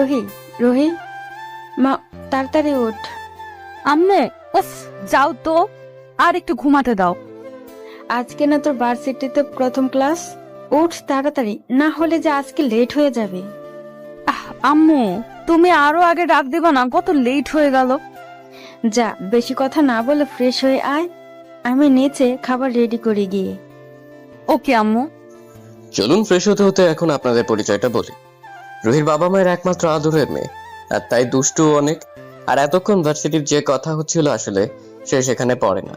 রোহি, রোহি, মা, তাড়াতাড়ি ওঠ। আম্মু, উফ, যাও তো, আর একটু ঘুমাতে দাও। আজকে না তোর ভার্সিটিতে প্রথম ক্লাস, উঠ তাড়াতাড়ি, না হলে যে আজকে লেট হয়ে যাবে। আম্মু, তুমি আরো আগে ডাক দিবা না? কত লেট হয়ে গেল। যা, বেশি কথা না বলে ফ্রেশ হয়ে আয়, আমি নিচে খাবার রেডি করে গিয়ে। ওকে আম্মু। চলুন ফ্রেশ হতে হতে এখন আপনাদের পরিচয়টা বলি। রুহির বাবা মায়ের একমাত্র আদরের মেয়ে, আর তাই দুষ্টু অনেক। আর এতক্ষণ ভার্সিটির যে কথা হচ্ছিল আসলে সে সেখানে পড়ে না,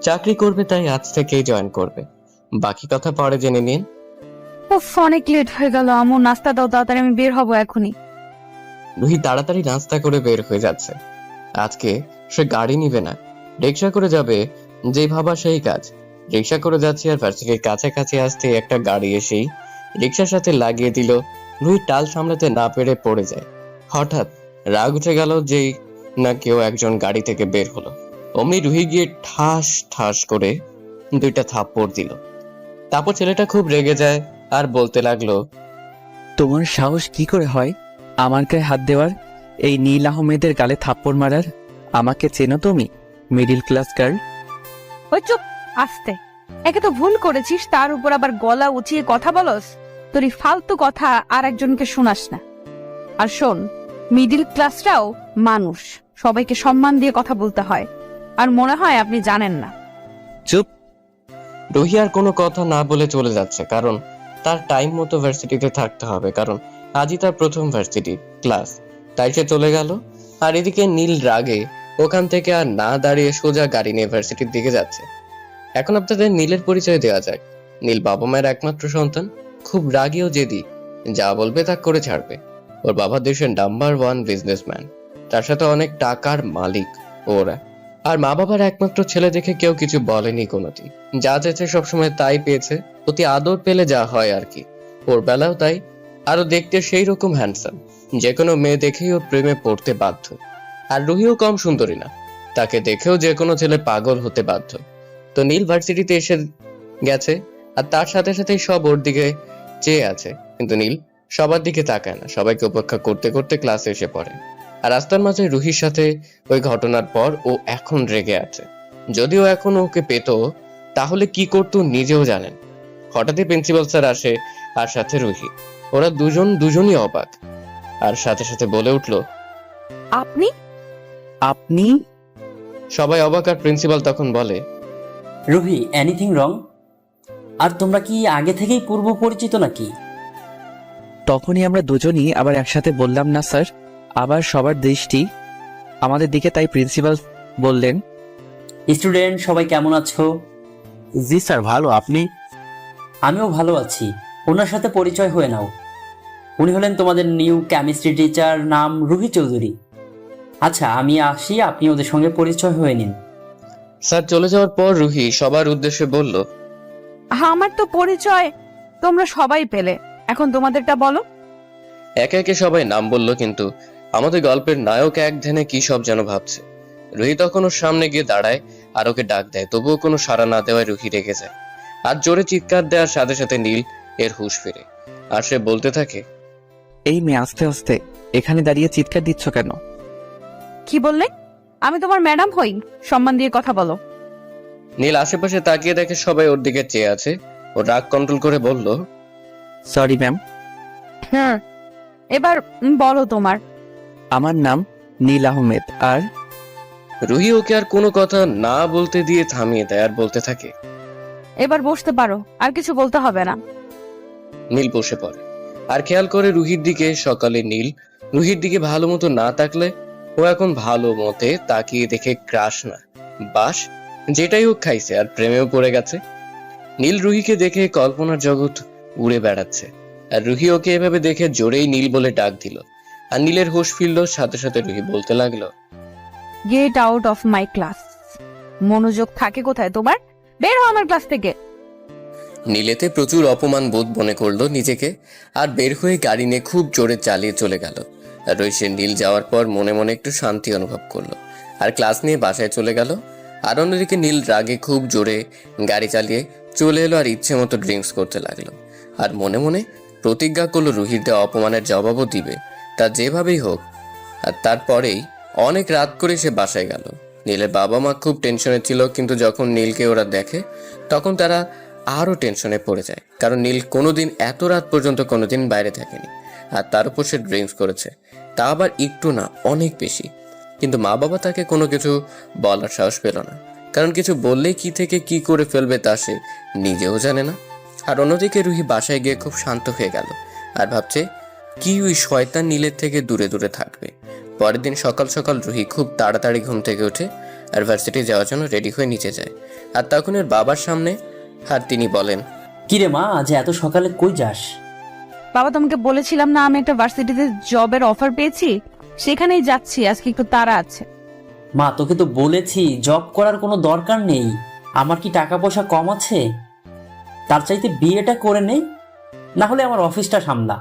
চাকরি করবে, তাই আজ থেকেই জয়েন করবে। বাকি কথা পরে জেনে নিন। উফ, অনেক লেট হয়ে গেল আম্মু, নাস্তা দাও তাড়াতাড়ি, আমি বের হবো এখনই। রুহি তাড়াতাড়ি নাস্তা করে বের হয়ে যাচ্ছে। আজকে সে গাড়ি নিবে না, রিক্সা করে যাবে। যেই ভাবা সেই কাজ। রিক্সা করে যাচ্ছে আর ভার্সিটির কাছাকাছি আসতে একটা গাড়ি এসেই রিক্সার সাথে লাগিয়ে দিল। রুহি টাল সামলাতে না পেরে পড়ে যায়। হঠাৎ রাগ উঠে গেল যেই না কেউ একজন গাড়ি থেকে বের হলো। অমনি রুহি গিয়ে ঠাস ঠাস করে 2টা থাপ্পড় দিল। তারপর ছেলেটা খুব রেগে যায় আর বলতে লাগলো, তোমার সাহস কি করে হয় আমার গায়ে হাত দেওয়ার, এই নীল আহমেদের গালে থাপ্পড় মারার? আমাকে চেনো তুমি, মিডিল ক্লাস গার্ল? ওই চুপ, আস্তে। একে তো ভুল করেছিস, তার উপর আবার গলা উঁচিয়ে কথা বলস। তোর এই ফালতু কথা আর একজনকে শোনাস না। আর শোন, মিডিল ক্লাসটাও মানুষ, সবাইকে সম্মান দিয়ে কথা বলতে হয়। আর মনে হয় আপনি জানেন না। চুপ। রুহি আর কোনো কথা না বলে চলে যাচ্ছে, কারণ তার টাইম মতো ভার্সিটিতে থাকতে হবে, কারণ আজই তার প্রথম ভার্সিটি ক্লাস। তাই সে চলে গেল। আর এদিকে নীল রাগে ওখান থেকে আর না দাঁড়িয়ে সোজা গাড়ি নিয়ে ভার্সিটির দিকে যাচ্ছে। এখন আপনাদের নীলের পরিচয় দেওয়া যায়। নীল বাবা মায়ের একমাত্র সন্তান, খুব রাগী ও জেদি, যা বলবে তা করে ছাড়বে। ওর বাবা দেশের নাম্বার 1 বিজনেসম্যান, তার সাথে অনেক টাকার মালিক ওরা। আর মা বাবার একমাত্র ছেলে দেখে কেউ কিছু বলেনি কোনোদিন, যা চেয়েছে সবসময় তাই পেয়েছে। অতি আদর পেলে যা হয় আর কি, ওর বেলাও তাই। আরো দেখতে সেই রকম হ্যান্ডসাম, যে কোনো মেয়ে দেখেই ওর প্রেমে পড়তে বাধ্য। আর রুহিও কম সুন্দরী না, তাকে দেখেও যে কোনো ছেলে পাগল হতে বাধ্য। তো নীল ভার্সিটিতে এসে গেছে, আর তার সাথে সাথেই সব ওর দিকে চেয়ে আছে। কিন্তু নীল সবার দিকে তাকায় না, সবাইকে উপেক্ষা করতে করতে ক্লাসে এসে পড়ে। আর রাস্তার মাঝে রুহির সাথে ওই ঘটনার পর ও এখন রেগে আছে। যদিও এখন ওকে পেত, তাহলে কি করতো নিজেও জানেন। হঠাৎই প্রিন্সিপাল স্যার আসে, আর সাথে রুহি। ওরা দুজনই অবাক, আর সাথে সাথে বলে উঠলো, আপনি? আপনি? সবাই অবাক। আর প্রিন্সিপাল তখন বলে, রুহি, এনিথিং রং? আর তোমরা কি আগে থেকেই পূর্ব পরিচিত নাকি? তখনই আমরা দুজনই আবার একসাথে বললাম না স্যার, আবার সবার দৃষ্টি আমাদের দিকে, তাই প্রিন্সিপাল বললেন, স্টুডেন্ট সবাই কেমন আছো? জি স্যার, ভালো। আপনি? আমিও ভালো আছি। ওনার সাথে পরিচয় হয়ে নাও। উনি হলেন তোমাদের নিউ কেমিস্ট্রি টিচার, নাম রুহি চৌধুরী। আচ্ছা, আমি আসি, আপনি ওদের সঙ্গে পরিচয় হয়ে নিন। স্যার চলে যাওয়ার পর রুহি সবার উদ্দেশ্যে বলল, আমার তো পরিচয় তোমরা সবাই পেলে, এখন তোমাদেরটা বলো। একে একে সবাই নাম বলল, কিন্তু আমাদের গল্পের নায়ক এক ধ্যানে কি সব যেন ভাবছে। রুহি তখন ওর সামনে গিয়ে দাঁড়ায় আর ওকে ডাক দেয়, তবুও কোনো সাড়া না দেওয়ায় রুহি রেগে যায়। আর জোরে চিৎকার দেওয়ার সাথে সাথে নীল এর হুঁশ ফিরে, আর সে বলতে থাকে, এই মেয়ে আস্তে আস্তে এখানে দাঁড়িয়ে চিৎকার দিচ্ছ কেন? কি বললে? আমি তোমার ম্যাডাম হই, সম্মান দিয়ে কথা বলো। নীল আশেপাশে তাকিয়ে দেখে সবাই ওর দিকে চেয়ে আছে। ও রাগ কন্ট্রোল করে বলল, সরি ম্যাম। এবার বলো তোমার। আমার নাম নীল আহমেদ। আর রুহি ওকে আর কোনো কথা না বলতে দিয়ে থামিয়ে দেয় আর বলতে থাকে, এবার বসতে পারো, আর কিছু বলতে হবে না। নীল বসে পড়ে আর খেয়াল করে রুহির দিকে। সকালে নীল রুহির দিকে ভালো মতো না তাকলে ও এখন ভালো মতে তাকিয়ে দেখে ক্রাশ না বাস, যেটাই হোক খাইছে আর প্রেমেও পড়ে গেছে। নীল রুহিকে দেখে কল্পনার জগৎ উড়ে বেড়াচ্ছে, আর রুহি ওকে এভাবে দেখে জোরেই নীল বলে ডাক দিল। আর নীলের হোশ ফিরল, সাথে সাথে রুহি বলতে লাগলো, get out of my class. মনোযোগ থাকে কোথায় তোমার? বের হও আমার ক্লাস থেকে। নীলেতে প্রচুর অপমান বোধ মনে করলো নিজেকে, আর বের হয়ে গাড়ি নিয়ে খুব জোরে চালিয়ে চলে গেল। আর রইসে নীল যাওয়ার পর মনে মনে একটু শান্তি অনুভব করলো, আর ক্লাস নিয়ে বাসায় চলে গেল। আর অন্যদিকে নীল রাগে খুব জোরে গাড়ি চালিয়ে চলে এলো আর ইচ্ছে মতো ড্রিঙ্কস করতে লাগলো। আর মনে মনে প্রতিজ্ঞা করলো রুহির দেওয়া অপমানের জবাবও দিবে। তা যেভাবেই হোক। আর তারপরেই অনেক রাত করে সে বাসায় গেল। নীলের বাবা মা খুব টেনশনে ছিল, কিন্তু যখন নীলকে ওরা দেখে তখন তারা আরও টেনশনে পড়ে যায়, কারণ নীল কোনোদিন এত রাত পর্যন্ত কোনোদিন বাইরে থাকেনি। আর তার উপর সে ড্রিঙ্কস করেছে, তা আবার একটু না, অনেক বেশি। কিন্তু মা বাবা তাকে কোনো কিছু বলার সাহস পেল না, কারণ কিছু বললেই কি থেকে কি করে ফেলবে তা সে নিজেও জানে না। আর অন্যদিকে রুহি বাসায় গিয়ে খুব শান্ত হয়ে গেল আর ভাবছে কি ওই শয়তান নীলের থেকে দূরে দূরে থাকবে। পরের দিন সকাল সকাল রুহি খুব তাড়াতাড়ি ঘুম থেকে ওঠে আর ভার্সিটি যাওয়ার জন্য রেডি হয়ে নিচে যায়। আর তখন এর বাবার সামনে, আর তিনি বলেন, কিরে মা, আজ এত সকালে কই যাস? বাবা, তোমাকে বলেছিলাম না আমি একটা ভার্সিটিতে জবের অফার পেয়েছি, সেখানেই যাচ্ছি। আজকে একটু তাড়া আছে। মা, তোকে তো বলেছি জব করার কোনো দরকার নেই। আমার কি টাকা পয়সা কম আছে? তার চাইতে বিয়েটা করে নেই, না হলে আমার অফিসটা সামলা।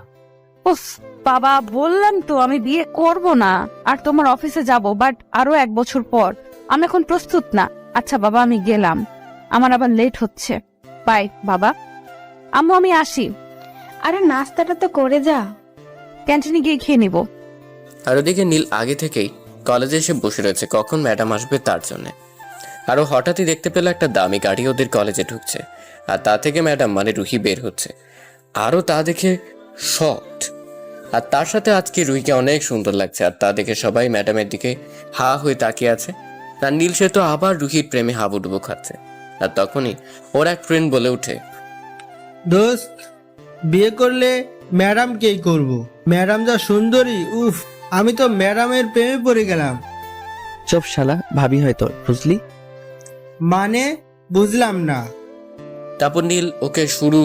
উফ বাবা, বললাম তো আমি বিয়ে করব না, আর তোমার অফিসে যাব, বাট আরো 1 বছর পর। আমি এখন প্রস্তুত না। আচ্ছা বাবা, আমি গেলাম, আমার আবার লেট হচ্ছে। বাই বাবা। আম্মু, আমি আসি। আরে নাস্তাটা তো করে যা। ক্যান্টিনে গিয়ে খেয়ে নিব। আর ওদিকে নীল আগে থেকেই কলেজে এসে বসে রয়েছে কখন ম্যাডাম আসবে তার জন্য। আরও হঠাৎই দেখতে পেল একটা দামি গাড়ি ওদের কলেজে ঢুকছে, আর তা থেকে ম্যাডাম মানে রুহি বের হচ্ছে। আরও তা দেখে শকড। আর তার সাথে আজকে রুহিকে অনেক সুন্দর লাগছে, আর তা দেখে সবাই ম্যাডামের দিকে হা হয়ে তাকিয়ে আছে। আর নীল সে তো আবার রুহির প্রেমে হাবুডুবু খাচ্ছে। আর তখনই ওর এক ফ্রেন্ড বলে ওঠে, দোস্ত, বিয়ে করলে ম্যাডামকেই করব। ম্যাডাম যা সুন্দরী, উফ, আমি তো ম্যাডামের প্রেমে পড়ে গেলাম। চুপ শালা, ভাবি হয়তো, বুঝলি? মানে বুঝলাম না। তারপর নীল ওকে শুরু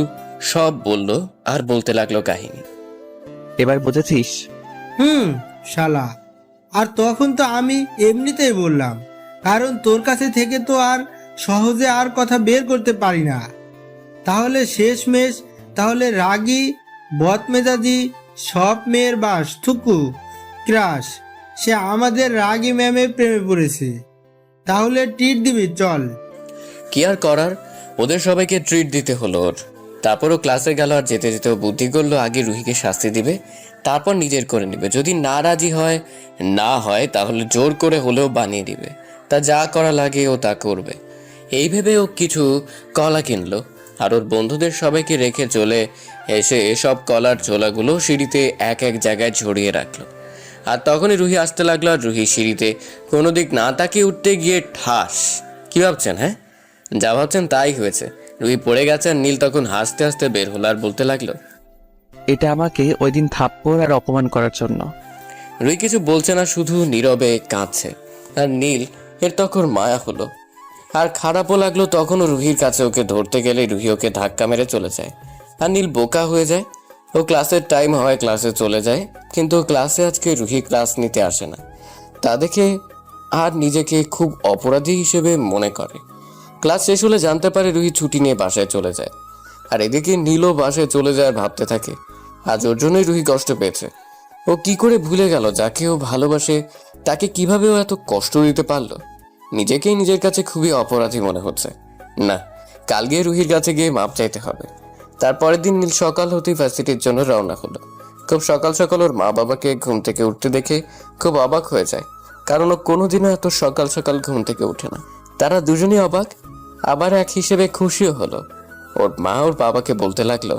সব বলল আর বলতে লাগলো কাহিনী। এবার বুঝেছিস? শালা। আর তখন তো আমি এমনিতেই বললাম, কারণ তোর কাছে থেকে তো আর সহজে আর কথা বের করতে পারি না। তাহলে শেষমেশ তাহলে রাগী বদমেজাজি সব মেয়ের বাস থুকু ক্রাশ, সে আমাদের রাগী ম্যামের প্রেমে পড়েছে। তাহলে ট্রিট দিবি, চল। কি আর করার, ওদের সবাইকে ট্রিট দিতে হলো ওর। তারপরও ক্লাসে গেল, আর যেতে যেতেও বুদ্ধি করলো আগে রুহিকে শাস্তি দিবে, তারপর নিজের করে নিবে। যদি না রাজি হয়, না হয়, তাহলে জোর করে হলেও বানিয়ে দিবে। তা যা করা লাগে ও তা করবে। এই ভেবে ও কিছু কলা কিনলো, আর ওর বন্ধুদের সবাইকে রেখে চলে এসে এসব কলার ঝোলাগুলো সিঁড়িতে এক এক জায়গায় ঝরিয়ে রাখলো। আর তখনই রুহি আসতে লাগলো, আর রুহি সিঁড়িতে কোনো দিক না তাকিয়ে উঠতে গিয়ে ঠাস। কি ভাবছেন? হ্যাঁ, যা ভাবছেন তাই হয়েছে। রুহি পড়ে গেছে, আর নীল তখন হাসতে হাসতে বের হলো আর বলতে লাগলো, এটা আমাকে ওই দিন থাপ্পড় আর অপমান করার জন্য। রুহি কিছু বলছে না, শুধু নীরবে কাঁদছে। আর নীল এর তখন মায়া হলো, আর খারাপও লাগলো। তখনও রুহির কাছে ওকে ধরতে গেলে রুহি ওকে ধাক্কা মেরে চলে যায়, আর নীল বোকা হয়ে যায়। ও ক্লাসের টাইম হয় ক্লাসে চলে যায়, কিন্তু ক্লাসে আজকে রুহি ক্লাস নিতে আসে না। তা দেখে আর নিজেকে খুব অপরাধী হিসেবে মনে করে। ক্লাস শেষ হলে জানতে পারে রুহি ছুটি নিয়ে বাসায় চলে যায়। আর এদিকে নীলও বাসায় চলে যায়, ভাবতে থাকে আজ ওর জন্যই রুহি কষ্ট পেয়েছে। ও কি করে ভুলে গেল যাকে ও ভালোবাসে, তাকে কিভাবে ও এত কষ্ট দিতে পারলো। নিজেকেই নিজের কাছে খুবই অপরাধী মনে হচ্ছে। না, কাল গিয়ে রুহির কাছে গিয়ে মাপ চাইতে হবে। তারপরের দিন নীল সকাল হতেই ভার্সিটির জন্য রওনা হলো। খুব সকাল সকাল ওর মা বাবাকে ঘুম থেকে উঠতে দেখে খুব অবাক হয়ে যায়, কারণ ও কোনোদিনও এত সকাল সকাল ঘুম থেকে ওঠে না। তারা দুজনেই অবাক, আবার এক হিসেবে খুশিও হলো। ওর মা ওর বাবাকে বলতে লাগলো,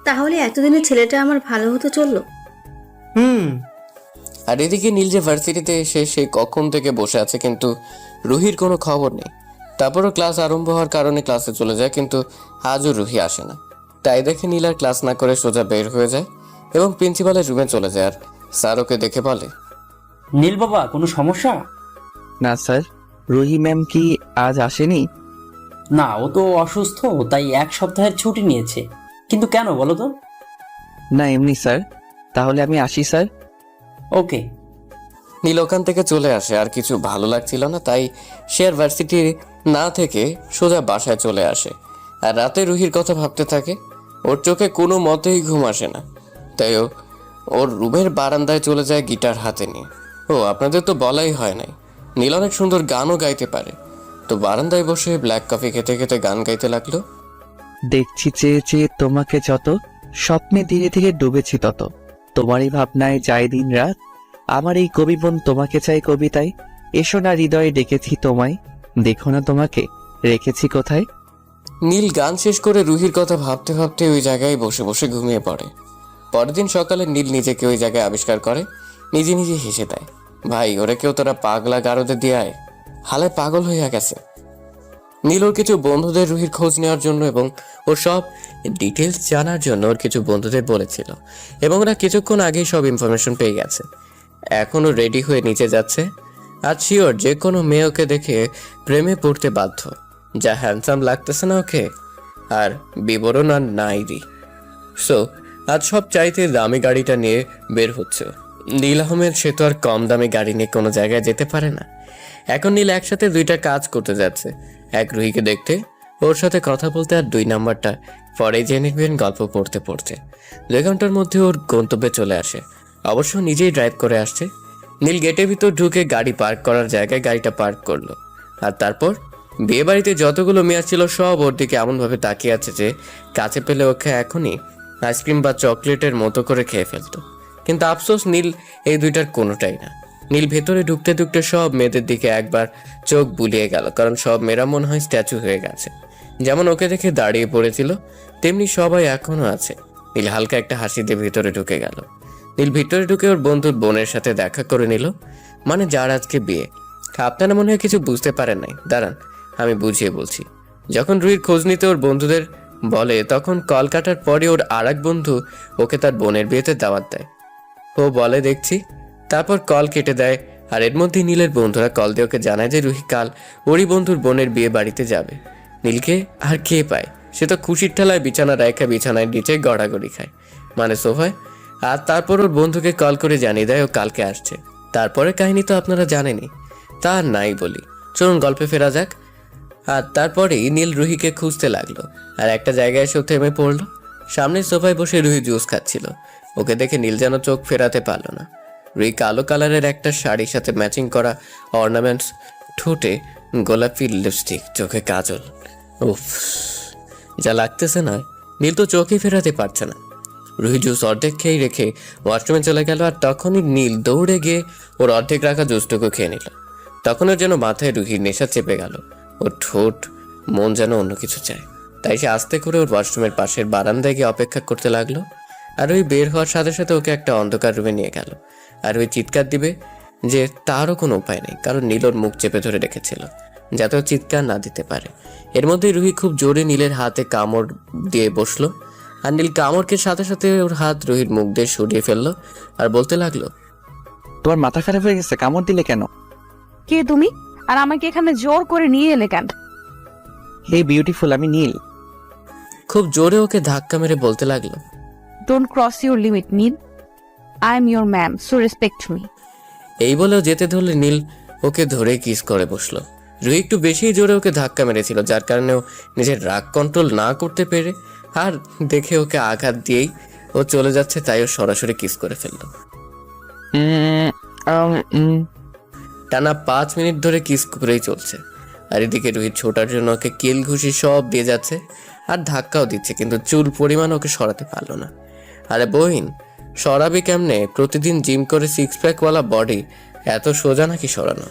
তাহলে এতদিনে ছেলেটা আমার ভালো হতে চললো। আর এদিকে নীল যে ভার্সিটিতে এসে সে কখন থেকে বসে আছে, কিন্তু রুহির কোনো খবর নেই। তারপরও ক্লাস আরম্ভ হওয়ার কারণে ক্লাসে চলে যায়, কিন্তু আজও রুহি আসে না। তাই দেখে নীল আর ক্লাস না করে সোজা বের হয়ে যায় এবং প্রিন্সিপালের রুমে চলে যায়। আর স্যার ওকে দেখে বলে, নীল বাবা, কোনো সমস্যা? না স্যার, রুহি ম্যাম কি আজ আসেনি? না, ও তো অসুস্থ, তাই 1 সপ্তাহের ছুটি নিয়েছে। কিন্তু কেন বলো তো? না এমনি স্যার। তাহলে আমি আসি স্যার। ওকে। নীল ওখান থেকে চলে আসে। আর কিছু ভালো লাগছিল না, তাই সে আর ভার্সিটি না থেকে সোজা বাসায় চলে আসে। আর রাতে রুহির কথা ভাবতে থাকে। ওর চোখে কোনো মতেই ঘুম আসে না, তাই ও ওর রুমের বারান্দায় চলে যায় গিটার হাতে নিয়ে। ও আপনাদের তো বলাই হয় নাই, নীল অনেক সুন্দর গানও গাইতে পারে। তো বারান্দায় বসে ব্ল্যাক কফি খেতে খেতে গান গাইতে লাগলো। দেখছি চেয়ে চেয়ে তোমাকে যত, স্বপ্নে ধীরে ধীরে ডুবেছি তত, তোমারই ভাবনায় যায় দিন রাত। আমার এই কবি বোন তোমাকে চাই কবিতায়। এসো না হৃদয়ে ডেকেছি তোমায়, দেখো না তোমাকে রেখেছি কোথায়। নীল গান শেষ করে রুহির কথা ভাবতে ভাবতে ওই জায়গায় বসে বসে ঘুমিয়ে পড়ে। পরের দিন সকালে নীল নিজেকে ওই জায়গায় আবিষ্কার করে, নিজে নিজে হেসে দেয়। ভাই ওরে কেউ তোরা পাগলা গারদে দিয়ে আয়, হালে পাগল হইয়া গেছে। নীল ওর কিছু বন্ধুদের রুহির খোঁজ নেওয়ার জন্য এবং ওর সব ডিটেলস জানার জন্য ওর কিছু বন্ধুদের বলেছিল, এবং ওরা কিছুক্ষণ আগেই সব ইনফরমেশন পেয়ে গেছে। এখনও রেডি হয়ে নিচে যাচ্ছে। আজ শিওর যে কোনো মেয়ে ওকে দেখে প্রেমে পড়তে বাধ্য। যা হ্যান্ডসাম লাগতেছে না ওকে, আর বিবরণ আর নাইরি। সো আজ সব চাইতে দামি গাড়িটা নিয়ে বের হচ্ছে। নীল আহমেদ সে তো আর কম দামি গাড়ি নিয়ে কোনো জায়গায় যেতে পারে না। এখন নীল একসাথে দুইটা কাজ করতে যাচ্ছে, এক রুহিকে দেখতে, ওর সাথে কথা বলতে, আর 2 নাম্বারটা পরে জেনে নিবেন গল্প পড়তে পড়তে। 2 ঘন্টার মধ্যে ওর গন্তব্যে চলে আসে। অবশ্য নিজেই ড্রাইভ করে আসছে। নীল গেটের ভিতর ঢুকে গাড়ি পার্ক করার জায়গায় গাড়িটা পার্ক করলো, আর তারপর বিয়ে বাড়িতে যতগুলো মেয়ে ছিল সব ওর দিকে এমনভাবে তাকিয়ে আছে যে কাছে পেলে ওকে এখনই আইসক্রিম বা চকলেটের মতো করে খেয়ে ফেলতো। কিন্তু আফসোস নীল এই দুইটার কোনোটাই না। নীল ভেতরে ঢুকতে ঢুকতে সব মেয়েদের দিকে একবার চোখ বুলিয়ে গেল, কারণ সব মেয়েরা মনে হয় স্ট্যাচু হয়ে গেছে। যেমন ওকে দেখে দাঁড়িয়ে পড়েছিল তেমনি সবাই এখনো আছে। নীল হালকা একটা হাসি দিয়ে ভিতরে ঢুকে গেল। নীল ভিতরে ঢুকে ওর বন্ধুর বোনের সাথে দেখা করে নিল, মানে যার আজকে বিয়ে। আপনারা মনে হয় কিছু বুঝতে পারেন নাই, দাঁড়ান আমি বুঝিয়ে বলছি। যখন রুহির খোঁজ নিতে ওর বন্ধুদের বলে, তখন কল কাটার পরে ওর আর এক বন্ধু ওকে তার বোনের বিয়েতে দাওয়াত দেয়। ও বলে দেখছি, তারপর কল কেটে দেয়। আর এর মধ্যেই নীলের বন্ধুরা কল দিয়ে ওকে জানায় যে রুহি কাল ওরই বন্ধুর বোনের বিয়ে বাড়িতে যাবে। নীলকে আর কে পায়, সে তো খুশির ঠেলায় বিছানা রেখে বিছানায় নিচে গড়াগড়ি খায়, মানে সোফায়। আর তারপর ওর বন্ধুকে কল করে জানিয়ে দেয় ও কালকে আসছে। তারপরে কাহিনী তো আপনারা জানেনই, তা আর নাই বলি, চলুন গল্পে ফেরা যাক। আর তারপরেই নীল রুহিকে খুঁজতে লাগলো, আর একটা জায়গায় এসে থেমে পড়লো। সামনের সোফায় বসে রুহি জুস খাচ্ছিল। ওকে দেখে নীল যেন চোখ ফেরাতে পারলো না। রুহি কালো কালারের একটা শাড়ির সাথে ম্যাচিং করা অর্নামেন্টস, ঠোঁটে গোলাপি লিপস্টিক, চোখে কাজল। উফ, যা লাগতেছে না, নীল তো চোখই ফেরাতে পারছে না। রুহি জুস অর্ধেক খেয়ে রেখে ওয়াশরুমে চলে গেল, আর তখনই নীল দৌড়ে গিয়ে ওর অর্ধেক রাখা জুসটুকু খেয়ে নিল। তখন ওর যেন মাথায় রুহির নেশা চেপে গেল। ওর ঠোঁট মন যেন অন্য কিছু চায়। তাই সে আস্তে করে ওর ওয়াশরুমের পাশের বারান্দায় গিয়ে অপেক্ষা করতে লাগলো। আর ওই বের হওয়ার সাথে সাথে ওকে একটা অন্ধকার রুমে নিয়ে গেল। আর ওই চিৎকার দিবে যে তারও কোনো উপায় নেই, কারণ নীল ওর মুখ চেপে ধরে রেখেছিল যাতে ও চিৎকার না দিতে পারে। এর মধ্যেই রুহি খুব জোরে নীলের হাতে কামড় দিয়ে বসলো, আর নীল কামড়কে সাথে সাথে ওর হাত রুহির মুখ দিয়ে সরিয়ে ফেললো আর বলতে লাগলো, তোমার মাথা খারাপ হয়ে গেছে, কামড় দিলে কেন? কে তুমি? আর আমাকে এখানে জোর করে নিয়ে এলে কেন? হে বিউটিফুল, আমি নীল। খুব জোরে ওকে ধাক্কা মেরে বলতে লাগলো, don't cross your limit Neel, I am your ma'am, so respect me. এই বলেও যেতে ধরলে নীল ওকে ধরে কিস করে বসলো। রুহি একটু বেশি জোরে ওকে ধাক্কা মেরেছিল, যার কারণে ও নিজের রাগ কন্ট্রোল না করতে পেরে আর দেখে ওকে আঘাত দিয়েই ও চলে যাচ্ছে, তাই ও সরাসরি কিস করে ফেললো। টানা 5 মিনিট ধরে কিস করেই চলছে। আর এদিকে রুহি ছোটার জন্য ওকে কিল ঘুষি সব দিয়ে যাচ্ছে আর ধাক্কাও দিচ্ছে, কিন্তু চুল পরিমাণ ওকে সরাতে পারলো না। আরে বহিন, সরাবি কেমনে? প্রতিদিন জিম করে 6 প্যাকওয়ালা বডি এত সোজা নাকি সরানো?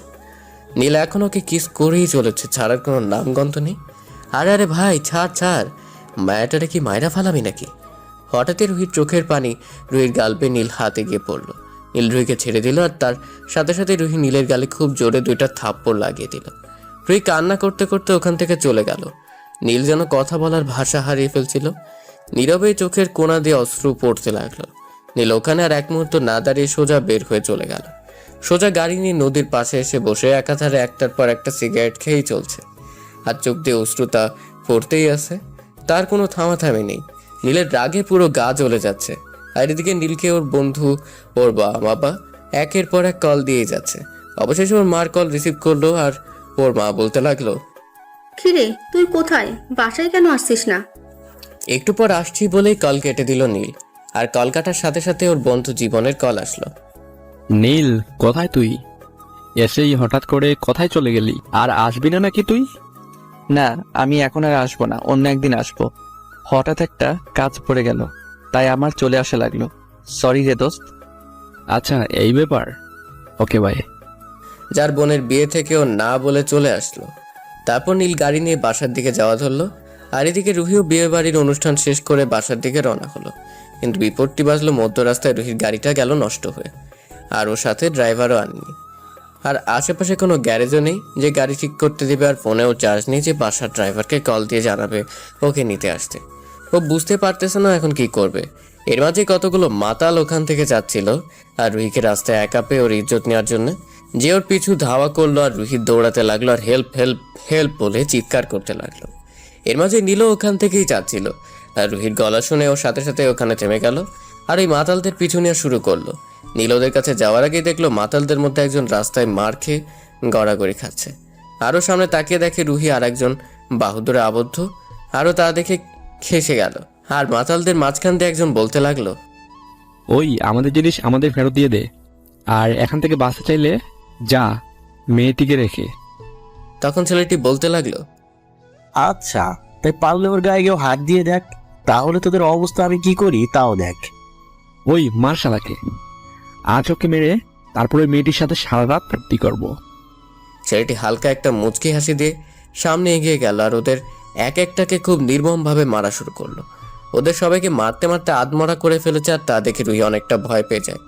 নীল এখন ওকে কিস করেই চলেছে, ছাড়ার কোনো নামগন্ধ নেই। আরে আরে ভাই, ছাড়, মায়াটারে কি মায়েরা ফালাবি নাকি? হঠাৎই রুহির চোখের পানি রুহির গালবে নীল হাতে গিয়ে পড়লো। নীল রুহিকে ছেড়ে দিল, আর তার সাথে সাথে রুহি নীলের গালে খুব জোরে 2টা থাপ্পড় লাগিয়ে দিল। রুহি কান্না করতে করতে ওখান থেকে চলে গেল। নীল যেন কথা বলার ভাষা হারিয়ে ফেলছিল। নীরবে চোখের কোণা দিয়ে অশ্রু পড়তে লাগলো। নীল ওখানে আর এক মুহূর্ত না দাঁড়িয়ে সোজা বের হয়ে চলে গেল। সোজা গাড়ি নিয়ে নদীর পাশে এসে বসে একাধারে একটার পর একটা সিগারেট খেয়েই চলছে, আর চোখ দিয়ে অশ্রুতা পড়তেই আছে, তার কোনো থামাথামি নেই। নীলের রাগে পুরো গা জ্বলে যাচ্ছে। আর এদিকে নীলকে ওর বন্ধু, ওর বাবা একের পর এক কল দিয়ে যাচ্ছে। অবশেষে ওর মার কল রিসিভ করলো, আর ওর মা বলতে লাগলো, কিরে তুই কোথায়, বাসায় কেন আসছিস না? একটু পর আসছি বলেই কল কেটে দিল নীল। আর কল কাটার সাথে সাথে ওর বন্ধু জীবনের কল আসলো। নীল, কোথায় তুই? এসেই হঠাৎ করে কোথায় চলে গেলি? আর আসবি না নাকি তুই? না, আমি এখন আর আসবো না, অন্য একদিন আসবো। হঠাৎ একটা কাজ পড়ে গেল, তাই আমার চলে আসা লাগলো। সরি রে দোস্ত। আচ্ছা এই ব্যাপার, ওকে বাই। যার বোনের বিয়ে থেকে ও না বলে চলে আসলো। তারপর নীল গাড়ি নিয়ে বাসার দিকে যাওয়া ধরলো। আর এদিকে রুহিও বিয়ে বাড়ির অনুষ্ঠান শেষ করে বাসার দিকে রওনা হলো। কিন্তু বিপত্তি বাজলো মধ্য রাস্তায় রুহির গাড়িটা গেল নষ্ট হয়ে। আর ওর সাথে ড্রাইভারও আনেনি। আর আশেপাশে কোনো গ্যারেজও নেই যে গাড়ি ঠিক করতে দেবে, আর ফোনেও চার্জ নেই যে বাসার ড্রাইভারকে কল দিয়ে জানাবে ওকে নিতে আসতে। ও বুঝতে পারতেছে না এখন কি করবে। এর মাঝে কতগুলো মাতাল ওখান থেকে যাচ্ছিল আর রুহিকে রাস্তায় একা পেয়ে ওর ইজ্জত নেওয়ার জন্য যে ওর পিছু ধাওয়া করলো। আর রুহি দৌড়াতে লাগলো আর হেল্প হেল্প হেল্প বলে চিৎকার করতে লাগলো। এর মাঝে নীলও ওখান থেকেই যাচ্ছিল। আর রুহির গলা শুনে ওর সাথে সাথে ওখানে থেমে গেল আর এই মাতালদের পিছু নেওয়া শুরু করলো। নীল ওদের কাছে যাওয়ার আগেই দেখলো মাতালদের মধ্যে একজন রাস্তায় মার খেয়ে গড়াগড়ি খাচ্ছে। আরও সামনে তাকিয়ে দেখে রুহি আর একজন বাহুদুরে আবদ্ধ। আরও তা দেখে খেসে গেল। আর মাতালদের মাঝখান দিয়ে একজন বলতে লাগলো, ওই আমাদের জিনিস আমাদের ফেরত দিয়ে দে, আর এখান থেকে বাসে চাইলে যা, মেয়েটিকে রেখে। তখন ছেলেটি বলতে লাগলো, আচ্ছা তাই পারলে ওর গায়ে কেউ হাত দিয়ে দেখ, তাহলে তোদের অবস্থা আমি কি করি তাও দেখ। ওই মার শালাকে, আজ ওকে মেরে তারপরে মেয়েটির সাথে সারা রাত ফুর্তি করবো। ছেলেটি হালকা একটা মুচকি হাসি দিয়ে সামনে এগিয়ে গেল আর ওদের এক একটাকে খুব নির্মমভাবে মারা শুরু করলো। ওদের সবাইকে মারতে মারতে আধমরা করে ফেলেছে। আর তা দেখে রুহি অনেকটা ভয় পেয়ে যায়,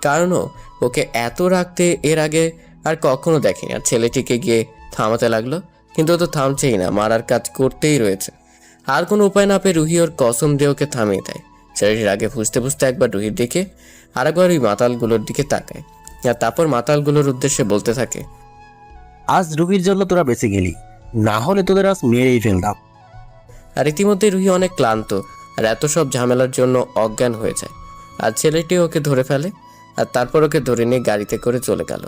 কারণ ওকে এত রাখতে এর আগে আর কখনো দেখেনি। আর ছেলেটিকে গিয়ে থামাতে লাগলো, কিন্তু ও তো থামছেই না, মারার কাজ করতেই রয়েছে। আর কোনো উপায় না পেয়ে রুহি ওর কসম দিয়ে ওকে থামিয়ে দেয়। ছেলেটির আগে ফুসতে ফুসতে একবার রুহির দিকে আর একবার ওই মাতালগুলোর দিকে তাকায়। আর তারপর মাতালগুলোর উদ্দেশ্যে বলতে থাকে, আজ রুহির জন্য তোরা বেঁচে গেলি, না হলে তোদের আজ মেরেই ফেলতাম। আর ইতিমধ্যে রুহি অনেক ক্লান্ত আর এত সব ঝামেলার জন্য অজ্ঞান হয়ে যায়। আর ছেলেটি ওকে ধরে ফেলে আর তারপর ওকে ধরে নিয়ে গাড়িতে করে চলে গেল।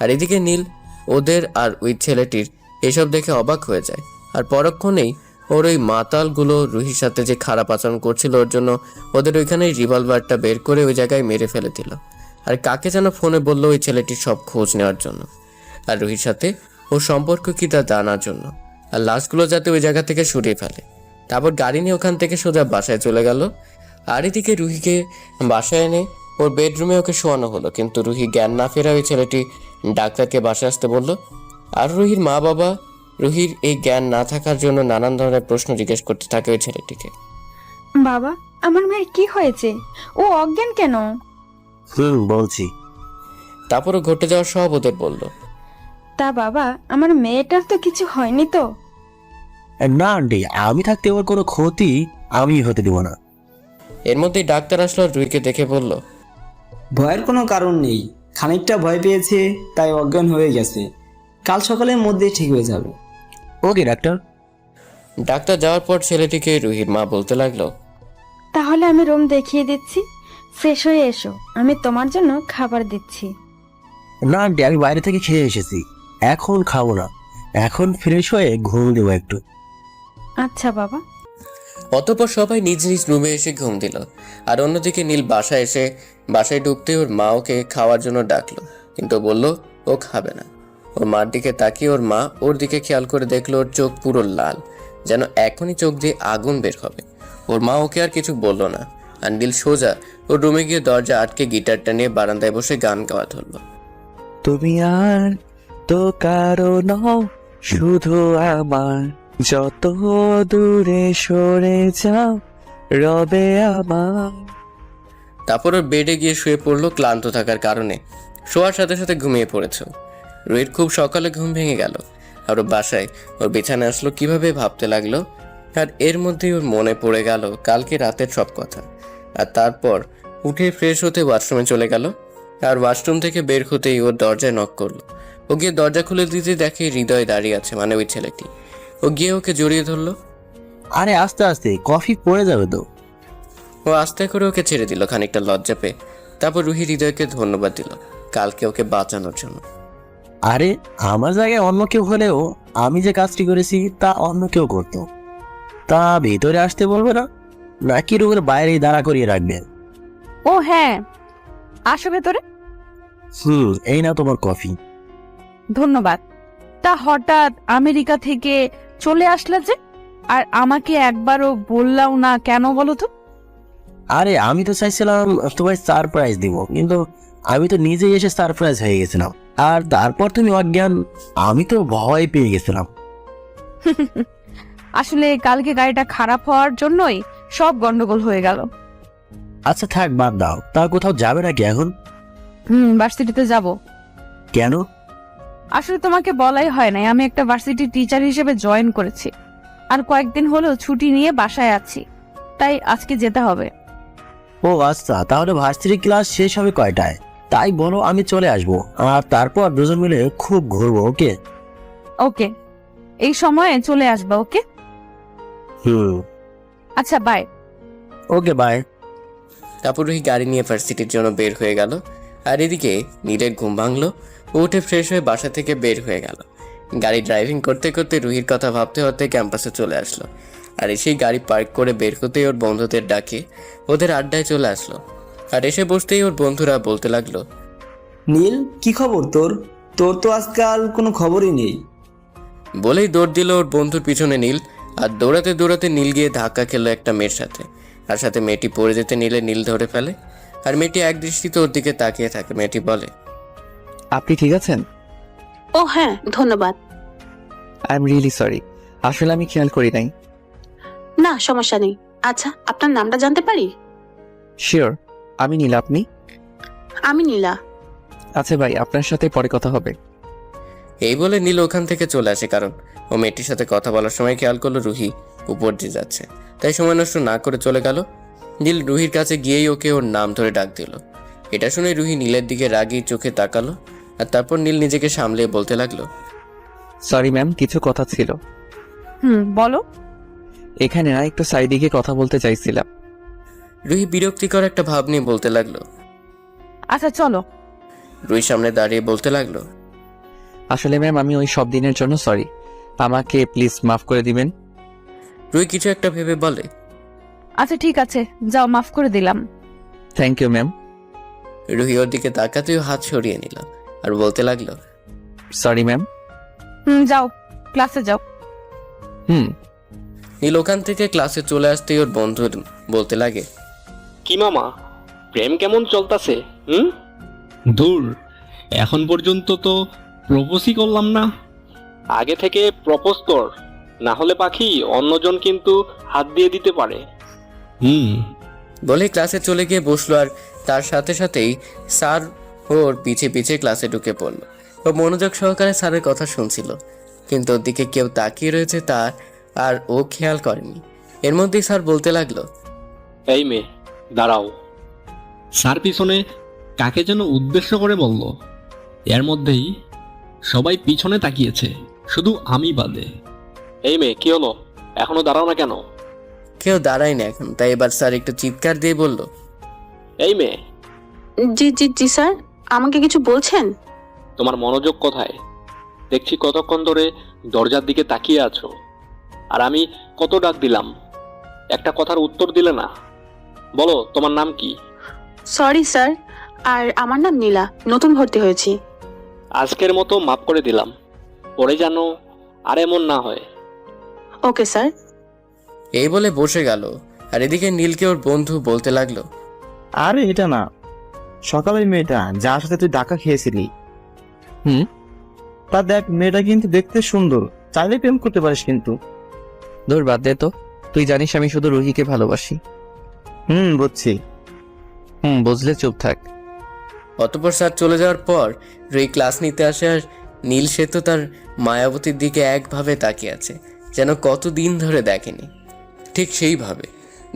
আর এদিকে নীল ওদের আর ওই ছেলেটির এসব দেখে অবাক হয়ে যায়। আর পরক্ষণেই ওর ওই মাতালগুলো রুহির সাথে যে খারাপ আচরণ করছিল ওর জন্য ওদের ওইখানে রিভলভারটা বের করে ওই জায়গায় মেরে ফেলে দিল। আর কাকে যেন ফোনে বললো ওই ছেলেটির সব খোঁজ নেওয়ার জন্য আর রুহির সাথে ওর সম্পর্ক কি তা জানার জন্য, আর লাশগুলো যাতে ওই জায়গা থেকে সরিয়ে ফেলে। তারপর গাড়ি নিয়ে ওখান থেকে সোজা বাসায় চলে গেল। আর এদিকে রুহিকে বাসায় এনে ওর বেডরুমে ওকে শোয়ানো হলো, কিন্তু রুহি জ্ঞান না ফেরা ওই ছেলেটি ডাক্তারকে বাসায় আসতে বলল। আর রুহির মা বাবা রুহির এই জ্ঞান না থাকার জন্য নানান ধরনের প্রশ্ন জিজ্ঞেস করতে থাকে ওই ছেলেটিকে। বাবা, আমার মেয়ের কি হয়েছে? ও অজ্ঞান কেন? বলছি। তারপরও ঘটে যাওয়ার সব ওদের বলল। তা বাবা, আমার মেয়েটার তো কিছু হয়নি তো? না আন্টি, আমি থাকতে ওর কোনো ক্ষতি আমি হতে দিব না। এর মধ্যেই ডাক্তার আসলো আর রুহিকে দেখে বলল, ভয়ের কোনো কারণ নেই, খানিকটা ভয় পেয়েছে তাই অজ্ঞান হয়ে গেছে, কাল সকালের মধ্যে ঠিক হয়ে যাবে। ওকে ডাক্তার। ডাক্তার যাওয়ার পর ছেলেটিকে রুহির মা বলতে লাগলো, তাহলে আমি রুম দেখিয়ে দিচ্ছি, ফ্রেশ হয়ে এসো, আমি তোমার জন্য খাবার দিচ্ছি। না আন্টি, আমি বাইরে থেকে খেয়ে এসেছি, এখন খাবো না, এখন ফ্রেশ হয়ে ঘুম দেবো একটু। আচ্ছা বাবা। অতঃপর সবাই নিজ নিজ রুমে এসে ঘুম দিল। আর অন্যদিকে নীল বাসায় ঢুকতে ওর মা ওকে খাওয়ার জন্য ডাকলো, কিন্তু বলল ও খাবে না। ওর মার দিকে তাকিয়ে ওর মা ওর দিকে খেয়াল করে দেখলো ওর চোখ পুরো লাল, যেন এখনই চোখ দিয়ে আগুন বের হবে। ওর মা ওকে আর কিছু বললো না। আর নীল সোজা ওর রুমে গিয়ে দরজা আটকে গিটারটা নিয়ে বারান্দায় বসে গান গাওয়া ধরলো। তুমি আর তো কারো নও, শুধু আমার, যত দূরে সরে যাও রবে আমার। তারপর ওর বেডে গিয়ে শুয়ে পড়লো ক্লান্ত থাকার কারণে। শোয়ার সাথে সাথে ঘুমিয়ে পড়েছে। রুহির খুব সকালে ঘুম ভেঙে গেল আর ও বাসায় ওর বিছানায় আসলো কিভাবে ভাবতে লাগলো। আর এর মধ্যেই ওর মনে পড়ে গেল কালকে রাতের সব কথা। আর তারপর উঠে ফ্রেশ হতে ওয়াশরুমে চলে গেল। আর ওয়াশরুম থেকে বের হতেই ওর দরজায় নক করলো। ও গিয়ে দরজা খুলে দিতে দেখে হৃদয় দাঁড়িয়ে আছে, মানে ওই ছেলেটি। ও গিয়ে ওকে জড়িয়ে ধরলো। আরে আস্তে আস্তে, কফি পড়ে যাবে তো। ও আস্তে করে ওকে ছেড়ে দিল খানিকটা লজ্জা পেয়ে। তারপর রুহি হৃদয়কে ধন্যবাদ দিল কালকে ওকে বাঁচানোর জন্য। আরে আমার জায়গায় অন্য কেউ হলেও আমি যে কাজটি করেছি তা অন্য কেউ করতো। তা ভেতরে আসতে বলবে না, নাকি রুমের বাইরেই দাঁড়া করিয়ে রাখবে? ও হ্যাঁ, আসো ভেতরে। এই না তোমার কফি। ধন্যবাদ। তা হঠাৎ আমেরিকা থেকে চলে আসলা যে, আর আমাকে একবারও বললাও না কেন বলো তো? আরে আমি তো চাইছিলাম তোমায় সারপ্রাইজ দিব, কিন্তু আমি তো নিজেই এসে সারপ্রাইজ হয়ে গেছিলাম। আর তারপর তুমি অজ্ঞান, আমি তো ভয় পেয়ে গেছিলাম। আসলে কালকে গাড়িটা খারাপ হওয়ার জন্যই সব গন্ডগোল হয়ে গেল। আচ্ছা থাক, বাদ দাও। তা কোথাও যাবে নাকি এখন? ভার্সিটিতে যাব। কেন? আসলে তোমাকে বলাই হয় নাই, আমি একটা ভার্সিটি টিচার হিসেবে জয়েন করেছি। আর কয়েকদিন হলো ছুটি নিয়ে বাসায় আছি, তাই আজকে যেতে হবে। ও আচ্ছা, তাহলে ভার্সিটি ক্লাস শেষ হবে কয়টায়? তাই বলো, আমি চলে আসবো, আর তারপর দুজন মিলে খুব ঘুরবো। ওকে? ওকে, এই সময়ে চলে আসবা। ওকে, আচ্ছা বাই। Okay bye. তারপর রুহি গাড়ি নিয়ে ভার্সিটির জন্য বের হয়ে গেল। আর এদিকে নীলের ঘুম ভাঙলো। ও উঠে ফ্রেশ হয়ে বাসা থেকে বের হয়ে গেল। গাড়ি ড্রাইভিং করতে করতে রুহির কথা ভাবতে ভাবতে ক্যাম্পাসে চলে আসলো। আর এসেই গাড়ি পার্ক করে বের হতেই ওর বন্ধুদের ডাকে ওদের আড্ডায় চলে আসলো। আর এসে বসতেই ওর বন্ধুরা বলতে লাগলো, নীল, কি খবর তোর? তোর তো আজকাল কোনো খবরই নেই। বলেই দৌড় দিল ওর বন্ধুর পিছনে নীল। আর দৌড়াতে দৌড়াতে নীল গিয়ে ধাক্কা খেলো একটা মেয়ের সাথে। আর সাথে মেয়েটি পড়ে যেতে নিলে নীল ধরে ফেলে। আর মেয়েটি এক দৃষ্টিতে ওর দিকে তাকিয়ে থাকে। মেয়েটি বলে, আপনি ঠিক আছেন? ও হ্যাঁ, ধন্যবাদ। আই এম রিয়েলি সরি, আসলে আমি খেয়াল করি নাই। না সমস্যা নেই। আচ্ছা, আপনার নামটা জানতে পারি? শিওর, আমি নীলা। আপনি? আমি নীলা। আচ্ছা ভাই, আপনার সাথে পরে কথা হবে। এই বলে নীল ওখান থেকে চলে আসে, কারণ ও মেয়েটির সাথে কথা বলার সময় খেয়াল করলো রুহি উপর দিয়ে যাচ্ছে। তাই সময় নষ্ট না করে চলে গেল। নীল রুহির কাছে গিয়েই ওকে ওর নাম ধরে ডাক দিল। এটা শুনে রুহি নীলের দিকে রাগী চোখে তাকালো। আর তারপর নীল নিজেকে সামলে বলতে লাগলো, সরি ম্যাম, কিছু কথা ছিল। বলো। এখানে না, একটু সাইডে গিয়ে কথা বলতে চাইছিলাম। রুহি বিরক্তিকর একটা ভাব নিয়ে বলতে লাগলো। আচ্ছা চলো। রুহি সামনে দাঁড়িয়ে বলতে লাগলো, আসলে ম্যাম, আমি ওই সব দিনের জন্য সরি, আমাকে প্লিজ মাফ করে দিবেন। রুহি কিছু একটা ভেবে বলে, আচ্ছা ঠিক আছে, যাও, মাফ করে দিলাম। Thank you ma'am. রুহি ওর দিকে তাকাতেও হাত সরিয়ে নিল আর বলতে লাগলো, সরি ম্যাম। যাও, ক্লাসে যাও। নীল ওখান থেকে ক্লাসে চলে আসতেই ওর বন্ধু বলতে লাগে, কি মামা, প্রেম কেমন চলতেছে? দূর, এখন পর্যন্ত তো প্রপোজই করলাম না। আগে থেকে প্রপোজ কর, না হলে পাখি অন্যজন কিন্তু হাত দিয়ে দিতে পারে। বলে ক্লাসে চলে গিয়ে বসলো। আর তার সাথে সাথেই স্যার ওর পিছে পিছে ক্লাসে ঢুকে পড়লো। ও মনোযোগ সহকারে স্যারের কথা শুনছিল, কিন্তু ওর দিকে কেউ তাকিয়ে রয়েছে তার আর ও খেয়াল করেনি। এর মধ্যেই স্যার বলতে লাগলো, এই মেয়ে দাঁড়াও। স্যার পিছনে কাকে যেন উদ্দেশ্য করে বলল। এর মধ্যেই সবাই পিছনে তাকিয়েছে, শুধু আমি বাদে। এই মেয়ে, কি হলো? এখনো দাঁড়াও না কেন? কেউ দাঁড়ায় না এখন। তাই এবার স্যার একটু চিৎকার দিয়ে বলল, এই মেয়ে। জি জি জি স্যার, আমাকে কিছু বলছেন? তোমার মনোযোগ কোথায়? দেখছি কতক্ষণ ধরে দরজার দিকে তাকিয়ে আছো। আর আমি কত ডাক দিলাম, একটা কথার উত্তর দিলে না। বলো, তোমার নাম কি? সরি স্যার, আর আমার নাম নীলা, নতুন ভর্তি হয়েছি। আজকের মতো মাফ করে দিলাম, পরে জানো আর এমন না হয়। Okay sir. এই বলে বসে গেল। আর এদিকে নীলকে ওর বন্ধু বলতে লাগলো, আরে এটা না, সকালের মেয়েটা যার সাথে তুই ডাকা খেয়েছিলি। তা দেখ, মেয়েটা কিন্তু দেখতে সুন্দর, চাইলে প্রেম করতে পারিস কিন্তু। দূর, বাদ দে তো। তুই জানিস আমি শুধু রুহিকে ভালোবাসি। বুঝছি। বুঝলে চুপ থাক। অতঃপর স্যার চলে যাওয়ার পর রুহি ক্লাস নিতে আসে। আর নীল সে তো তার মায়াবতীর দিকে একভাবে তাকিয়ে আছে, যেন কতদিন ধরে দেখেনি। ঠিক সেইভাবে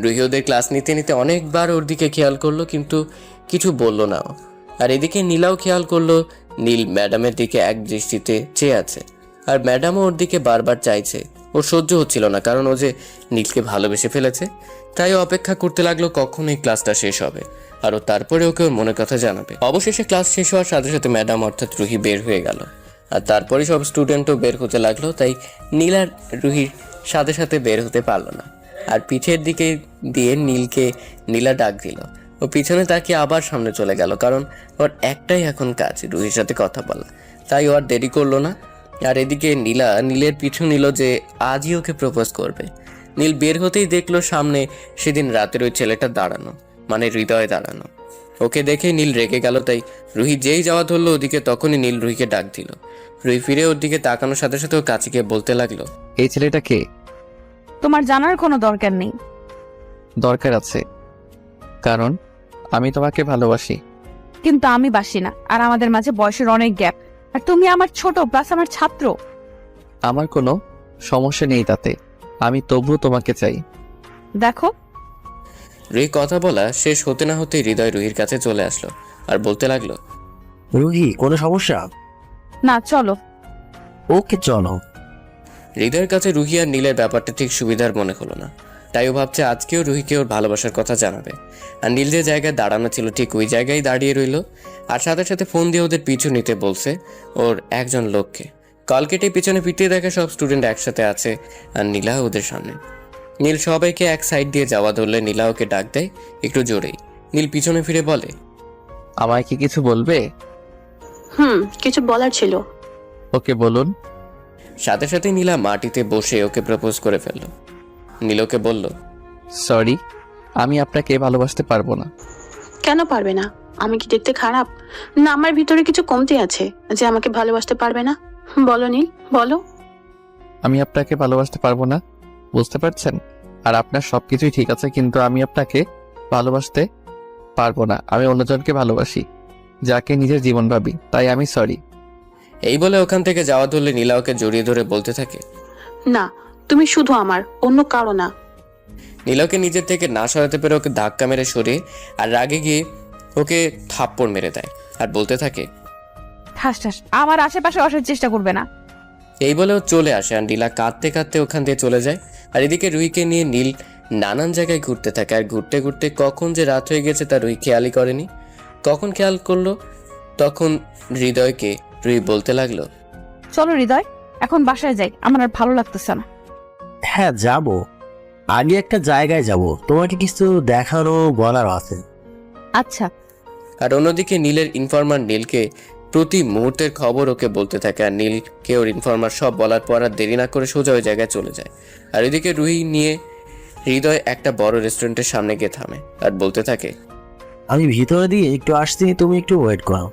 রুহি ওদের ক্লাস নিতে নিতে অনেকবার ওর দিকে খেয়াল করলো, কিন্তু কিছু বলল না ও। আর এদিকে নীলাও খেয়াল করলো নীল ম্যাডামের দিকে এক দৃষ্টিতে চেয়ে আছে। আর ম্যাডামও ওর দিকে বারবার চাইছে। ওর সহ্য হচ্ছিল না, কারণ ও যে নীলকে ভালোবেসে ফেলেছে। তাই ও অপেক্ষা করতে লাগলো কখন এই ক্লাসটা শেষ হবে, আর ও তারপরে ওকে ওর মনের কথা জানাবে। অবশেষে ক্লাস শেষ হওয়ার সাথে সাথে ম্যাডাম অর্থাৎ রুহি বের হয়ে গেল। আর তারপরে সব স্টুডেন্টও বের হতে লাগলো। তাই নীল আর রুহির সাথে সাথে বের হতে পারলো না। আর পিঠের দিকে দিয়ে নীলকে নীলা ডাক দিল। ও পিছনে তাকিয়ে আবার সামনে চলে গেল, কারণ ওর একটাই এখন কাজ, রুহির সাথে কথা বলা। তাই ও আর দেরি করলো না। আর এদিকে নীলা নীলের পিছু নিল যে আজই ওকে প্রপোজ করবে। নীল বের হতেই দেখলো সামনে সেদিন রাতের ওই ছেলেটা দাঁড়ানো, মানে হৃদয় দাঁড়ানো। ওকে দেখে নীল রেগে গেল, তাই রুহি যেই যাওয়া ধরলো ওদিকে তখনই নীল রুহিকে ডাক দিল। রুহি ফিরে ওর দিকে তাকানোর সাথে সাথে ও কাছে গিয়ে বলতে লাগলো, এই ছেলেটা কে? তোমার জানার কোনো দরকার নেই। দরকার আছে, কারণ আমি তোমাকে ভালোবাসি। কিন্তু আমি বাসি না, আর আমাদের মাঝে বয়সের অনেক গ্যাপ। আর তুমি আমার ছোট, প্লাস আমার ছাত্র। আমার কোনো সমস্যা নেই তাতে, আমি তবুও তোমাকে চাই। দেখো, রুহি কথা বলা শেষ হতে না হতেই হৃদয় রুহির কাছে চলে আসলো আর বলতে লাগলো, রুহি কোনো সমস্যা? না চলো। ওকে চলো। হৃদয়ের কাছে রুহি আর নীলের ব্যাপারটা ঠিক সুবিধার মনে হলো না, তাই ও ভাবছে আজকেও রুহিকে ওর ভালোবাসার কথা জানাবে। আর নীল যে জায়গায় দাঁড়ানো ছিল ঠিক ওই জায়গায় দাঁড়িয়ে রইলো, আর সাথে সাথে ফোন দিয়ে ওদের পিছু নিতে বলছে ওর একজন লোককে। কল কেটে পিছনে ফিরতে দেখে সব স্টুডেন্ট একসাথে আছে আর নীলা ওদের সামনে। নীল সবাইকে এক সাইড দিয়ে যাওয়া ধরলে নীলা ওকে ডাক দেয় একটু জোরেই। নীল পিছনে ফিরে বলে, আমায় কি কিছু বলবে? কিছু বলার ছিল। ওকে বলুন। সাথে সাথে নীলা মাটিতে বসে ওকে প্রপোজ করে ফেলল। নীল ওকে বলল, সরি, আমি আপনাকে ভালোবাসতে পারবো না। কেন পারবে না? আমি কি দেখতে খারাপ? না আমার ভিতরে কিছু কমতি আছে যে আমাকে ভালোবাসতে পারবে না? বলো নীল, বলো। আমি আপনাকে ভালোবাসতে পারবো না, বুঝতে পারছেন? আর আপনার সবকিছুই ঠিক আছে, কিন্তু আমি আপনাকে ভালোবাসতে পারবো না। আমি অন্যজনকে ভালোবাসি, যাকে নিজের জীবন ভাবি, তাই আমি সরি। এই বলে ওখান থেকে যাওয়া ধরলে নীলা ওকে জড়িয়ে ধরে বলতে থাকে, না, তুমি শুধু আমার, অন্য কারো না। নীলাকে নিজের থেকে না সরাতে পেরে ওকে ধাক্কা মেরে সরিয়ে আর রাগে গিয়ে ওকে থাপ্পড় মেরে দেয় আর বলতে থাকে, ঠাস ঠাস আমার আশেপাশে আসার চেষ্টা করবে না। এই বলে ও চলে আসে আর নীলা কাঁদতে কাঁদতে ওখান দিয়ে চলে যায়। আর এদিকে রুহিকে নিয়ে নীল নানান জায়গায় ঘুরতে থাকে, আর ঘুরতে ঘুরতে কখন যে রাত হয়ে গেছে তা রুহি খেয়ালই করেনি। কখন খেয়াল করলো তখন হৃদয়কে রুহি বলতে লাগলো, চলো হৃদয়, এখন বাসায় যাই, আমার আর ভালো লাগতেছে না। হ্যাঁ যাব, আগে একটা জায়গায় যাব, তোমাকে কিছু দেখানো বলার আছে। আচ্ছা। আর অন্যদিকে নীলের ইনফরমার নীলকে প্রতি মুহূর্তের খবর ওকে বলতে থাকে, আর নীলকে ওর ইনফরমার সব বলার পর আর দেরি না করে সোজা ওই জায়গায় চলে যায়। আর এদিকে রুহি নিয়ে হৃদয় একটা বড় রেস্টুরেন্টের সামনে গিয়ে থামে আর বলতে থাকে, আমি ভিতরে দিয়ে একটু আসছি, তুমি একটু ওয়েট করো।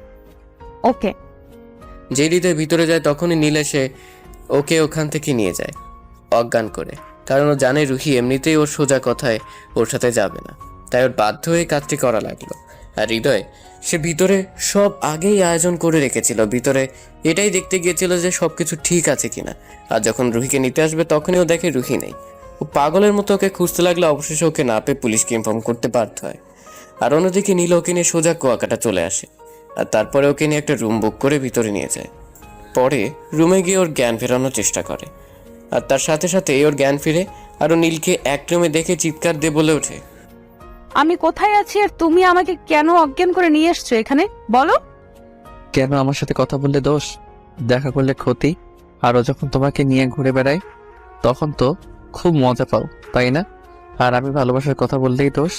ওকে। যে হৃদয় ভিতরে যায় তখনই নীল এসে ওকে ওখান থেকে নিয়ে যায় অজ্ঞান করে, কারণ ও জানে রুহি এমনিতেই ওর সোজা কথায় ওর সাথে যাবে না, তাই ওর বাধ্য হয়ে কাজটি করা লাগলো। আর হৃদয় সে ভিতরে সব আগেই আয়োজন করে রেখেছিল, ভিতরে এটাই দেখতে গিয়েছিল যে সবকিছু ঠিক আছে কিনা। আর যখন রুহিকে নিতে আসবে তখনই ও দেখে রুহি নেই। ও পাগলের মতো ওকে খুঁজতে লাগলো, অবশেষে ওকে না পেয়ে পুলিশকে ইনফর্ম করতে বাধ্য হয়। আর অন্যদিকে নীল ওকে নিয়ে সোজা কুয়াকাটা চলে আসে, আর তারপরে ওকে নিয়ে একটা রুম বুক করে ভিতরে নিয়ে যায়। পরে রুমে গিয়ে ওর জ্ঞান ফেরানোর চেষ্টা করে, আর তার সাথে সাথে ওর জ্ঞান ফিরে। আর ও নীলকে এক রুমে দেখে চিৎকার দিয়ে বলে ওঠে, আমি কোথায় আছি আর তুমি আমাকে কেন অজ্ঞান করে নিয়ে এসছো এখানে, বলো। কেন আমার সাথে কথা বললে দোষ, দেখা করলে ক্ষতি, আরও যখন তোমাকে নিয়ে ঘুরে বেড়াই তখন তো খুব মজা পাও, তাই না? আর আমি ভালোবাসার কথা বললেই দোষ?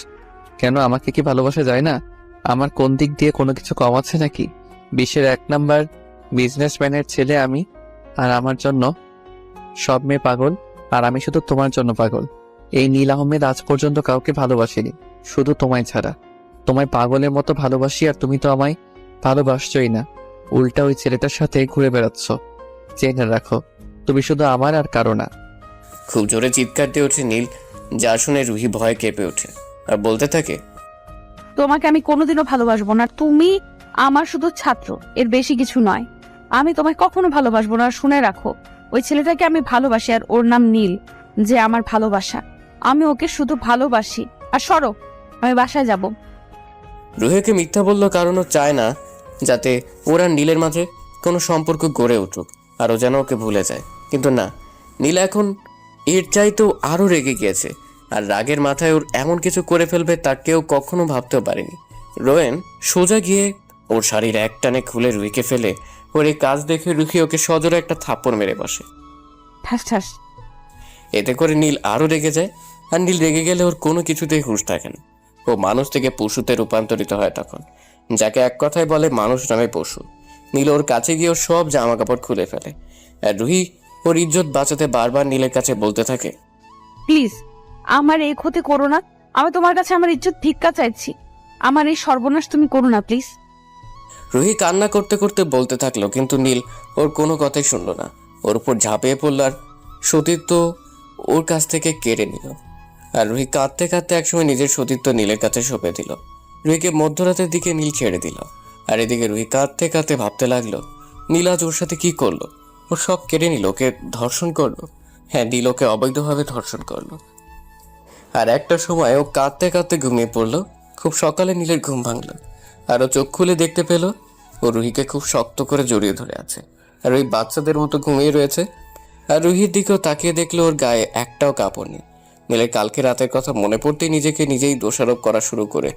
কেন আমাকে কি ভালোবাসা যায় না? আমার কোন দিক দিয়ে কোনো কিছু কম আছে নাকি? বিশ্বের 1 নাম্বার বিজনেসম্যানের ছেলে আমি, আর আমার জন্য সব মেয়ে পাগল, আর আমি শুধু তোমার জন্য পাগল। এই নীল আহমেদ আজ পর্যন্ত কাউকে ভালোবাসিনি, শুধু তোমায় ছাড়া। তোমায় পাগলের মতো ভালোবাসি, আর তুমি তো আমায় ভালোবাসছই না, উল্টা ওই ছেলেটার সাথে ঘুরে বেড়াচ্ছ। জেনে রাখো, তুমি শুধু আমার আর কারো না। খুব জোরে চিৎকার দিয়ে ওঠে নীল, যা শুনে রুহি ভয়ে কেঁপে ওঠে আর বলতে থাকে, তোমাকে আমি কোনোদিনও ভালোবাসবো না, তুমি আমার শুধু ছাত্র, এর বেশি কিছু নয়। আমি তোমায় কখনো ভালোবাসবো না। শুনে রাখো, ওই ছেলেটাকে আমি ভালোবাসি, আর ওর নাম নীল, যে আমার ভালোবাসা। আমি ওকে শুধু ভালোবাসি। আর সরো, আমি বাসায় যাব। রুহিকে মিথ্যা বললো কারণ ও চায় না যাতে ওরা নীলের মাঝে কোনো সম্পর্ক গড়ে উঠুক, আর ও যেন ওকে ভুলে যায়। কিন্তু না, নীল এখন এর চাইতেও আরো রেগে গিয়েছে, আর রাগের মাথায় ওর এমন কিছু করে ফেলবে তা কেউ কখনো ভাবতেও পারেনি। রোয়েন সোজা গিয়ে ওর শাড়ির এক টানে খুলে রুহিকে ফেলে ওর এই কাজ দেখে রুহি ওকে সজোরে একটা থাপ্পড় মেরে বসে। ঠাস ঠাস। এতে করে নীল আরো রেগে যায়, আর নীল রেগে গেলে ওর কোনো কিছুতেই হুঁশ থাকে না। ও মানুষ থেকে পশুতে রূপান্তরিত হয় তখন, যাকে এক কথায় বলে মানুষ নামে পশু। নীল ওর কাছে গিয়ে ওর সব জামা কাপড় খুলে ফেলে, আর রুহি ওর ইজ্জত বাঁচাতে বারবার নীলের কাছে বলতে থাকে, প্লিজ আমার এই ক্ষতি করো না। আমি তোমার কাছে আমার ইজ্জত ভিক্ষা চাইছি। আমার এই সর্বনাশ তুমি করো না প্লিজ। রুহি কান্না করতে করতে বলতে থাকলো, কিন্তু নীল ওর কোনো কথাই শুনলো না। ওর উপর ঝাঁপিয়ে পড়ল আর সতীত্ব ওর কাছ থেকে কেড়ে নিল। আর রুহি কাঁদতে কাঁদতে একসময় নিজের সতীত্ব নীলের কাছে সঁপে দিল। রুহিকে মধ্যরাতের দিকে নীল ছেড়ে দিল। আর এদিকে রুহি কাঁদতে কাঁদতে ভাবতে লাগলো, নীল আজ ওর সাথে কি করলো? ও সব কেড়ে নিল, ওকে ধর্ষণ করলো। হ্যাঁ, নীল ওকে অবৈধভাবে ধর্ষণ করলো। আর একটা সময় ও কাঁদতে কাঁদতে ঘুমিয়ে পড়লো। খুব সকালে নীলের ঘুম ভাঙলো, আর ও চোখ খুলে দেখতে পেল ও রুহিকে খুব শক্ত করে জড়িয়ে ধরে আছে, আর ওই বাচ্চাদের মতো ঘুমিয়ে রয়েছে। আর রুহির দিকেও তাকিয়ে দেখলো ওর গায়ে একটাও কাপড় নেই। নীলের কালকে রাতের কথা মনে পড়তেই নিজেকে নিজেই দোষারোপ করা শুরু করে।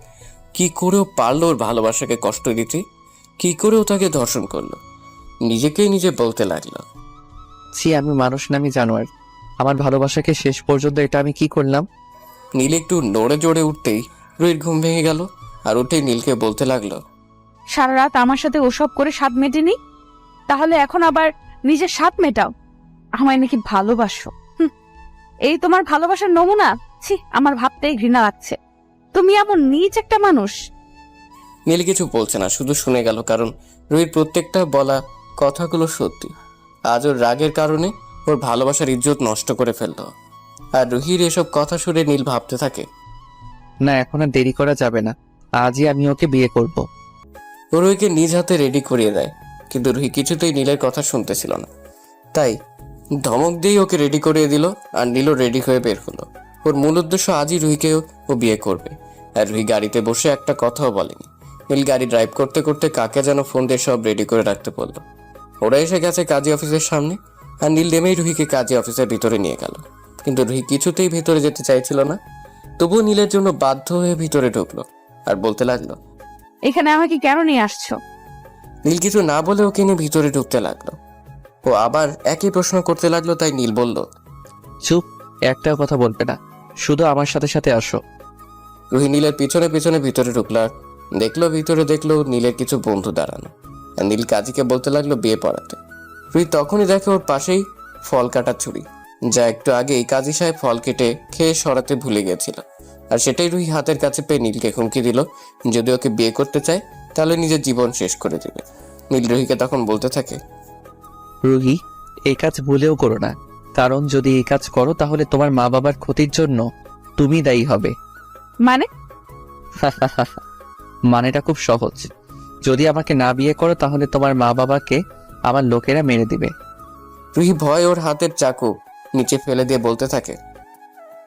কি করেও পারলো ওর ভালোবাসাকে কষ্ট দিতে? কি করেও তাকে ধর্ষণ করলো? নিজেকেই নিজে বলতে লাগলো, ছি, আমি মানুষ না, আমি জানোয়ার। আমার ভালোবাসাকে শেষ পর্যন্ত এটা আমি কি করলাম? নীল একটু নড়ে জড়ে উঠতেই রুহির ঘুম ভেঙে গেল। আর উঠেই নীলকে বলতে লাগলো, সারা রাত আমার সাথে ওসব করে স্বাদ মেটেনি, তাহলে এখন আবার নিজের স্বাদ মেটাও। আমায় নাকি ভালোবাসো? এই তোমার ভালোবাসার নমুনা? ছি, আমার ভাবতেই ঘৃণা লাগছে। তুমি এমন নীচ একটা মানুষ। নীল কিছু বলছে না, শুধু শুনে গেল, কারণ রুহির প্রত্যেকটা বলা কথাগুলো সত্যি। আজ ওর রাগের কারণে ওর ভালোবাসার ইজ্জত নষ্ট করে ফেললো। আর রুহির এসব কথা শুনে নীল ভাবতে থাকে, না, এখন আর দেরি করা যাবে না, আজই আমি ওকে বিয়ে করব। ও রুহিকে নিজ হাতে রেডি করিয়ে দেয়, কিন্তু রুহি কিছুতেই নীলের কথা শুনতেছিল না। তাই ধমক দিয়েই ওকে রেডি করিয়ে দিল। আর নীলও রেডি হয়ে বের হলো। ওর মূল উদ্দেশ্য আজই রুহিকেও ও বিয়ে করবে। আর রুহি গাড়িতে বসে একটা কথাও বলেনি। নীল গাড়ি ড্রাইভ করতে করতে কাকে যেন ফোন দিয়ে সব রেডি করে রাখতে বললো। ওরা এসে গেছে কাজী অফিসের সামনে। আর নীল নেমেই রুহিকে কাজী অফিসের ভিতরে নিয়ে গেল, কিন্তু রুহি কিছুতেই ভিতরে যেতে চাইছিল না। তবুও নীলের জন্য বাধ্য হয়ে ভিতরে ঢুকলো আর বলতে লাগলো, এখানে আমাকে কেন নিয়ে আসছো? নীল কিছু না বলে ওকে নিয়ে ভিতরে ঢুকতে লাগলো। ও আবার একই প্রশ্ন করতে লাগলো, তাই নীল বলল, চুপ, একটাও কথা বলবে না, শুধু আমার সাথে সাথে আসো। রুহি নীলের পিছনে পিছনে ভিতরে ঢুকলো। আর ভিতরে দেখলো নীলের কিছু বন্ধু দাঁড়ানো। আর নীল কাজীকে বলতে লাগলো বিয়ে পড়াতে। রুহি তখনই দেখে ওর পাশেই ফল কাটার ছুরি, যা একটু আগেই কাজী সাহেব ফল কেটে খেয়ে সরাতে ভুলে গিয়েছিল। আর সেটাই রুহি হাতের কাছে পেয়ে নীলকে হুমকি দিল, যদি ওকে বিয়ে করতে চায় তাহলে নিজের জীবন শেষ করে দেবে। নীল রুহিকে তখন বলতে থাকে, রুহি, এই কাজ ভুলেও করো না, কারণ যদি এই কাজ করো তাহলে তোমার মা বাবার ক্ষতির জন্য তুমি দায়ী হবে। মানে? মানেটা খুব সহজ, যদি আমাকে না বিয়ে করো তাহলে তোমার মা বাবাকে আমার লোকেরা মেরে দিবে। রুহি ভয় ওর হাতের চাকু নিচে ফেলে দিয়ে বলতে থাকে,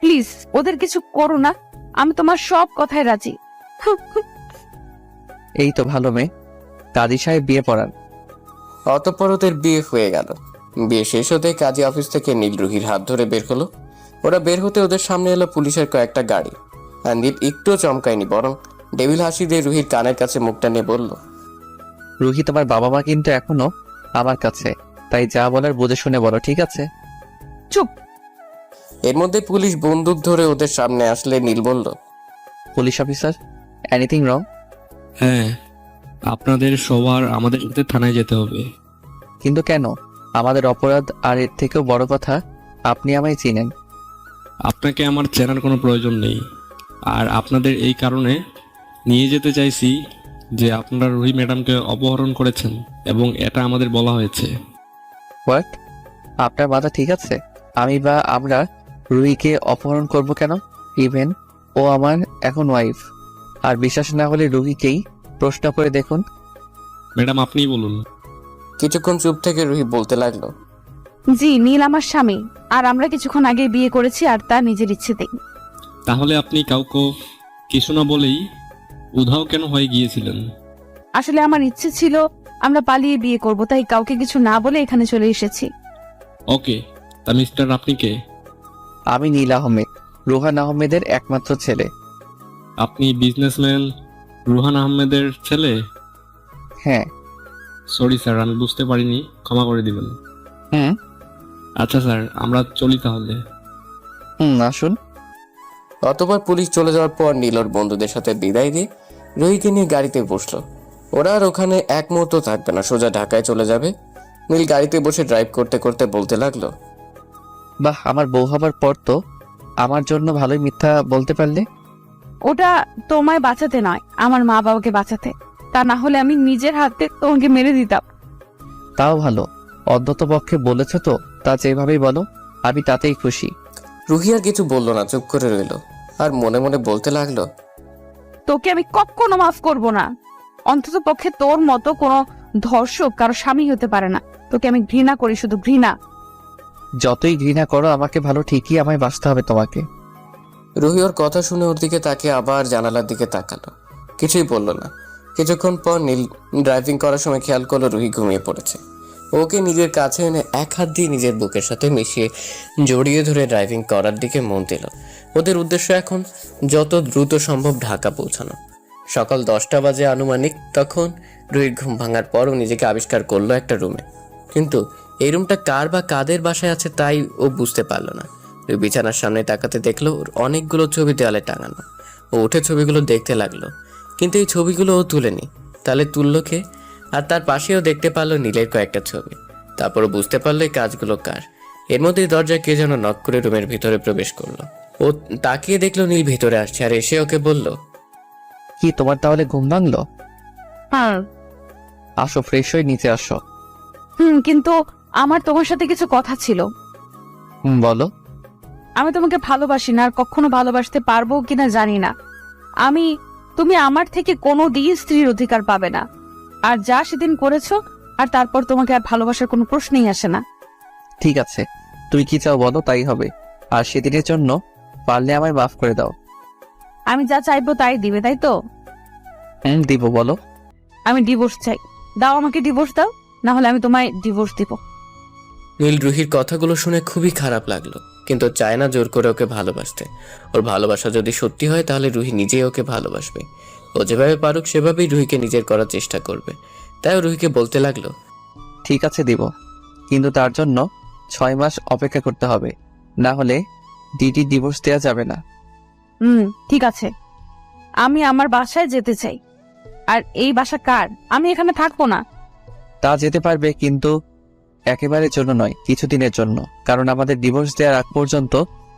প্লিজ ওদের কিছু করো না, আমি তোমার সব কথায় রাজি। এই তো ভালো মেয়ে, কাজী সাহেব বিয়ে পড়ান। অতঃপর ওদের বিয়ে হয়ে গেল। বিয়ে শেষ হতে কাজী অফিস থেকে নীল রুহির হাত ধরে বের হলো। ওরা বের হতে ওদের সামনে এলো পুলিশের কয়েকটা গাড়ি। আর নীল একটুও চমকায়নি, বরং ডেভিল হাসি দিয়ে রুহির কানের কাছে মুখটা নিয়ে বলল, রুহি, তোমার বাবা মা কিন্তু এখনো আমার কাছে, তাই যা বলার বুঝে শুনে বলো, ঠিক আছে? চুপ। এর মধ্যে পুলিশ বন্দুক ধরে ওদের সামনে আসলে নীল বলল, পুলিশ অফিসার, এনিথিং রং? হ্যাঁ, আপনাদের সবার আমাদের সাথে থানায় যেতে হবে। কিন্তু কেন? আমাদের অপরাধ, আর এর থেকেও বড় কথা, আপনি আমায় চিনেন। আপনাকে আমার চেনার কোনো প্রয়োজন নেই। আর আপনাদের এই কারণে নিয়ে যেতে চাইছি যে আপনারা রুহি ম্যাডামকে অপহরণ করেছেন, এবং এটা আমাদের বলা হয়েছে। হোয়াট? আপনার মাথা ঠিক আছে? আমি বা আমরা রুহিকে অপহরণ করব কেন? ইভেন ও আমার এখন ওয়াইফ। আর বিশ্বাস না হলে রুহিকেই প্রশ্ন করে দেখুন। ম্যাডাম, আপনিই বলুন। কিছুক্ষণ চুপ থেকে রুহি বলতে লাগলো, জি, নীল আমার স্বামী, আর আমরা কিছুক্ষণ আগে বিয়ে করেছি, আর তা নিজের ইচ্ছেতেই। তাহলে আপনি কাউকে কিছু না বলেই উধাও কেন হয়ে গিয়েছিলেন? আসলে আমার ইচ্ছে ছিল আমরা পালিয়ে বিয়ে করব, তাই কাউকে কিছু না বলে এখানে চলে এসেছি। ওকে, তা মিস্টার আপনি কে? আমি নীল আহমেদ, রোহান আহমেদের একমাত্র ছেলে। আপনি বিজনেসম্যান রুহান আহমেদের ছেলে? হ্যাঁ। সরি স্যার, আমি বুঝতে পারিনি, ক্ষমা করে দিবেন। হুম আচ্ছা স্যার, আমরা চলি তাহলে। আসুন। অতঃপর পুলিশ চলে যাওয়ার পর নীল ওর বন্ধুদের সাথে বিদায় দিয়ে রুহিকে নিয়ে গাড়িতে বসলো। ওরা আর ওখানে এক মুহূর্ত থাকবে না, সোজা ঢাকায় চলে যাবে। নীল গাড়িতে বসে ড্রাইভ করতে করতে বলতে লাগলো, বাহ, আমার বউ হবার পর তো আমার জন্য ভালোই মিথ্যা বলতে পারলে। ওটা তোমায় বাঁচাতে নয়, আমার মা বাবাকে বাঁচাতে। তা না হলে আমি নিজের হাতে তোমাকে মেরে দিতাম। তাও ভালো, অন্তত পক্ষে বলেছ তো, তা যেভাবেই বলো আমি তাতেই খুশি। রুহি আর কিছু বলল না, চুপ করে রইল আর মনে মনে বলতে লাগলো, তোকে আমি কখনো মাফ করব না। অন্তত পক্ষে তোর মতো কোনো ধর্ষক কারো স্বামী হতে পারে না। তোকে আমি ঘৃণা করি, শুধু ঘৃণা। যতই ঘৃণা করো আমাকে ভালো, ঠিকই আমায় বাঁচতে হবে তোমাকে। রুহি ওর কথা শুনে ওর দিকে তাকিয়ে আবার জানালার দিকে তাকালো, কিছুই বলল না। কিছুক্ষণ পর নীল ড্রাইভিং করার সময় খেয়াল করলো রুহি ঘুমিয়ে পড়েছে। ওকে নিজের কাছে এনে এক হাত দিয়ে নিজের বুকের সাথে মিশিয়ে জড়িয়ে ধরে ড্রাইভিং করার দিকে মন দিল। ওদের উদ্দেশ্য এখন যত দ্রুত সম্ভব ঢাকা পৌঁছানো। সকাল 10টা বাজে আনুমানিক। তখন রুহির ঘুম ভাঙার পরও নিজেকে আবিষ্কার করলো একটা রুমে, কিন্তু এই রুমটা কার বা কাদের বাসায় আছে তাই ও বুঝতে পারলো না। রুহি বিছানার সামনে তাকাতে দেখলো ওর অনেকগুলো ছবি দেওয়ালে টাঙানো। ও উঠে ছবিগুলো দেখতে লাগলো, কিন্তু এই ছবিগুলো ও তুলেনি। তাহলে তুললো কে? আর তার পাশেও দেখতে পারলো নীলের কয়েকটা ছবি। তারপরও বুঝতে পারলো এই কাজগুলো কার। এর মধ্যেই দরজায় কে যেন নক করে রুমের ভিতরে প্রবেশ করলো। ও তাকিয়ে দেখলো নীল ভিতরে আসছে আর এসে ওকে বলল, কি তোমার তাহলে ঘুম ভাঙলো? হ্যাঁ। আসো, ফ্রেশ হয়ে নিচে আসো। কিন্তু আমার তোমার সাথে কিছু কথা ছিল। বলো। আমি তোমাকে ভালোবাসি না, আর কখনো ভালোবাসতে পারবো কিনা জানি না। তুমি আমার থেকে কোনো দিন স্ত্রীর অধিকার পাবে না। আর যা সেদিন করেছো, আর তারপর তোমাকে আর ভালোবাসার কোনো প্রশ্নই আসে না। ঠিক আছে, তুমি কি চাও বলো, তাই হবে। আর সেদিনের জন্য পারলে আমায় মাফ করে দাও। আমি যা চাইবো তাই দিবে, তাই তো? দিব, বলো। আমি ডিভোর্স চাই। দাও, আমাকে ডিভোর্স দাও, না হলে আমি তোমায় ডিভোর্স দিব। নীল রুহির কথাগুলো শুনে খুবই খারাপ লাগলো, কিন্তু চায় না জোর করে ওকে ভালোবাসতে। ওর ভালোবাসা যদি সত্যি হয় তাহলে রুহি নিজেই ওকে ভালোবাসবে। ও যেভাবে পারুক সেভাবেই রুহিকে নিজের করার চেষ্টা করবে। তাই ও রুহিকে বলতে লাগলো, ঠিক আছে, দিব, কিন্তু তার জন্য 6 মাস অপেক্ষা করতে হবে, না হলে ডিভোর্স দেওয়া যাবে না। ঠিক আছে। আমি আমার বাসায় যেতে চাই। আর এই বাসা কার? আমি এখানে থাকবো না। তা যেতে পারবে, কিন্তু একেবারের জন্য নয়, কিছুদিনের জন্য। কারণ আমাদের ডিভোর্স দেওয়ার আগ পর্যন্ত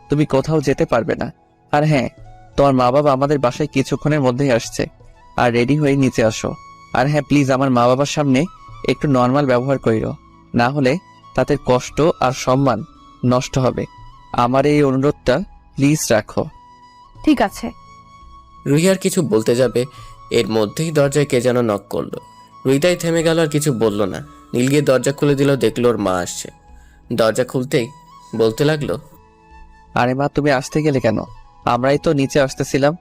তুমি কোথাও যেতে পারবে না। আর হ্যাঁ, তোমার মা বাবা আমাদের বাসায় কিছুক্ষণের মধ্যেই আসছে, আর রেডি হয়ে নিচে আসো। আর হ্যাঁ, প্লিজ আমার মা বাবার সামনে একটু নর্মাল ব্যবহার করিও, না হলে তাদের কষ্ট আর সম্মান নষ্ট হবে। আমার এই অনুরোধটা প্লিজ রাখো। ঠিক আছে। রুহি আর কিছু বলতে যাবে, এর মধ্যেই দরজায় কে যেন নক করলো। রুহিটাই থেমে গেল, আর কিছু বলল না। নীল গিয়ে দরজা খুলে দিল, দেখলো ওর মা আসছে। দরজা খুলতেই বলতে লাগলো, আরে মা, তুমি আসতে গেলে কেন? আমরাই তো নিচে আসতেছিলাম।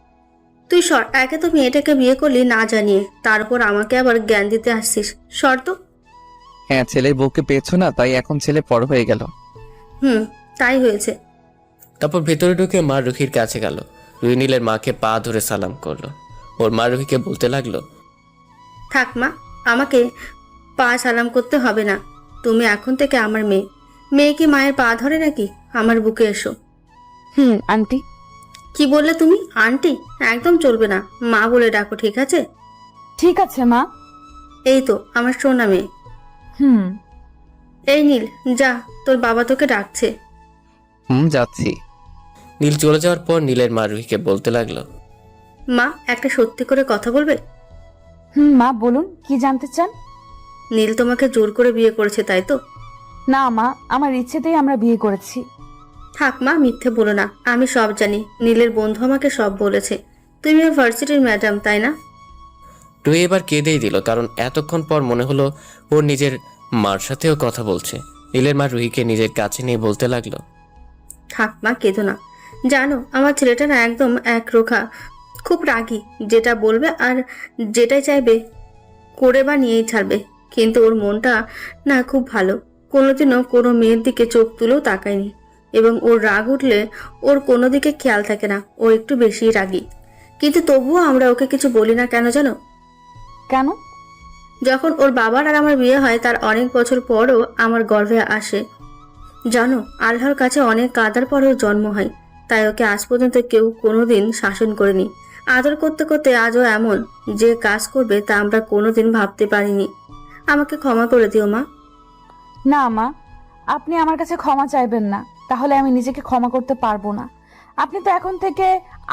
তুই সর, একে তো মেয়েটাকে বিয়ে করলি না জানিয়ে, তার উপর আমাকে আবার জ্ঞান দিতে আসছিস। সর তো। হ্যাঁ, ছেলের বউকে পেয়েছো না, তাই এখন ছেলে বড় হয়ে গেল। তাই হয়েছে। তারপর ভেতরে ঢুকে মা রুহির কাছে গেল। রুহি নীলের মাকে পা ধরে সালাম করলো। ওর মা রুহিকে বলতে লাগলো, থাক মা, আমাকে পা সালাম করতে হবে না। তুমি এখন থেকে আমার মেয়ে। মেয়ে কি মায়ের পা ধরে নাকি? আমার বুকে এসো। আন্টি। কি বললে তুমি? আন্টি একদম চলবে না, মা বলে ডাকো, ঠিক আছে? ঠিক আছে মা। এই তো আমার সোনা মেয়ে। এই নীল, যা, তোর বাবা তোকে ডাকছে। যাচ্ছি। নীল চলে যাওয়ার পর নীলের মা রুহিকে বলতে লাগলো, মা, একটা সত্যি করে কথা বলবে? মা বলুন, কি জানতে চান? নীল তোমাকে জোর করে বিয়ে করেছে, তাই তো? না মা, আমার ইচ্ছেতেই আমরা বিয়ে করেছি। থাক মা, মিথ্যে বলো না, আমি সব জানি। নীলের বন্ধু আমাকে সব বলেছে। তুমি ভার্সিটির ম্যাডাম, তাই না? রুহি এবার কেঁদেই দিল, কারণ এতক্ষণ পর মনে হলো ওর নিজের মার সাথেও কথা বলছে। নীলের মা রুহিকে নিজের কাছে নিয়ে বলতে লাগলো, থাক মা, কেঁদো না। জানো, আমার ছেলেটা না একদম একরোখা, খুব রাগী। যেটা বলবে আর যেটাই চাইবে করে বা নিয়েই ছাড়বে। কিন্তু ওর মনটা না খুব ভালো। কোনোদিনও কোনো মেয়ের দিকে চোখ তুলেও তাকায়নি। এবং ওর রাগ উঠলে ওর কোনো দিকে খেয়াল থাকে না। ও একটু বেশি রাগী, কিন্তু তবুও আমরা ওকে কিছু বলি না। কেন জানো? কেন? যখন ওর বাবার আর আমার বিয়ে হয়, তার অনেক বছর পরও আমার গর্ভে আসে। জানো, আল্লাহর কাছে অনেক কাদার পরেও জন্ম হয়। তাই ওকে আজ পর্যন্ত কেউ কোনোদিন শাসন করেনি। আদর করতে করতে আজও এমন যে কাজ করবে তা আমরা কোনোদিন ভাবতে পারিনি। আমাকে ক্ষমা করে দিও মা। না মা, আপনি আমার কাছে ক্ষমা চাইবেন না, তাহলে আমি নিজেকে ক্ষমা করতে পারবো না। আপনি তো এখন থেকে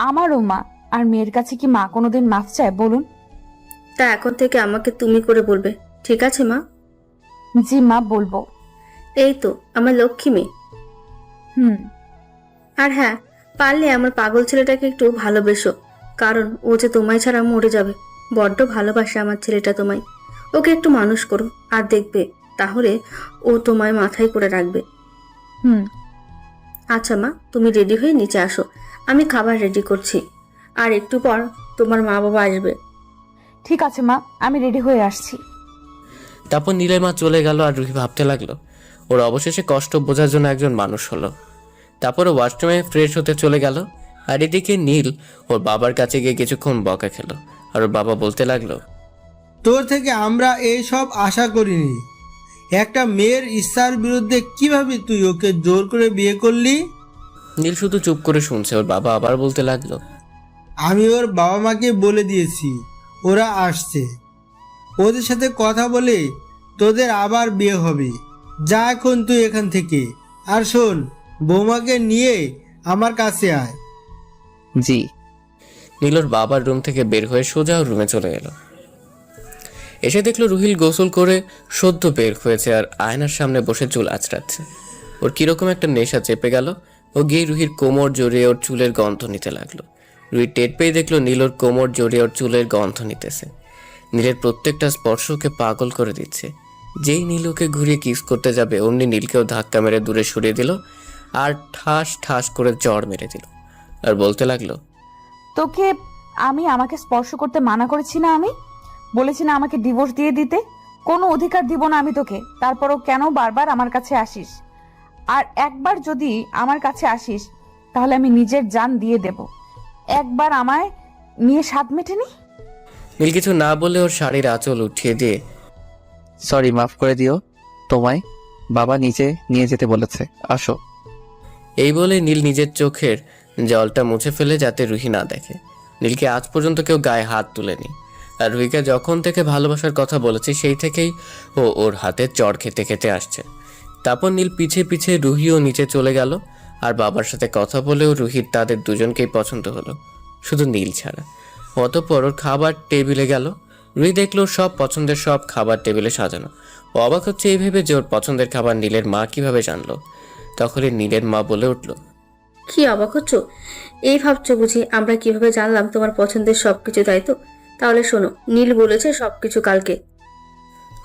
আমারও মা, আর মেয়ের কাছে কি মা কোনোদিন মাফ চায় বলুন? তা এখন থেকে আমাকে তুমি করে বলবে, ঠিক আছে মা? জি মা, বলবো। এই তো আমার লক্ষ্মী মেয়ে। হুম। আর হ্যাঁ, পারলে আমার পাগল ছেলেটাকে একটু ভালোবেসো, কারণ ও যে তোমায় ছাড়া মরে যাবে। বড্ড ভালোবাসে আমার ছেলেটা তোমায়। ওকে একটু মানুষ করো, আর দেখবে তাহলে ও তোমায় মাথায় করে রাখবে। হুম। আচ্ছা মা, তুমি রেডি হয়ে নিচে আসো, আমি খাবার রেডি করছি। আর একটু পর তোমার মা বাবা আসবে। ঠিক আছে মা, আমি রেডি হয়ে আসছি। তারপর নীলের মা চলে গেল আর রুহি ভাবতে লাগলো ওর অবশেষে কষ্ট বোঝার জন্য একজন মানুষ হলো। তারপর ওয়াশরুমে ফ্রেশ হতে চলে গেল। আর এদিকে নীল ওর বাবার কাছে গিয়ে কিছুক্ষণ বকা খেলো। আর ওর বাবা বলতে লাগলো, তোর থেকে আমরা এই সব আশা করিনি। একটা মেয়ের ইচ্ছার বিরুদ্ধে কিভাবে তুই ওকে জোর করে বিয়ে করলি? নীল শুধু চুপ করে শুনছে। ওর বাবা আবার বলতে লাগলো, আমি ওর বাবা মাকে বলে দিয়েছি, ওরা আসছে। ওদের সাথে কথা বলে তোদের আবার বিয়ে হবে। যা এখন তুই এখান থেকে। আর শোন, বৌমাকে নিয়ে আমার কাছে আয়। জি। নীল ওর বাবার রুম থেকে বের হয়ে সোজা ওর রুমে চলে গেল। এসে দেখলো রুহিল গোসল করে সদ্য বের হয়েছে আর আয়নার সামনে বসে চুল আঁচড়াচ্ছে। ওর কিরকম একটা নেশা চেপে গেল। ও গিয়ে রুহির কোমর জড়িয়ে ওর চুলের গন্ধ নিতে লাগলো। রুহি টের পেয়ে দেখলো নীল ওর কোমর জড়িয়ে ওর চুলের গন্ধ নিতেছে। নীলের প্রত্যেকটা স্পর্শ ওকে পাগল করে দিচ্ছে। যেই নীল ওকে ঘুরিয়ে কিস করতে যাবে অমনি নীলকেও ধাক্কা মেরে দূরে সরিয়ে দিল আর ঠাস ঠাস করে চড় মেরে দিল। আর বলতে লাগলো, তোকে আমি আমাকে স্পর্শ করতে মানা করেছি না? আমি বলেছি না আমাকে ডিভোর্স দিয়ে দিতে? কোনো অধিকার দিব না আমি তোকে। তারপরও কেন বারবার আমার কাছে আসিস? আর একবার যদি আমার কাছে আসিস তাহলে আমি নিজের জান দিয়ে দেব। একবার আমায় নিয়ে স্বাদ মেটেনি। নীল কিছু না বলে ওর শাড়ির আঁচল উঠিয়ে দিয়ে, সরি, মাফ করে দিও। তোমায় বাবা নিচে নিয়ে যেতে বলেছে, আসো। এই বলে নীল নিজের চোখের জলটা মুছে ফেলে যাতে রুহি না দেখে। নীলকে আজ পর্যন্ত কেউ গায়ে হাত তুলেনি। আর রুহিকে যখন থেকে ভালোবাসার কথা বলেছে সেই থেকেই ও ওর হাতে চড় খেতে খেতে আসছে। তারপর নীল পিছে পিছে রুহিও নিচে চলে গেল। আর বাবার সাথে কথা বলেও রুহির তাদের দুজনকেই পছন্দ হলো, শুধু নীল ছাড়া। অতঃপর ওর খাবার টেবিলে গেল। রুহি দেখলো সব পছন্দের সব খাবার টেবিলে সাজানো। ও অবাক হচ্ছে এই ভেবে যে ওর পছন্দের খাবার নীলের মা কিভাবে জানলো। তখনই নীলের মা বলে উঠলো, কি অবাক হচ্ছ? এই ভাবছো বুঝি আমরা কিভাবে জানলাম তোমার পছন্দের সবকিছু, তাই তো? তাহলে শোনো, নীল বলেছে সবকিছু কালকে।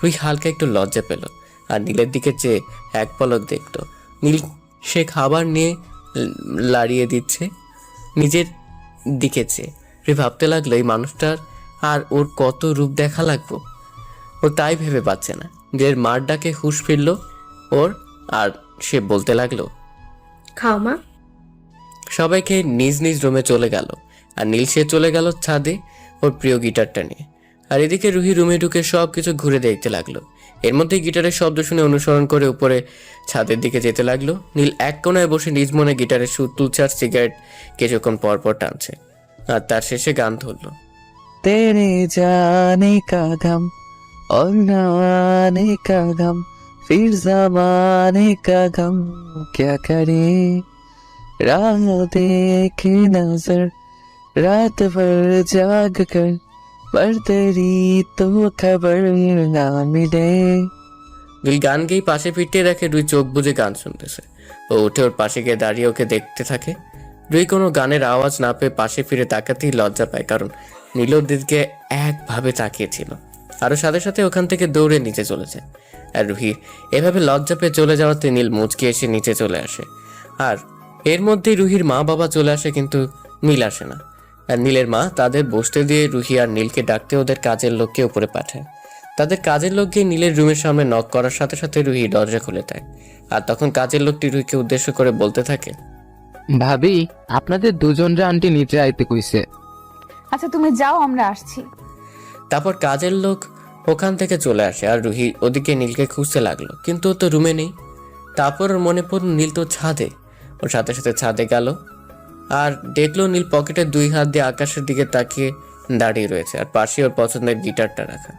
রুহি হালকা একটু লজ্জা পেল আর নীলের দিকে চেয়ে এক পলক দেখলো। নীল সে খাবার নিয়ে লাড়িয়ে দিচ্ছে নিজের দিকে চেয়ে। রুহি ভাবতে লাগলো এই মানুষটার আর ওর কত রূপ দেখা লাগবো। ও তাই ভেবে পাচ্ছে না। নীলের মার ডাকে হুঁশ ফিরল ওর। আর সে বলতে লাগলো, খাও মা। সবাইকে নিজ নিজ রুমে চলে গেল। আর নীল সে চলে গেল ছাদে ওর প্রিয় গিটারটা নিয়ে। আর এদিকে রুহি রুমে ঢুকে সব কিছু ঘুরে দেখতে লাগলো। এর মধ্যে গিটারের শব্দ শুনে অনুসরণ করে উপরে ছাদের দিকে যেতে লাগলো। নীল এক কোনায় বসে নিজ মনে গিটারের সুর তুলছে আর সিগারেট কিছুক্ষণ পর পর টানছে। আর তার শেষে গান ধরলো, तेरे जाने का गम और न आने का गम, फिर जमाने का गम क्या करे, राह देखे नजर रात भर जाग कर, पर तेरी तो खबर ना मिले। নীল গান গেয়ে পাশে পিটিয়ে রাখে। রুই চোখ বুজে গান শুনতেছে। ও উঠে ওর পাশে গিয়ে দাঁড়িয়ে ওকে দেখতে থাকে। রুই কোনো গানের আওয়াজ না পেয়ে পাশে ফিরে তাকাতেই লজ্জা পায়, কারণ নীল ওর দিকে একভাবে তাকিয়েছিল। আরও সাথে সাথে ওখান থেকে দৌড়ে নিচে চলে যায়। আর রুহি এভাবে লজ্জা পেয়ে চলে যাওয়াতে নীল মুচকে এসে নিচে চলে আসে। আর এর মধ্যেই রুহির মা বাবা চলে আসে, কিন্তু নীল আসে না। আর নীলের মা তাদের বসতে দিয়ে রুহি আর নীলকে ডাকতে ওদের কাজের লোককে উপরে পাঠায়। তাদের কাজের লোক গিয়ে নীলের রুমের সামনে নক করার সাথে সাথে রুহি দরজা খুলে দেয়। আর তখন কাজের লোকটি রুহিকে উদ্দেশ্য করে বলতে থাকে, ভাবি আপনাদের দুজনরা আন্টি নিচে আইতে কইছে। আচ্ছা তুমি যাও, আমরা আসছি। তারপর কাজের লোক ওখান থেকে চলে আসে। আর রুহি ওদিকে নীলকে খুঁজতে লাগলো, কিন্তু ও তো রুমে নেই। তারপর ওর মনে পড়ল নীল তো ছাদে। ওর সাথে সাথে ছাদে গেল আর দেখলো নীল পকেটে 2 হাত দিয়ে আকাশের দিকে তাকিয়ে দাঁড়িয়ে রয়েছে। আর পাশে ওর পছন্দের গিটারটা রাখা।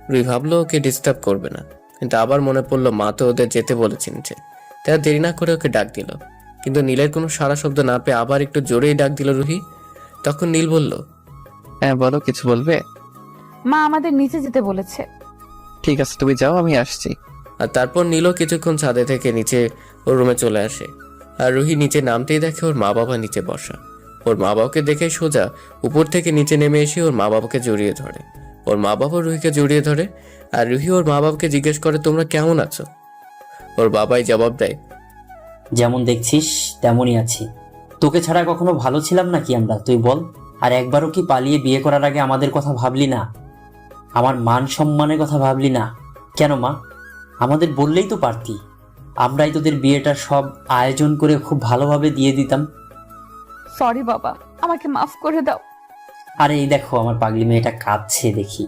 রুহি ভাবলো ওকে ডিস্টার্ব করবে না, কিন্তু আবার মনে পড়লো মা তো ওদের যেতে বলেছেন যে। তারা দেরি না করে ওকে ডাক দিল, কিন্তু নীলের কোনো সারা শব্দ না পেয়ে আবার একটু জোরেই ডাক দিল রুহি। তখন নীল বলল, হ্যাঁ বলো, কিছু বলবে? মা আমাদের নিচে যেতে বলেছে। ঠিক আছে, তুমি যাও, আমি আসছি। আর তারপর নীলও কিছুক্ষণ ছাদে থেকে নিচে ওর রুমে চলে আসে। আর রুহি নিচে নামতেই দেখে ওর মা বাবা নিচে বসা। ওর মা বাবাকে দেখে সোজা উপর থেকে নিচে নেমে এসে ওর মা বাবাকে জড়িয়ে ধরে। ওর মা বাবা রুহিকে জড়িয়ে ধরে। আর রুহি ওর মা বাবাকে জিজ্ঞেস করে, তোমরা কেমন আছো? ওর বাবাই জবাব দেয়, যেমন দেখছিস তেমনই আছি। তোকে ছাড়া কখনো ভালো ছিলাম নাকি আমরা, তুই বল? আর একবারও কি পালিয়ে বিয়ে করার আগে আমাদের কথা ভাবলি না? আমার মান সম্মানের কথা ভাবলি না কেন মা? আমাদের বললেই তো পারতি, আমরাই তোদের বিয়েটা সব আয়োজন করে খুব ভালোভাবে দিয়ে দিতাম। সরি বাবা, আমাকে মাফ করে দাও। আরে এই দেখো আমার পাগলি মেয়েটা কাঁদছে দেখি।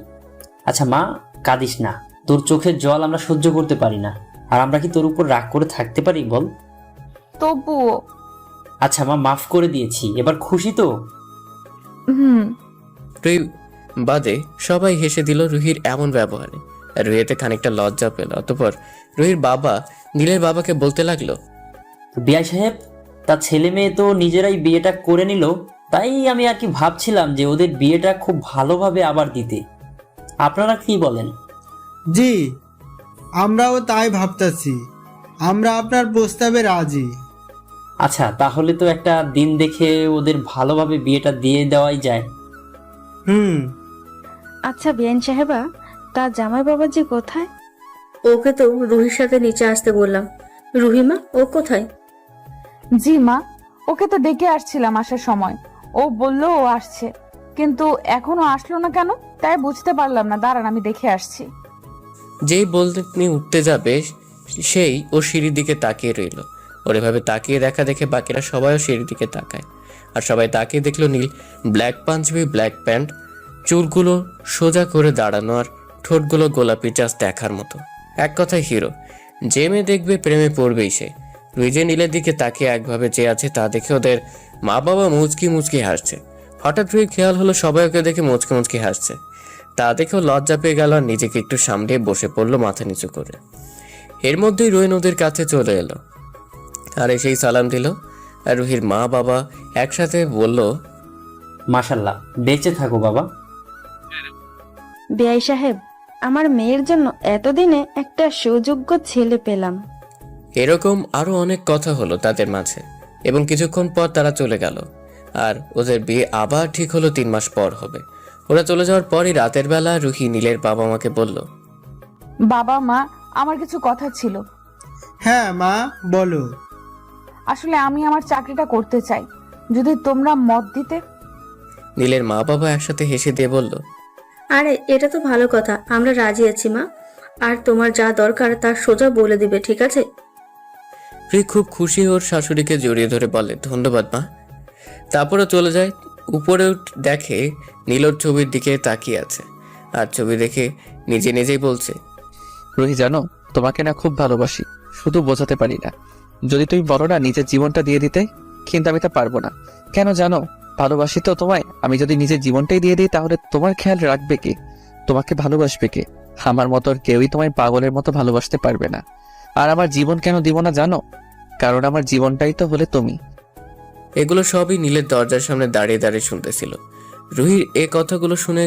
আচ্ছা মা, কাঁদিস না, তোর চোখের জল আমরা সহ্য করতে পারি না। আর আমরা কি তোর উপর রাগ করে থাকতে পারি বল? তবুও। আচ্ছা মা, মাফ করে দিয়েছি, এবার খুশি তো? রুহি বাদে সবাই হেসে দিল রুহির এমন ব্যবহারে। আর রুহিতে খানিকটা লজ্জা পেল। অতঃপর রুহির বাবা নীলের বাবাকে বলতে লাগলো, বিআই সাহেব, তার ছেলে মেয়ে তো নিজেরাই বিয়েটা করে নিল, তাই আমি আর কি ভাবছিলাম যে ওদের বিয়েটা খুব ভালোভাবে আবার দিতে। আপনারা কি বলেন? জি, আমরাও তাই ভাবতেছি। আমরা আপনার প্রস্তাবে রাজি। আচ্ছা, তাহলে তো একটা দিন দেখে ওদের ভালোভাবে বিয়েটা দিয়ে দেওয়াই যায়। আচ্ছা বিআইন সাহেবা, তার জামাই বাবাজি কোথায়? ওকে তো রুহির সাথে নিচে আসতে বললাম। রুহিমা, ও কোথায়? জি মা, ওকে তো ডেকে আসছিলাম আসার সময়। ও বলল ও আসছে, কিন্তু এখনো আসলো না কেন তাই বুঝতে পারলাম না। দাঁড়ান, আমি দেখে আসছি। যেই বলতে তিনি উঠতে যাবে, সেই ও সিঁড়ির দিকে তাকিয়ে রইল। ওর এভাবে তাকিয়ে দেখা দেখে বাকিরা সবাইও সিঁড়ির দিকে তাকায়। আর সবাই তাকিয়ে দেখলো নীল ব্ল্যাক পাঞ্জাবি, ব্ল্যাক প্যান্ট, চুলগুলো সোজা করে দাঁড়ানো, আর ঠোঁটগুলো গোলাপি চাষ দেখার মতো। এক কথায় হিরো। যে মেয়ে দেখবে প্রেমে পড়বেই সে। রুহি যে নীলের দিকে তাকিয়ে একভাবে চেয়ে আছে তা দেখে ওদের মা বাবা মুচকি মুচকি হাসছে। হঠাৎ রুহি খেয়াল হলো সবাই ওকে দেখে মুচকি মুচকি হাসছে। তা দেখেও লজ্জা পেয়ে গেল আর নিজেকে একটু সামনে বসে পড়লো মাথা নিচু করে। এর মধ্যেই রুহি নদীর কাছে চলে এলো আর এসেই সালাম দিল। আর রুহির মা বাবা একসাথে বলল, মাশাল্লাহ, বেঁচে থাকো বাবা। বিআই সাহেব, আমার মেয়ের জন্য এতদিনে একটা সুযোগ্য ছেলে পেলাম। এরকম আরো অনেক কথা হলো তাদের মাঝে এবং কিছুক্ষণ পর তারা চলে গেল। আর ওদের বিয়ে আবার ঠিক হলো 3 মাস পর হবে। ওরা চলে যাওয়ার পরই রাতের বেলা রুহি নীলের বাবা মাকে বলল, বাবা মা, আমার কিছু কথা ছিল। হ্যাঁ মা, বলো। আসলে আমি আমার চাকরিটা করতে চাই, যদি তোমরা মত দিতে। নীলের মা বাবা একসাথে হেসে দিয়ে বলল, আরে এটা তো ভালো কথা, আমরা রাজি আছি মা। আর তোমার যা দরকার তার সোজা বলে দিবে, ঠিক আছে? রুহি খুব খুশি ওর শাশুড়িকে জড়িয়ে ধরে বলে, ধন্যবাদ মা। তারপরে চলে যায়। উপরে দেখে নীলর ছবির দিকে তাকিয়ে আছে আর ছবি দেখে নিজে নিজেই বলছে, রুহি জানো, তোমাকে না খুব ভালোবাসি, শুধু বোঝাতে পারি না। যদি তুমি বলো না নিজের জীবনটা দিয়ে দিতে, কিন্তু আমি তা পারবো না। কেন জানো? ভালোবাসি তো তোমায়। আমি যদি নিজের জীবনটাই দিয়ে দিই তাহলে তোমার খেয়াল রাখবে কে? তোমাকে ভালোবাসবে কে? আমার মতো আর কেউই তোমায় পাগলের মতো ভালোবাসতে পারবে না। আর আমার জীবন কেন দিব না জানো? কারণ আমার জীবনটাই তো হলে তুমি। এগুলো সবই নীলের দরজার সামনে দাঁড়িয়ে দাঁড়িয়ে শুনতেছিল। রুহির এ কথাগুলো শুনে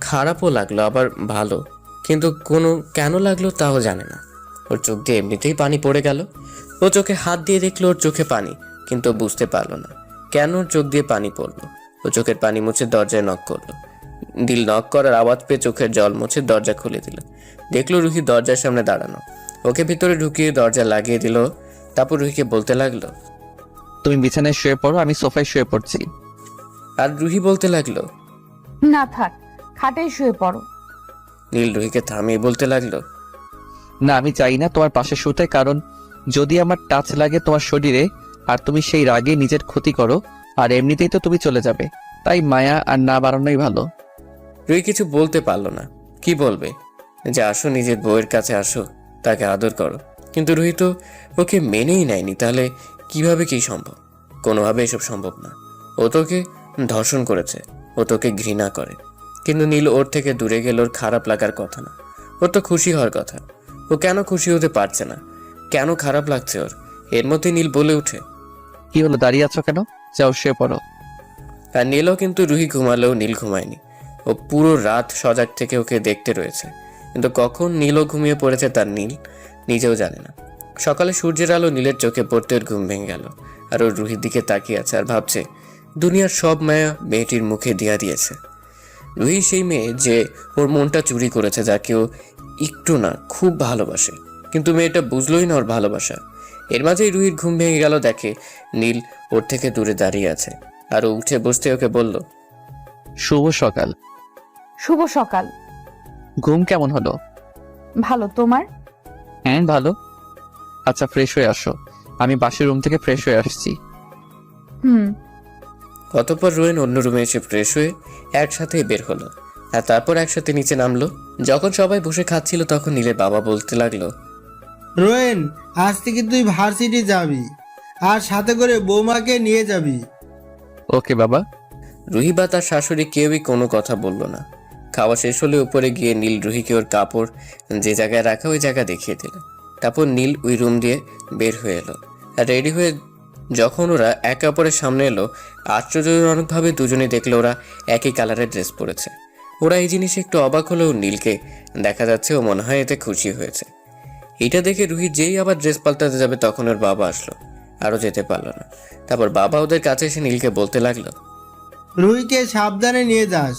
খারাপও লাগলো আবার ভালো, কিন্তু কেন লাগলো তাও জানে না। ওর চোখ দিয়ে এমনিতেই পানি পড়ে গেল। ও চোখে হাত দিয়ে দেখলো ওর চোখে পানি, কিন্তু বুঝতে পারলো না কেন ওর চোখ দিয়ে পানি পড়লো। ও চোখের পানি মুছে দরজায় নক করলো। নীল নক করার আওয়াজ পেয়ে চোখের জল মুছে দরজা খুলে দিল। দেখলো রুহি দরজার সামনে দাঁড়ানো। ওকে ভিতরে ঢুকিয়ে দরজা লাগিয়ে দিল। তারপর রুহিকে বলতে লাগলো, তুমি বিছানায় শুয়ে পড়ো, আমি সোফায় শুয়ে পড়ছি। আর রুহি বলতে লাগলো, না থাক, খাটেই শুয়ে পড়ো। নীল রুহিকে থামিয়ে বলতে লাগলো, না, আমি চাই না তোমার পাশে শুতে, কারণ যদি আমার টাচ লাগে তোমার শরীরে আর তুমি সেই রাগে নিজের ক্ষতি করো, আর এমনিতেই তো তুমি চলে যাবে, তাই মায়া আর না বাড়ানোই ভালো। রুহি কিছু বলতে পারলো না। কি বলবে? যে আসো, নিজের বউয়ের কাছে আসো, তাকে আদর করো। কিন্তু রুহি তো ওকে মেনেই নেয়নি, তাহলে কিভাবে কি সম্ভব? কোনোভাবে এসব সম্ভব না। ও তোকে ধর্ষণ করেছে, ও তোকে ঘৃণা করে। কিন্তু নীল ওর থেকে দূরে গেলে ওর খারাপ লাগার কথা না, ওর তো খুশি হওয়ার কথা। ও কেন খুশি হতে পারছে না? কেন খারাপ লাগছে ওর? এর মধ্যে নীল বলে ওঠে, কি হলো, দাঁড়িয়ে আছো কেন? যাও শুয়ে পড়ো। আর নীলও কিন্তু রুহি ঘুমালেও নীল ঘুমায়নি। ও পুরো রাত সজাগ থেকে ওকে দেখতে রয়েছে, কিন্তু কখন নীলও ঘুমিয়ে পড়েছে তার নীল নিজেও জানে না। সকালে সূর্যের আলো নীলের চোখে পড়তে ওর ঘুম ভেঙে গেল। আর ওর রুহির দিকে তাকিয়ে আছে আর ভাবছে দুনিয়ার সব মায়া মেয়েটির মুখে দিয়া দিয়েছে। রুহি সেই মেয়ে যে ওর মনটা চুরি করেছে, যাকে ও একটু না খুব ভালোবাসে, কিন্তু মেয়েটা বুঝলোই না ওর ভালোবাসা। এর মাঝেই রুহির ঘুম ভেঙে গেল, দেখে নীল ওর থেকে দূরে দাঁড়িয়ে আছে। আর ও উঠে বসতে ওকে বলল, শুভ সকাল। শুভ সকাল। ঘুম কেমন হলো? ভালো, তোমার? হ্যাঁ ভালো। আচ্ছা ফ্রেশ হয়ে আসো, আমি বাসের রুম থেকে ফ্রেশ হয়ে আসছি। হুম। অতঃপর রোয়েন অন্য রুমে এসে ফ্রেশ হয়ে একসাথেই বের হলো, আর তারপর একসাথে নিচে নামলো। যখন সবাই বসে খাচ্ছিল তখন নীলের বাবা বলতে লাগলো, রোয়েন, আজ থেকে তুই ভার্সিটি যাবি, আর সাথে করে বৌমাকে নিয়ে যাবি। ওকে বাবা। রুহি বা তার শাশুড়ি কেউই কোনো কথা বলল না। খাওয়া শেষ হলে উপরে গিয়ে নীল রুহিকে ওর কাপড় যে জায়গায় রাখা ওই জায়গা দেখিয়ে দিল। তারপর নীল ওই রুম দিয়ে বের হয়ে এলো। আর রেডি হয়ে যখন ওরা একে অপরের সামনে এলো, আশ্চর্যজনকভাবে দুজনে দেখলো ওরা একই কালারের ড্রেস পরেছে। ওরা এই জিনিসে একটু অবাক হলেও নীলকে দেখা যাচ্ছে ও মনে হয় এতে খুশি হয়েছে। এটা দেখে রুহি যেই আবার ড্রেস পাল্টাতে যাবে তখন ওর বাবা আসলো, আরও যেতে পারলো না। তারপর বাবা ওদের কাছে এসে নীলকে বলতে লাগলো, রুহিকে সাবধানে নিয়ে যাস।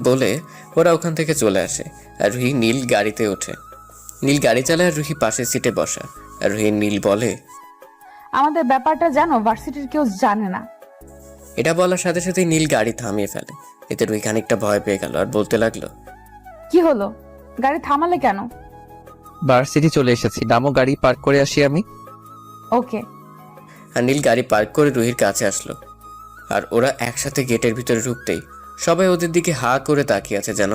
বলে ওরা ওখান থেকে চলে আসে। আর রুহি নীল গাড়িতে ওঠে। নীল গাড়ি চালায় আর রুহি পাশের সিটে বসা। আর রুহি নীল বলে, আমাদের ব্যাপারটা জানো, ভার্সিটির কেউ জানে না। এটা বলার সাথে সাথে নীল গাড়ি থামিয়ে ফেলে। এতে রুহি খানিকটা ভয় পেয়ে গেল আর বলতে লাগলো, কি হলো, গাড়ি থামালে কেন? ভার্সিটি চলে এসেছি, নামো, গাড়ি পার্ক করে আসি আমি। ওকে। আর নীল গাড়ি পার্ক করে রুহির কাছে আসলো। আর ওরা একসাথে গেটের ভিতরে ঢুকতেই সবাই ওদের দিকে হা করে তাকিয়ে আছে, যেন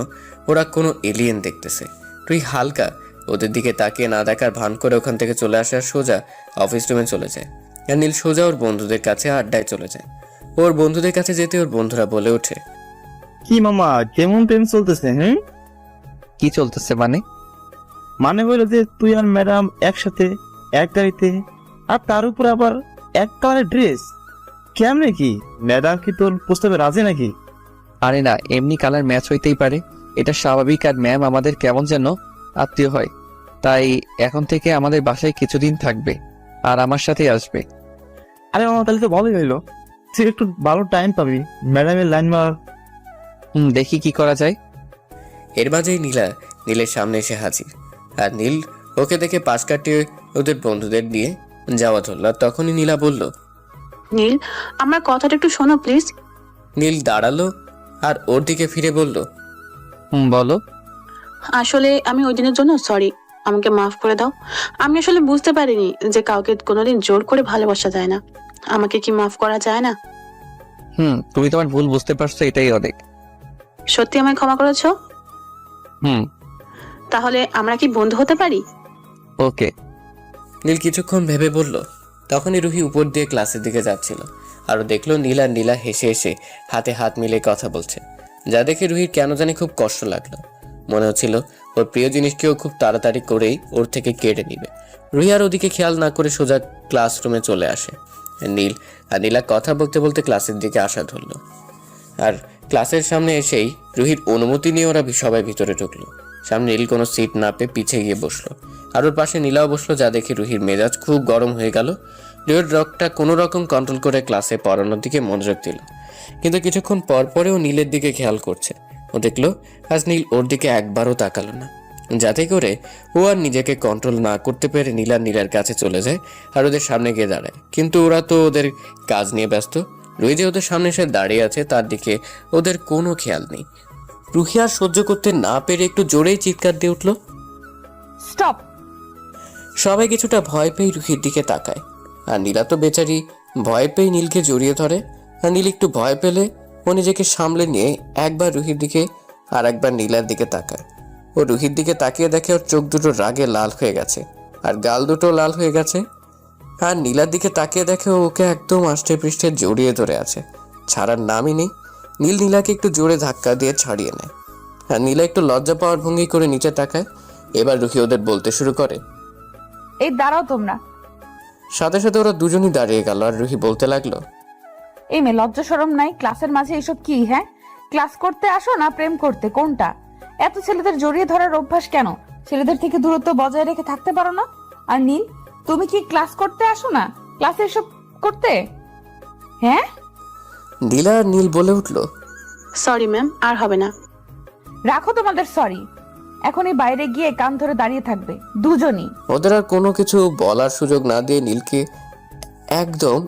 ওরা কোনো এলিয়েন দেখতেছে। রুহি হালকা ওদের দিকে তাকিয়ে না দেখার ভান করে ওখান থেকে চলে আসে আর সোজা অফিস রুমে চলে যায়। আর নীল সোজা ওর বন্ধুদের কাছে আড্ডায় চলে যায়। ওর বন্ধুদের কাছে যেতে ওর বন্ধুরা বলে ওঠে, কি মামা, কেমন প্রেম চলতেছে? হ্যাঁ, কি চলতেছে মানে? মানে হইলো যে তুই আর ম্যাডাম একসাথে এক গাড়িতে, আর তার উপর আবার এক কালারের ড্রেস। কেমনে কি, ম্যাডাম কি তোর প্রস্তাবে রাজি নাকি? আরে না, এমনি কালার ম্যাচ হইতেই পারে, এটা স্বাভাবিক। আর ম্যাম আমাদের কেমন যেন আত্মীয় হয়, তাই এখন থেকে আমাদের বাসায় কিছুদিন থাকবে আর আমার সাথেই আসবে। আরে মামা, তাহলে তো ভালোই হইলো, তুই একটু ভালো টাইম পাবি ম্যাডামের লাইন মার। দেখি কি করা যায়। এর মাঝেই নীলের সামনে এসে হাজির। আর নীল ওকে দেখে পাশ কাটিয়ে ওদের বন্ধুদের নিয়ে যাওয়া ধরল। তখনই নীলা বলল, নীল, আমার কথাটা একটু শোনো প্লিজ। নীল দাঁড়ালো আর ওর দিকে ফিরে বলল, বলো। আসলে আমি ওই দিনের জন্য সরি, আমাকে মাফ করে দাও। আমি আসলে বুঝতে পারিনি যে কাউকে কোনোদিন জোর করে ভালোবাসা যায় না। আমাকে কি মাফ করা যায় না? তুমি তোমার ভুল বুঝতে পারছো, এটাই অনেক। সত্যি আমায় ক্ষমা করেছো? তাহলে আমরা কি বন্ধু হতে পারি? ওকে। নীল কিছুক্ষণ ভেবে বলল। তখনই রুহি উপর দিয়ে ক্লাসের দিকে যাচ্ছিল। আরও দেখলো নীল আর নীলা হেসে হেসে হাতে হাত মিলে কথা বলছে, যা দেখে রুহির কেন জানি খুব কষ্ট লাগলো। মনে হচ্ছিল ওর প্রিয় জিনিসকেও খুব তাড়াতাড়ি করেই ওর থেকে কেড়ে নিবে। রুহি আর ওদিকে খেয়াল না করে সোজা ক্লাসরুমে চলে আসে। নীল আর নীলা কথা বলতে বলতে ক্লাসের দিকে আসা ধরল। আর ক্লাসের সামনে এসেই রুহির অনুমতি নিয়ে ওরা সবাই ভিতরে ঢুকলো। সামনে নীল কোনো সিট না পেয়ে পিছিয়ে গিয়ে বসলো। আর ওর পাশে নীলাও বসলো, যা দেখে রুহির মেজাজ খুব গরম হয়ে গেল। রুহির রকটা কোনো রকম কন্ট্রোল করে ক্লাসে পড়ানোর দিকে মনোযোগ দিল, কিন্তু কিছুক্ষণ পর পরেও নীলের দিকে খেয়াল করছে। ও দেখলো আজ নীল ওর দিকে একবারও তাকালো না, যাতে করে ও আর নিজেকে কন্ট্রোল না করতে পেরে নীলার কাছে চলে যায় আর ওদের সামনে গিয়ে দাঁড়ায়। কিন্তু ওরা তো ওদের কাজ নিয়ে ব্যস্ত। রুহি যে ওদের সামনে এসে দাঁড়িয়ে আছে তার দিকে ওদের কোনো খেয়াল নেই। রুহি আর সহ্য করতে না পেরে একটু জোরেই চিৎকার দিয়ে উঠল, স্টপ! সবাই কিছুটা ভয় পেয়ে রুহির দিকে তাকায়। আর নীলা তো বেচারি ভয় পেয়ে নীলকে জড়িয়ে ধরে। আর নীল একটু ভয় পেলে ও নিজেকে সামলে নিয়ে একবার রুহির দিকে আর একবার নীলার দিকে তাকায়। ও রুহির দিকে তাকিয়ে দেখে ওর চোখ দুটো রাগে লাল হয়ে গেছে আর গাল দুটো লাল হয়ে গেছে। আর নীলার দিকে তাকিয়ে দেখে ওকে একদম আষ্টে পৃষ্ঠে জড়িয়ে ধরে আছে, ছাড়ার নামই নেই। নীল নীলাকে একটু জোরে ধাক্কা দিয়ে ছাড়িয়ে নেয়। আর নীলা একটু লজ্জা পাওয়ার ভঙ্গি করে নিচে তাকায়। এবার রুহি ওদের বলতে শুরু করে, এই দাঁড়াও তোমরা। সাথে সাথে ওরা দুজনই দাঁড়িয়ে গেল আর রুহি বলতে লাগলো, এই মেয়ে লজ্জা শরম নাই? ক্লাসের মাঝে এসব কি? হ্যাঁ, ক্লাস করতে আসো না প্রেম করতে, কোনটা? এত ছেলেদের জড়িয়ে ধরার অভ্যাস কেন? ছেলেদের থেকে দূরত্ব বজায় রেখে থাকতে পারো না? আর নীল, তুমি কি ক্লাস করতে আসো না, ক্লাসে এসব করতে? হ্যাঁ, নীলা আর নীল বলে উঠলো, সরি ম্যাম, আর হবে না। রাখো তোমাদের সরি। এখনই বাইরে গিয়ে কান ধরে দাঁড়িয়ে থাকবে দুজনই। ওদের আর কোনো কিছু বলার সুযোগ না দিয়ে নীলকে একদম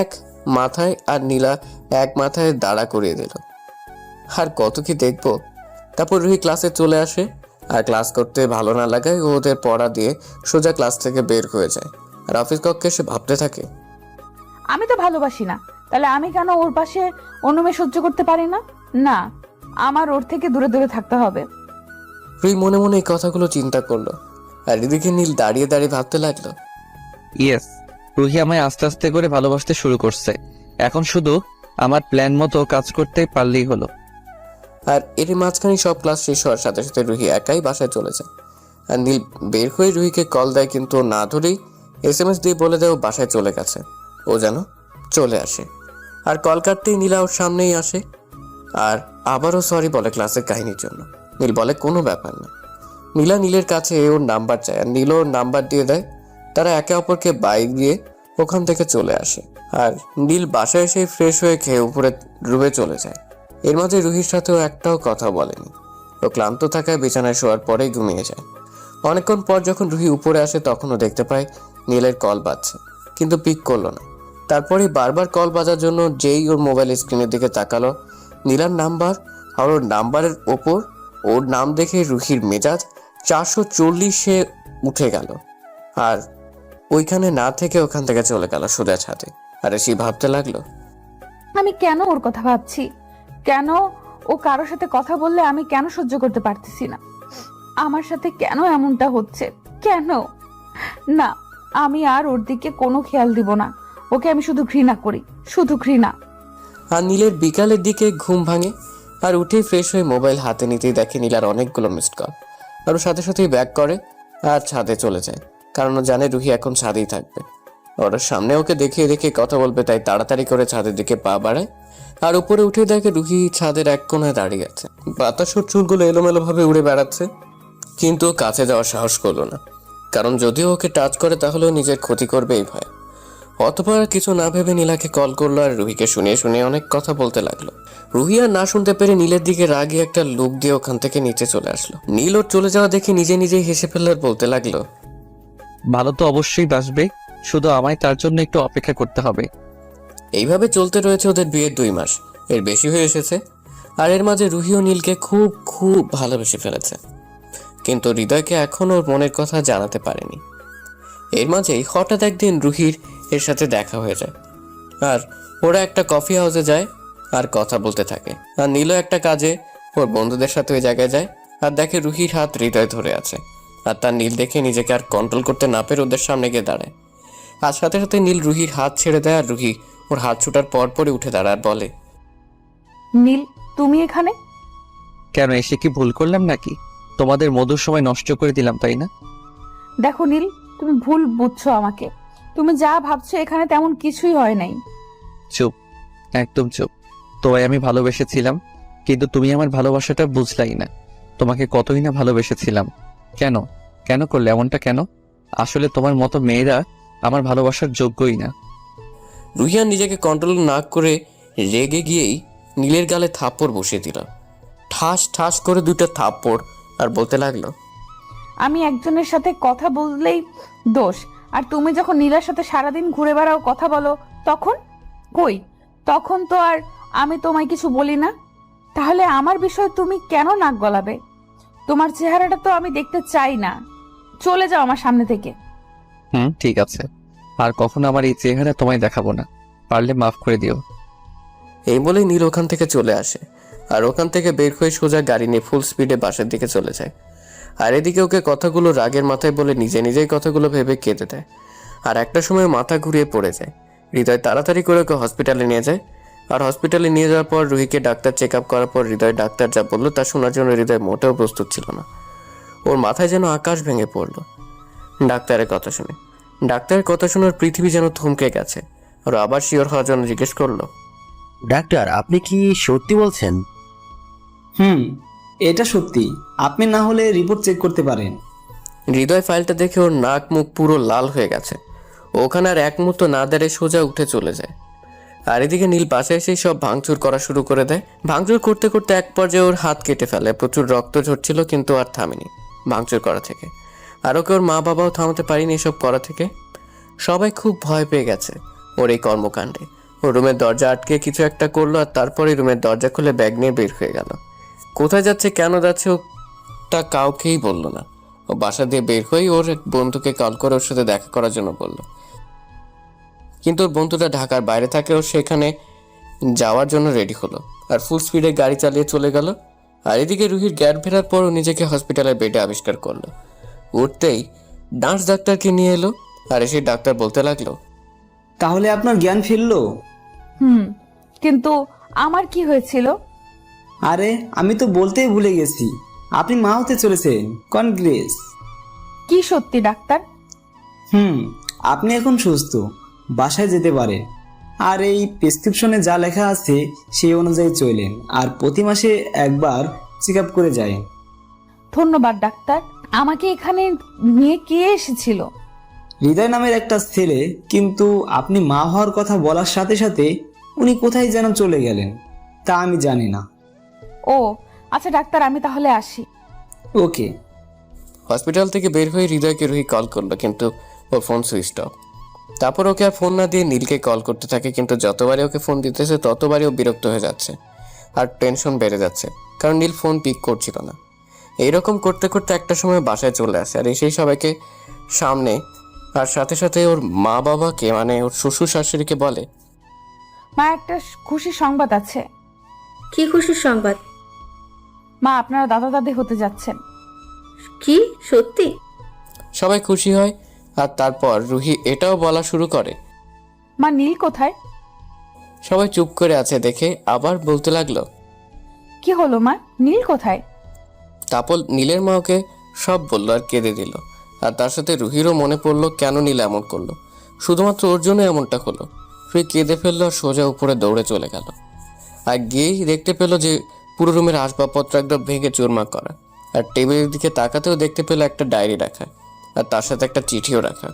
এক মাথায় আর নীলা এক মাথায় দাঁড়া করিয়ে দিল। আর কত কি দেখবো। তারপর রুহি ক্লাসে চলে আসে আর ক্লাস করতে ভালো না লাগায় ও ওদের পড়া দিয়ে সোজা ক্লাস থেকে বের হয়ে যায়। আর অফিস কক্ষে এসে ভাবতে থাকে, আমি তো ভালোবাসি না, তাহলে আমি কেন ওর পাশে অন্য মেয়ে সহ্য করতে পারি না? না, আমার ওর থেকে দূরে দূরে থাকতে হবে। রুহি মনে মনে এই কথাগুলো চিন্তা করলো। আর এদিকে নীল দাঁড়িয়ে দাঁড়িয়ে ভাবতে লাগলো, ইয়েস, রুহি আমায় আস্তে আস্তে করে ভালোবাসতে শুরু করছে। এখন শুধু আমার প্ল্যান মতো কাজ করতে পারলেই হলো। আর এর মাঝখানে সব ক্লাস শেষ হওয়ার সাথে সাথে রুহি একাই বাসায় চলে যায়। আর নীল বের হয়ে রুহিকে কল দেয়, কিন্তু ও না ধরেই SMS দিয়ে বলে দেয় ও বাসায় চলে গেছে, ও যেন চলে আসে। আর কল কাটতেই নীলা ওর সামনেই আসে আর আবারও সরি বলে ক্লাসের কাহিনীর জন্য। নীল বলে কোনো ব্যাপার না। নীলা নীলের কাছে ওর নাম্বার চায় আর নীল ওর নাম্বার দিয়ে দেয়। তারা একে অপরকে বাইক দিয়ে ওখান থেকে চলে আসে। আর নীল বাসায় এসে ফ্রেশ হয়ে খেয়ে উপরে রুমে চলে যায়। এর মাঝে রুহির সাথেও একটাও কথা বলেনি। ও ক্লান্ত থাকায় বিছানায় শোয়ার পরেই ঘুমিয়ে যায়। অনেকক্ষণ পর যখন রুহি উপরে আসে তখনও দেখতে পায় নীলের কল বাজছে, কিন্তু পিক করলো না। তারপরে বারবার কল বাজার জন্য যেই ওর মোবাইল স্ক্রিনের দিকে তাকালো, নীলার নাম্বার আর ওর নাম্বারের ওপর ওর নাম দেখে রুহির মেজাজ 440-এ উঠে গেল। আর ওইখানে না থেকে ওখান থেকে চলে গেল সোজা ছাদে। আর সে ভাবতে লাগলো, আমি কেন ওর কথা ভাবছি? কেন ও কারোর সাথে কথা বললে আমি কেন সহ্য করতে পারতেছি না? আমার সাথে কেন এমনটা হচ্ছে? কেন? না, আমি আর ওর দিকে কোনো খেয়াল দিব না। ওকে আমি শুধু ঘৃণা করি, শুধু ঘৃণা। আর নীলের বিকালের দিকে ঘুম ভাঙে আর উঠে ফ্রেশ হয়ে মোবাইল হাতে নিতেই দেখে নীলার অনেকগুলো মিসড কল। আর ওর সাথে সাথেই ব্যাক করে আর ছাদে চলে যায়, কারণ ও জানে রুহি এখন ছাদেই থাকবে। ওর সামনে ওকে দেখিয়ে দেখিয়ে কথা বলবে, তাই তাড়াতাড়ি করে ছাদের দিকে পা বাড়ায়। আর উপরে উঠে দেখে রুহি ছাদের এক কোণায় দাঁড়িয়ে আছে। বাতাস ওর চুলগুলো এলোমেলো ভাবে উড়ে বেড়াচ্ছে, কিন্তু ও কাছে যাওয়ার সাহস করলো না, কারণ যদিও ওকে টাচ করে তাহলেও নিজের ক্ষতি করবে এই ভয়। অতঃপর কিছু না ভেবে নীলাকে কল করলো আর রুহিকে শুনিয়ে শুনিয়ে অনেক কথা বলতে লাগলো। রুহি আর না শুনতে পেরে নীলের দিকে রাগে একটা লুক দিয়ে ওখান থেকে নিচে চলে আসলো। নীল ওর চলে যাওয়া দেখে নিজে নিজেই হেসে ফেললো আর বলতে লাগলো, ভালো তো অবশ্যই বাসবে, শুধু আমায় তার জন্য একটু অপেক্ষা করতে হবে। এইভাবে চলতে রয়েছে ওদের বিয়ের 2 মাস, এর বেশি হয়ে এসেছে। আর এর মাঝে রুহি ও নীলকে খুব খুব ভালোবেসে ফেলেছে, কিন্তু হৃদয়কে এখন ওর মনের কথা জানাতে পারেনি। এর মাঝেই হঠাৎ একদিন রুহির এর সাথে দেখা হয়ে যায় আর ওরা একটা কফি হাউসে যায় আর কথা বলতে থাকে। আর নীলও একটা কাজে ওর বন্ধুদের সাথে ওই জায়গায় যায় আর দেখে রুহির হাত হৃদয় ধরে আছে। আর তার নীল দেখে নিজেকে আর কন্ট্রোল করতে না পেরে ওদের সামনে গিয়ে দাঁড়ায়। আর সাথে সাথে নীল রুহির হাত ছেড়ে দেয় আর রুহি ওর হাত ছুটার পরপরই উঠে দাঁড়ায় আর বলে, নীল, তুমি এখানে? কেন, এসে কি ভুল করলাম নাকি? তোমাদের মধুর সময় নষ্ট করে দিলাম, তাই না? দেখো নীল, তুমি ভুল বুঝছো আমাকে। তুমি যা ভাবছো এখানে তেমন কিছুই হয় নাই। চুপ, একদম চুপ। তোমায় আমি ভালোবেসেছিলাম, কিন্তু তুমি আমার ভালোবাসাটা বুঝলাই না। তোমাকে কতই না ভালোবেসেছিলাম। কেন কেন করলে এমনটা কেন? আসলে তোমার মতো মেয়েরা আমার ভালোবাসার যোগ্যই না। রুহি আর নিজেকে কন্ট্রোল না করে রেগে গিয়েই নীলের গালে থাপ্পড় বসিয়ে দিল, ঠাস ঠাস করে 2টা থাপ্পড়। আর বলতে লাগলো, আমি একজনের সাথে কথা বললেই দোষ, আর তুমি যখন নীলার সাথে সারাদিন ঘুরে বেড়াও, কথা বলো, তখন কই? তখন তো আর আমি তোমায় কিছু বলি না। তাহলে আমার বিষয়ে তুমি কেন নাক গলাবে? তোমার চেহারাটা তো আমি দেখতে চাই না। চলে যাও আমার সামনে থেকে। ঠিক আছে, আর কখনো আমার এই চেহারা তোমায় দেখাবো না। পারলে মাফ করে দিও। এই বলেই নীল ওখান থেকে চলে আসে আর ওখান থেকে বের হয়ে সোজা গাড়ি নিয়ে ফুল স্পিডে বাসার দিকে চলে যায়। আর এদিকে ওকে কথাগুলো রাগের মাথায় বলে নিজে নিজেই কথাগুলো ভেবে কেঁদে দেয়। আর একটা সময় মাথা ঘুরিয়ে পড়ে যায়। হৃদয় তাড়াতাড়ি করে ওকে হসপিটালে নিয়ে যায়। আর হসপিটালে নিয়ে যাওয়ার পর রুহিকে ডাক্তার চেক আপ করার পর হৃদয় ডাক্তার যা বললো তা শোনার জন্য হৃদয় মোটেও প্রস্তুত ছিল না। ওর মাথায় যেন আকাশ ভেঙে পড়লো ডাক্তারের কথা শুনে। ডাক্তারের কথা শুনে ওর পৃথিবী যেন থমকে গেছে। আর আবার শিওর হওয়ার জন্য জিজ্ঞেস করলো, ডাক্তার আপনি কি সত্যি বলছেন? এটা সত্যি। আপনি না হলে রিপোর্ট চেক করতে পারেন। হৃদয় ফাইলটা দেখে ওর নাক মুখ পুরো লাল হয়ে গেছে। ওখানে আর এক মুহূর্ত না দাঁড়িয়ে সোজা উঠে চলে যায়। আর এদিকে নীল পাশে এসে সব ভাঙচুর করা শুরু করে দেয়। ভাঙচুর করতে করতে এক পর্যায়ে ওর হাত কেটে ফেলে। প্রচুর রক্ত ঝরছিল কিন্তু আর থামেনি ভাঙচুর করা থেকে। আর ওকে ওর মা বাবাও থামাতে পারেনি এসব করা থেকে। সবাই খুব ভয় পেয়ে গেছে ওর এই কর্মকাণ্ডে। ও রুমের দরজা আটকে কিছু একটা করলো আর তারপরে রুমের দরজা খুলে ব্যাগ নিয়ে বের হয়ে গেল। কোথায় যাচ্ছে কেন যাচ্ছে ও তা কাউকেই বললো না। ও বাসা দিয়ে বের হয়ে ওর এক বন্ধুকে কল করে ওর সাথে দেখা করার জন্য বলল, কিন্তু ওর বন্ধুটা ঢাকার বাইরে থাকে। ও সেখানে যাওয়ার জন্য রেডি হলো আর ফুল স্পিডে গাড়ি চালিয়ে চলে গেল। আর এদিকে রুহির জ্ঞান ফেরার পর ও নিজেকে হসপিটালের বেডে আবিষ্কার করলো। উঠতেই নার্স ডাক্তারকে নিয়ে এলো আর এসে ডাক্তার বলতে লাগলো, তাহলে আপনার জ্ঞান ফিরলো? কিন্তু আমার কি হয়েছিল? আরে আমি তো বলতেই ভুলে গেছি, আপনি মা হতে চলেছেন। কনগ্রেস। কি সত্যি ডাক্তার? আপনি এখন সুস্থ, বাসায় যেতে পারেন। আর এই প্রেসক্রিপশনে যা লেখা আছে সেই অনুযায়ী চলেন। আর প্রতি মাসে একবার চেক আপ করে যায়। ধন্যবাদ ডাক্তার। আমাকে এখানে নিয়ে কে এসেছিল? হৃদয় নামের একটা ছেলে, কিন্তু আপনি মা হওয়ার কথা বলার সাথে সাথে উনি কোথায় যেন চলে গেলেন, তা আমি জানি না। ও আচ্ছা ডাক্তার, আমি তাহলে আসি। ওকে। হসপিটাল থেকে বের হয়ে হৃদয়কে রুহি কল করলো কিন্তু ওর ফোন সুইচ অফ। তারপর ওকে আর ফোন না দিয়ে নীলকে কল করতে থাকে, কিন্তু যতবারই ওকে ফোন দিতেছে ততবারই ও বিরক্ত হয়ে যাচ্ছে আর টেনশন বেড়ে যাচ্ছে, কারণ নীল ফোন পিক করছিল না। এইরকম করতে করতে একটা সময় বাসায় চলে আসে আর এসেই সবাইকে সামনে আর সাথে সাথে ওর মা বাবাকে মানে ওর শ্বশুর শাশুড়িকে বলে, মা একটা খুশি সংবাদ আছে। কি খুশির সংবাদ? মা আপনারা দাদা দাদি হতে যাচ্ছেন। কি সত্যি? সবাই খুশি হয়। আর তারপর রুহি এটাও বলা শুরু করে, মা নীল কোথায়? সবাই চুপ করে আছে দেখে আবার বলতে লাগলো, কি হলো মা, নীল কোথায়? তারপর নীলের মা ওকে সব বললো আর কেঁদে দিল। আর তার সাথে রুহিরও মনে পড়লো কেন নীল এমন করলো, শুধুমাত্র ওর জন্য এমনটা হলো। রুহি কেঁদে ফেললো আর সোজা উপরে দৌড়ে চলে গেল। আর গিয়েই দেখতে পেলো যে পুরো রুমের আসবাবপত্র একদম ভেঙে চুরমার করা। আর টেবিলের দিকে তাকাতেও দেখতে পেলো একটা ডায়েরি রাখা আর তার সাথে একটা চিঠিও রাখা।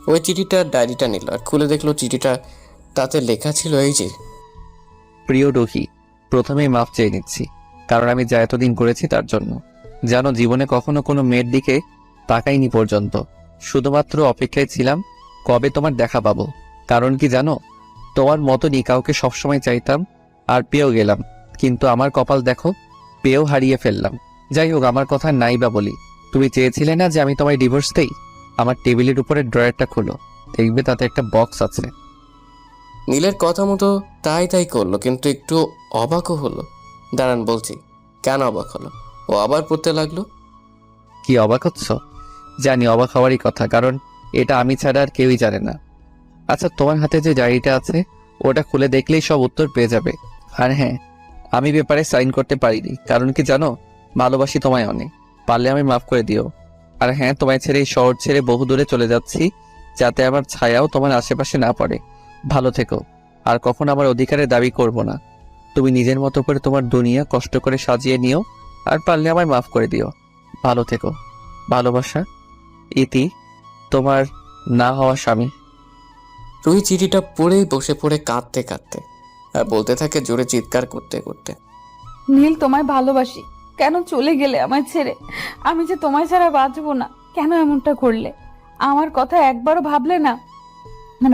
ওই চিঠিটা ডায়েরিটা নিল আর খুলে দেখলো চিঠিটা তাতে লেখা ছিল এই যে, প্রিয় রুহি, প্রথমেই মাফ চেয়ে নিচ্ছি, কারণ আমি যা এতদিন করেছি তার জন্য। জানো, জীবনে কখনো কোনো মেয়ের দিকে তাকাইনি পর্যন্ত, শুধুমাত্র অপেক্ষায় ছিলাম কবে তোমার দেখা পাবো। কারণ কি জানো, তোমার মতনই কাউকে সবসময় চাইতাম আর পেয়েও গেলাম, কিন্তু আমার কপাল দেখো, পেয়েও হারিয়ে ফেললাম। যাই হোক, আমার কথা নাই বা বলি, তুমি চেয়েছিলে না যে আমি তোমায় ডিভোর্স দেই? আমার টেবিলের উপরে ড্রয়ারটা খোলো, দেখবে তাতে একটা বক্স আছে। নীলের কথা মতো তাই করলো, কিন্তু একটু অবাকও হলো। দাঁড়ান বলছি, কেন অবাক হলো? ও আবার পড়তে লাগলো। কি অবাক হচ্ছ? জানি অবাক হওয়ারই কথা, কারণ এটা আমি ছাড়া আর কেউই জানে না। আচ্ছা, তোমার হাতে যে ডায়েরিটা আছে ওটা খুলে দেখলেই সব উত্তর পেয়ে যাবে। আর হ্যাঁ, আমি ব্যাপারে সাইন করতে পারিনি, কারণ কি জানো, ভালোবাসি তোমায় অনেক, পারলে আমি মাফ করে দিও। আর হ্যাঁ, তোমায় ছেড়ে এই শহর ছেড়ে বহু দূরে চলে যাচ্ছি, যাতে আমার ছায়াও তোমার আশেপাশে না পড়ে। ভালো থেকো, আর কখনো আমার অধিকারের দাবি করব না। তুমি নিজের মতো করে তোমার দুনিয়া কষ্ট করে সাজিয়ে নিও, আর পারলে আমায় মাফ করে দিও। ভালো থেকো, ভালোবাসা, ইতি, তোমার না হওয়া স্বামী। রুহি চিঠিটা পড়েই বসে পড়ে কাঁদতে কাঁদতে আর বলতে থাকে জোরে চিৎকার করতে করতে, নীল, তোমায় ভালোবাসি, কেন চলে গেলে আমায় ছেড়ে? আমি যে তোমায় ছাড়া বাঁচবো না, কেন এমনটা করলে? আমার কথা একবারও ভাবলে না?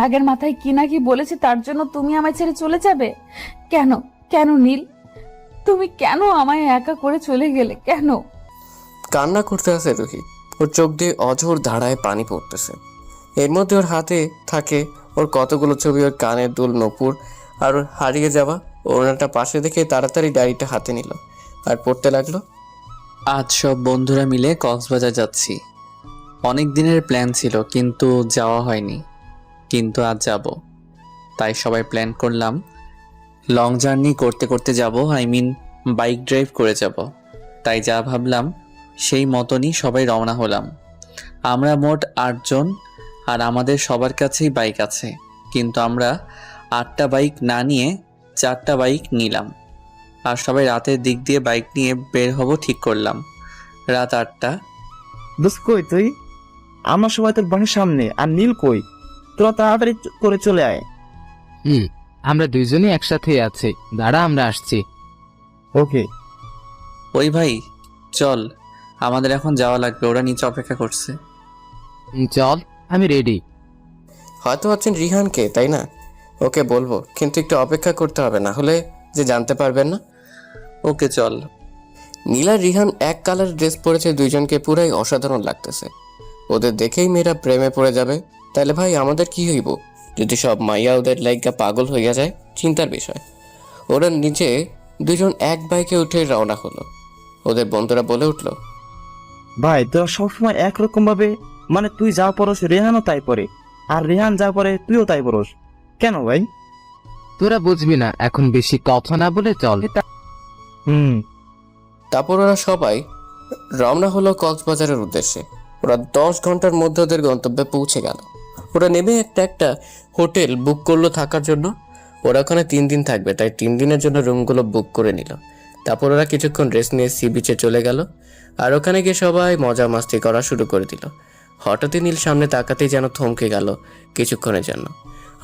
রাগের মাথায় কি না কি বলেছি তার জন্য তুমি আমায় ছেড়ে চলে যাবে? কেন কেন নীল, তুমি কেন আমায় একা করে চলে গেলে? কেন? কান্না করতে আসে রুহি। ওর চোখ দিয়ে অঝোর ধারায় পানি পড়তেছে। এর মধ্যে ওর হাতে থাকে ওর কতগুলো ছবি, ওর কানের দুল, নূপুর আর ওর হারিয়ে যাওয়া ওনাটা পাশে দেখে তাড়াতাড়ি ডায়েরিটা হাতে নিল আর পড়তে লাগলো। আজ সব বন্ধুরা মিলে কক্সবাজার যাচ্ছি। অনেক দিনের প্ল্যান ছিল, কিন্তু যাওয়া হয়নি, কিন্তু আজ যাব। তাই সবাই প্ল্যান করলাম লং জার্নি করতে করতে যাব, বাইক ড্রাইভ করে যাব। তাই যা ভাবলাম সেই মতনই সবাই রওনা হলাম। আমরা মোট 8 জন, আর আমাদের সবার কাছেই বাইক আছে, কিন্তু আমরা 8টা বাইক না নিয়ে 4টা বাইক নিলাম। আর সবাই রাতের দিক দিয়ে বাইক নিয়ে বের হব ঠিক করলাম। রাত 8টা। দোস্ত কই তুই? আমার সবাই তোর বাসার সামনে, আর নীল কই? তোরা তাড়াতাড়ি করে চলে আয়। আমরা দুইজনই একসাথেই আছি, দাঁড়া আমরা আসছি। ওকে। ওই ভাই চল, আমাদের এখন যাওয়া লাগবে, ওরা নিচে অপেক্ষা করছে। চল, আমি রেডি। হয়তো ভাবছেন রিহানকে, তাই না? ওকে বলবো, কিন্তু একটু অপেক্ষা করতে হবে, না হলে যে জানতে পারবেন না। ওকে চল। নীল আর রিহান এক কালার ড্রেস পরেছে, দুইজনকে পুরাই অসাধারণ লাগতেছে। ওদের দেখেই মেয়েরা প্রেমে পড়ে যাবে। তাহলে ভাই আমাদের কি হইব যদি সব মাইয়া ওদের লাইকা পাগল হইয়া যায়? চিন্তার বিষয়। ওরা নিচে দুজন এক বাইকে উঠে রওনা হলো। ওদের বন্ধুরা বলে উঠলো, ভাই তোরা সবসময় একরকম ভাবে, মানে তুই যা পড়স রেহানও তাই পড়ে, আর রেহান যা পড়ে তুইও তাই পড়স, কেন ভাই? তোরা বুঝবি না, এখন বেশি কথা না বলে চল। তারপর ওরা সবাই রওনা হলো কক্সবাজারের উদ্দেশ্যে। ওরা 10 ঘন্টার মধ্যে ওদের গন্তব্যে পৌঁছে গেল। ওরা নেমে একটা হোটেল বুক করলো থাকার জন্য। ওরা ওখানে 3 দিন থাকবে, তাই 3 দিনের জন্য রুমগুলো বুক করে নিল। তারপর ওরা কিছুক্ষণ রেস্ট নিয়ে সি বিচে চলে গেল। আর ওখানে গিয়ে সবাই মজা মাস্তি করা শুরু করে দিল। হঠাৎই নীল সামনে তাকাতেই যেন থমকে গেল কিছুক্ষণের জন্য।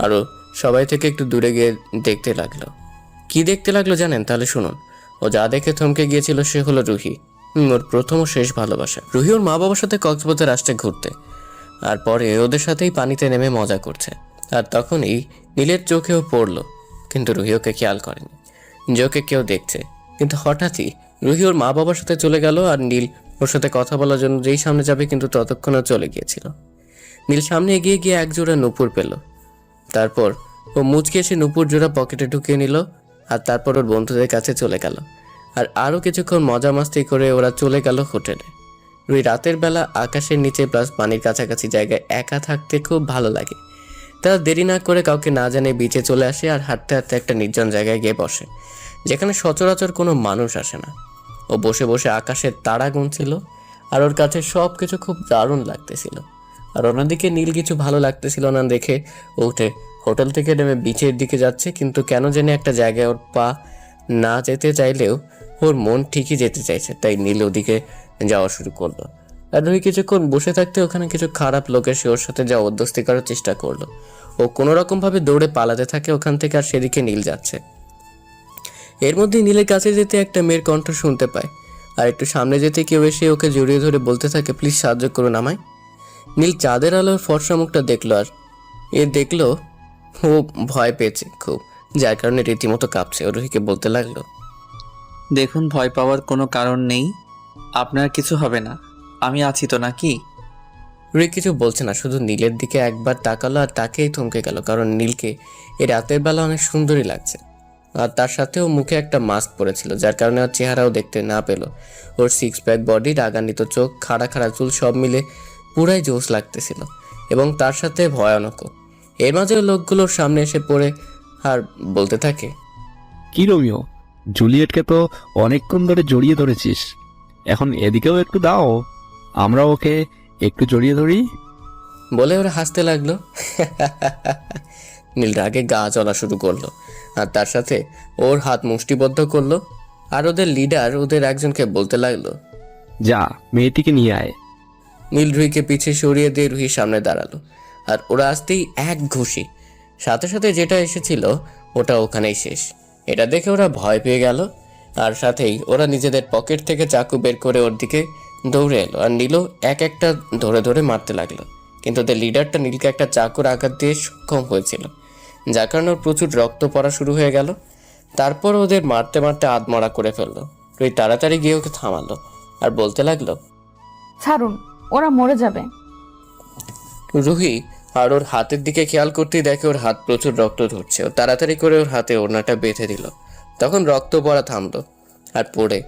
আরও সবাই থেকে একটু দূরে গিয়ে দেখতে লাগলো। কি দেখতে লাগলো জানেন? তাহলে শুনুন। ও যা দেখে থমকে গিয়েছিল সে হলো রুহি, ওর প্রথম ও শেষ ভালোবাসা। রুহি ওর মা বাবার সাথে কক্সবাজার আসছে ঘুরতে, আর পরে ওদের সাথেই পানিতে নেমে মজা করছে। আর তখনই নীলের চোখেও পড়লো, কিন্তু রুহি ওকে খেয়াল করেনি যে ওকে কেউ দেখছে। কিন্তু হঠাৎই রুহি ওর মা বাবার সাথে চলে গেল, আর নীল ওর সাথে কথা বলার জন্য যেই সামনে যাবে, কিন্তু ততক্ষণও চলে গিয়েছিল। নীল সামনে এগিয়ে গিয়ে এক জোড়া নুপুর পেল। তারপর ও মুচকে এসে নুপুর জোড়া পকেটে ঢুকিয়ে নিল, আর তারপর ওর বন্ধুদের কাছে চলে গেল। আর আরও কিছুক্ষণ মজা মাস্তি করে ওরা চলে গেল হোটেলে। রুহি রাতের বেলা আকাশের নিচে প্লাস পানির কাছাকাছি জায়গায় একা থাকতে খুব ভালো লাগে। তারা দেরি না করে কাউকে না জানে বিচে চলে আসে, আর হাঁটতে হাঁটতে একটা নির্জন জায়গায় গিয়ে বসে, যেখানে সচরাচর কোনো মানুষ আসে না। ও বসে বসে আকাশের তারা গুনছিল, আর ওর কাছে সব কিছু খুব দারুণ লাগতেছিল। আর অন্যদিকে নীল কিছু ভালো লাগতেছিল না দেখে ও উঠে হোটেল থেকে নেমে বিচের দিকে যাচ্ছে, কিন্তু কেন জানি একটা জায়গায় ওর পা না যেতে চাইলেও ওর মন ঠিকই যেতে চাইছে, তাই নীল ওদিকে যাওয়া শুরু করলো। আর রুহি কিছুক্ষণ বসে থাকতে ওখানে কিছু খারাপ লোক এসে ওর সাথে যা অধ্যস্তি করার চেষ্টা করলো। ও কোনো রকমভাবে দৌড়ে পালাতে থাকে ওখান থেকে, আর সেদিকে নীল যাচ্ছে। এর মধ্যে নীলের কাছে যেতে একটা মেয়ের কণ্ঠ শুনতে পায়, আর একটু সামনে যেতে কেউ এসে ওকে জড়িয়ে ধরে বলতে থাকে, প্লিজ সাহায্য করুন আমায়। নীল চাঁদের আলোর ফর্সা মুখটা দেখলো, আর দেখলো ও ভয় পেয়েছে খুব, যার কারণে রীতিমতো কাঁপছে। ও রুহিকে বলতে লাগলো, দেখুন ভয় পাওয়ার কোনো কারণ নেই, আপনার কিছু হবে না, আমি আছি তো নাকি? রুহি কিছু বলছে না, শুধু নীলের দিকে একবার তাকালো, আর তাকেই থমকে গেল, কারণ নীলকে এই রাতের বেলা অনেক সুন্দরী লাগছে। আর তার সাথেও মুখে একটা মাস্ক পরেছিল, যার কারণে ওর চেহারাও দেখতে না পেল। ওর 6 প্যাক বডি, রাগান্বিত চোখ, খাড়া খাড়া চুল সব মিলে পুরাই জোশ লাগতেছিল, এবং তার সাথে ভয়ানকও। এর মাঝে লোকগুলোর সামনে এসে পড়ে আর বলতে থাকে, কি রোমিও, জুলিয়েটকে তো অনেকক্ষণ ধরে জড়িয়ে ধরেছিস, এখন এদিকেও একটু দাও, আমরা ওকে একটু জড়িয়ে ধরি। বলে ওরা হাসতে লাগলো। নীল রাগে গা জ্বলা শুরু করলো, আর তার সাথে ওর হাত মুষ্টিবদ্ধ করলো। আর ওদের লিডার ওদের একজনকে বলতে লাগলো, যা মেয়েটিকে নিয়ে আয়। নীল রুহিকে পিছিয়ে সরিয়ে দিয়ে রুহির সামনে দাঁড়ালো, আর ওরা আসতেই এক ঘুষি, সাথে সাথে যেটা এসেছিল ওটা ওখানেই শেষ। এটা দেখে ওরা ভয় পেয়ে গেল, আর সাথেই ওরা নিজেদের পকেট থেকে চাকু বের করে ওর দিকে দৌড়ে এলো, আর নীলও এক একটা ধরে ধরে মারতে লাগলো। কিন্তু ওদের লিডারটা নীলকে একটা চাকুর আঘাত দিয়ে সক্ষম হয়েছিল, যার কারণে ওর প্রচুর রক্ত পড়া শুরু হয়ে গেল। তারপর ওদের মারতে মারতে আধমরা করে ফেললো। রুহি তাড়াতাড়ি গিয়ে ওকে থামালো, আর বলতে লাগলো, ছাড়ুন, ওরা মরে যাবে। রুহি আর ওর হাতের দিকে খেয়াল করতেই দেখে ওর হাত প্রচুর রক্ত ঝরছে। ও তাড়াতাড়ি করে ওর হাতে ওড়নাটা বেঁধে দিল। তখন রক্ত পড়া থামলো, আর পড়ে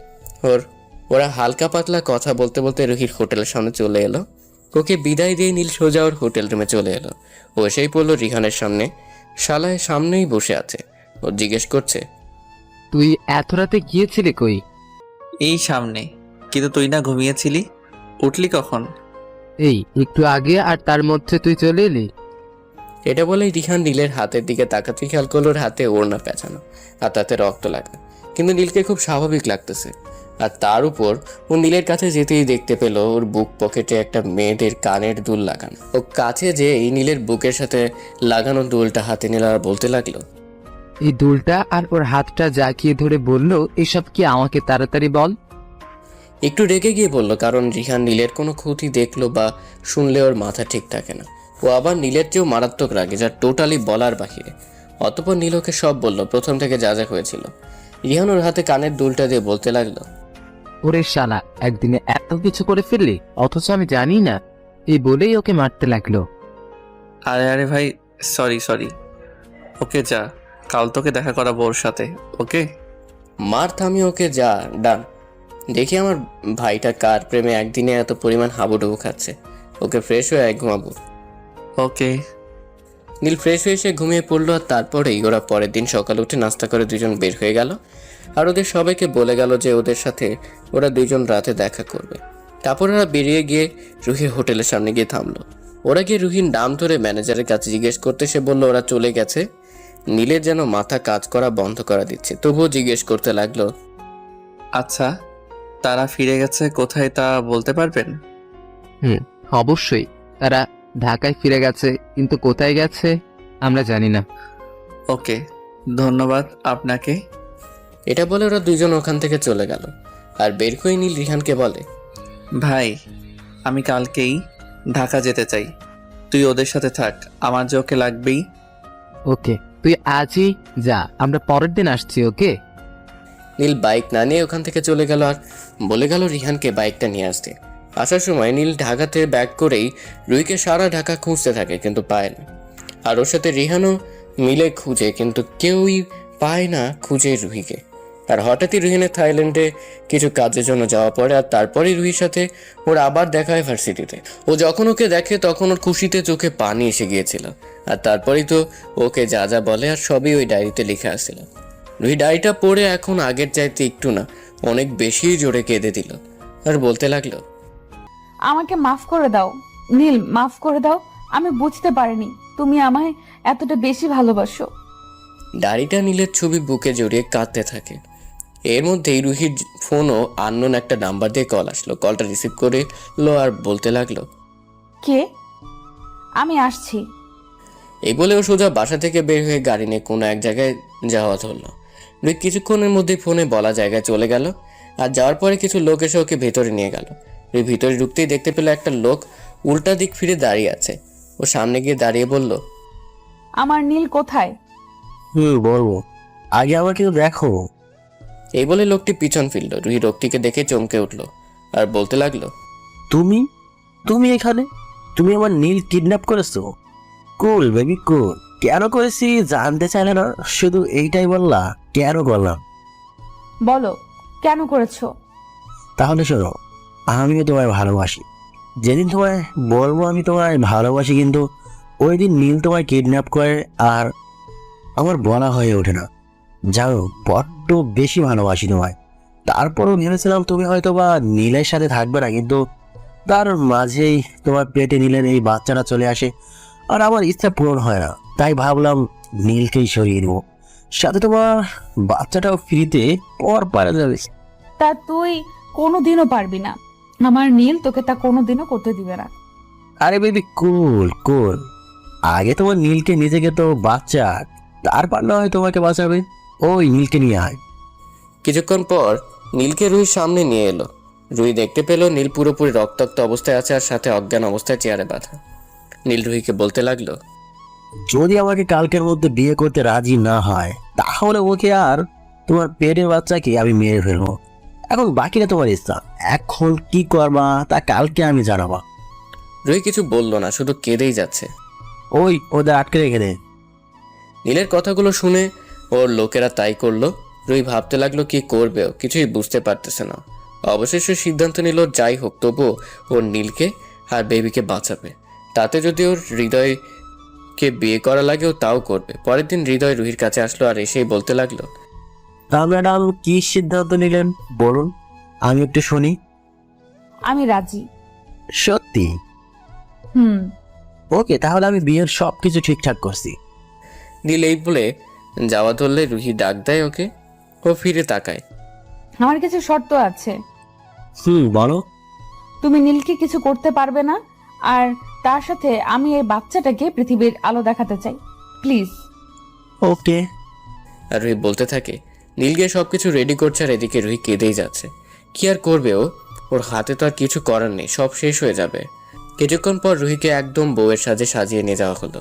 ওরা হালকা পাতলা কথা বলতে বলতে রুহির হোটেলের সামনে চলে এলো। ওকে বিদায় দিয়ে নীল সোজা ওর হোটেল রুমে চলে এলো। ও এসেই পড়লো রিহানের সামনে, শালায় সামনেই বসে আছে। ও জিজ্ঞেস করছে, তুই এত রাতে গিয়েছিলি কই? এই সামনে। কিন্তু তুই না ঘুমিয়েছিলি, উঠলি কখন? এই একটু আগে আর তার মধ্যে তুই চলে এলি। এটা বলেই রিহান নীলের হাতের দিকে তাকাতে খেয়াল করলো ওর হাতে ওড়না পেঁচানো আর তাতে রক্ত লাগা, কিন্তু নীলকে খুব স্বাভাবিক লাগতেছে। আর তার উপর ও নীলের কাছে যেতেই দেখতে পেল ওর বুক পকেটে একটা মেয়েদের কানের দুল লাগানো। ও কাছে যে এই নীলের বুকের সাথে লাগানো দুলটা হাতে নিল আর বলতে লাগলো, এই দুলটা আর ওর হাতটা জাকিয়ে ধরে বলল, এসব কি আমাকে তাড়াতাড়ি বল। একটু রেগে গিয়ে বললো, কারণ রিহান নীলের কোনো ক্ষতি দেখলো বা শুনলে ওর মাথা ঠিক থাকে না। ও আবার নীলের চেয়েও মারাত্মক রাগে, যা টোটালি বলার বাহিরে। অতঃপর নীল ওকে সব বললো, প্রথম থেকে যা যা হয়েছিল। রিহান ওর হাতে কানের দুলটা দিয়ে বলতে লাগলো, ওরে শালা, একদিনে এত কিছু করে ফেললি, অথচ আমি জানি না। এই বলেই ওকে মারতে লাগলো। আরে আরে ভাই, সরি। ওকে যা, কাল তোকে দেখা করাবো ওর সাথে, ওকে? মার থামিয়ে ওকে যা, ডান। দেখি আমার ভাইটা কার প্রেমে একদিনে এত পরিমাণ হাবুডুবু খাচ্ছে। ওকে ফ্রেশ হয়ে ঘুমাবো। ওকে। নীল ফ্রেশ হয়ে এসে ঘুমিয়ে পড়লো। আর তারপরেই ওরা পরের দিন সকালে উঠে নাস্তা করে দুজন বের হয়ে গেল। আর ওদের সবাইকে বলে গেল যে ওদের সাথে ওরা দুজন রাতে দেখা করবে। তারপর ওরা বেরিয়ে গিয়ে রুহির হোটেলের সামনে গিয়ে থামলো। ওরা গিয়ে রুহির নাম ধরে ম্যানেজারের কাছে জিজ্ঞেস করতে, সে বললো ওরা চলে গেছে। নীলের যেন মাথা কাজ করা বন্ধ করা দিচ্ছে, তবুও জিজ্ঞেস করতে লাগলো, আচ্ছা, তারা ফিরে গেছে কোথায় তা বলতে পারবেন? অবশ্যই, তারা ঢাকায় ফিরে গেছে, কিন্তু কোথায় গেছে আমরা জানি না। ওকে, ধন্যবাদ আপনাকে। এটা বলে ওরা দুজন ওখান থেকে চলে গেল। আর বের হয়ে নীল রিহানকে বলে, ভাই, আমি কালকেই ঢাকা যেতে চাই। তুই ওদের সাথে থাক, আমার যে ওকে লাগবেই। ওকে, তুই আজই যা, আমরা পরের দিন আসছি। ওকে। নীল বাইক না নিয়ে ওখান থেকে চলে গেল আর বলে গেল রিহানকে বাইকটা নিয়ে আসতে। আসার সময় নীল ঢাকাতে ব্যাক করেই রুহিকে সারা ঢাকা খুঁজতে থাকে, কিন্তু পায় না। আর ওর সাথে রিহানও মিলে খুঁজে, কিন্তু কেউই পায় না খুঁজে রুহিকে। আর হঠাৎই রুহিনের থাইল্যান্ডে কিছু কাজের জন্য যাওয়া পড়ে। আর তারপরেই রুহির সাথে ওর আবার দেখা হয় ভার্সিটিতে। ও যখন ওকে দেখে তখন ওর খুশিতে চোখে পানি এসে গিয়েছিল। আর তারপরেই তো ওকে যা যা বলে আর সবই ওই ডায়েরিতে লিখে আসছিল। রুহি ডায়েরিটা পড়ে এখন আগের চাইতে একটু না, অনেক বেশি জোরে কেঁদে দিল আর বলতে লাগলো, আমাকে মাফ করে দাও নীল, মাফ করে দাও। আমি বুঝতে পারিনি তুমি আমায় এতটা বেশি ভালোবাসো। ডায়েরিটা নীলের ছবি বুকে জড়িয়ে কাঁদতে থাকে। এর মধ্যেই রুহির ফোনও আননোন একটা নাম্বার দিয়ে কল আসলো। কলটা রিসিভ করে লো আর বলতে লাগলো, কে? আমি আসছি। এই বলে ও সোজা বাসা থেকে বের হয়ে গাড়ি নিয়ে কোনো এক জায়গায় যাওয়া ধরলো। রুহি কিছুক্ষণের মধ্যে ফোনে বলা জায়গায় চলে গেল। আর যাওয়ার পরে কিছু লোক এসে ওকে ভেতরে নিয়ে গেল। রুহি ভিতরে ঢুকতেই দেখতে পেল একটা লোক উল্টা দিক ফিরে দাঁড়িয়ে আছে। ও সামনে গিয়ে দাঁড়িয়ে বলল, আমার নীল কোথায়? বলবো, আগে আমাকে তো দেখো। এই বলে লোকটি পিছন ফিরল। রুহি লোকটিকে দেখে চমকে উঠলো আর বলতে লাগলো, তুমি তুমি এখানে? তুমি আমার নীল কিডন্যাপ করেছো? কুল বেবি কুল। কেন করেছি জানতে চাইলে না, শুধু এইটাই বললা কেন করলাম? বলো কেন করেছো? তাহলে শোনো, আমিও তোমায় ভালোবাসি। যেদিন তোমায় বলবো আমি তোমায় ভালোবাসি, কিন্তু ওই দিন নীল তোমায় কিডন্যাপ করে আর আমার বলা হয়ে ওঠে না। জানো, বড্ড বেশি ভালোবাসি তোমায়। তারপরও ভেবেছিলাম তুমি হয়তো বা নীলের সাথে থাকবে না, কিন্তু তার মাঝেই তোমার পেটে নীলের এই বাচ্চাটা চলে আসে আর আমার ইচ্ছা পূরণ হয় না। তাই ভাবলাম নীলকেই সরিয়ে দেবো, সাথে তোমার বাচ্চাটাও ফ্রিতে পর পারা যাবে। তা তুই কোনোদিনও পারবি না। আমার নীল তোকে তা কোনোদিনও করতে দিবে না। আরে বেবি কুল কুল, আগে তোমার নীলকে নিজেকে তো বাচ্চা, তারপর না হয় তোমাকে বাঁচাবে। ওই নীলকে নিয়ে আয়। কিছুক্ষণ পর নীলকে রুহির সামনে নিয়ে এলো। রুহি দেখতে পেল নীল পুরোপুরি রক্তাক্ত অবস্থায় আছে আর সাথে অজ্ঞান অবস্থায় চেয়ারে বাঁধা। নীল রুহিকে বলতে লাগলো, যদি আমাকে কালকের মধ্যে বিয়ে করতে রাজি না হয়, তাহলে ওকে আর তোমার পেটের বাচ্চাকে আমি মেরে ফেলবো। এখন বাকিটা তোমার ইচ্ছা, এখন কি করবা তা কালকে আমি জানাবা। রুহি কিছু বললো না, শুধু কেঁদেই যাচ্ছে। ওই ওদের আটকে রেখে দে। নীলের কথাগুলো শুনে ওর লোকেরা তাই করলো। রুহি ভাবতে লাগলো কি করবে, ও কিছুই বুঝতে পারতেছে না। অবশেষে সিদ্ধান্ত নিল যাই হোক তবুও ওর নীলকে আর বেবিকে বাঁচাবে। তাতে যদি ওর হৃদয়কে বিয়ে করা লাগে ও তাও করবে। পরের দিন হৃদয় রুহির কাছে আসলো আর এসেই বলতে লাগলো, তা ম্যাডাম কি সিদ্ধান্ত নিলেন বলুন, আমি একটু শুনি। আমি রাজি। সত্যি? হুম। ওকে, তাহলে আমি বিয়ের সব কিছু ঠিকঠাক করছি। নীল এই বলে যাওয়া ধরলে রুহি ডাক দেয় ওকে। ও ফিরে তাকায়। আমার কিছু শর্ত আছে। বলো। তুমি নীলকে কিছু করতে পারবে না, আর তার সাথে আমি এই বাচ্চাটাকে পৃথিবীর আলো দেখাতে চাই, প্লিজ। ওকে। আর রুহি বলতে থাকে। নীল গিয়ে সবকিছু রেডি করছে আর এদিকে রুহি কেঁদেই যাচ্ছে। কি আর করবে ও? ওর হাতে তো আর কিছু করার নেই, সব শেষ হয়ে যাবে। কিছুক্ষণ পর রুহিকে একদম বউয়ের সাজে সাজিয়ে নিয়ে যাওয়া হলো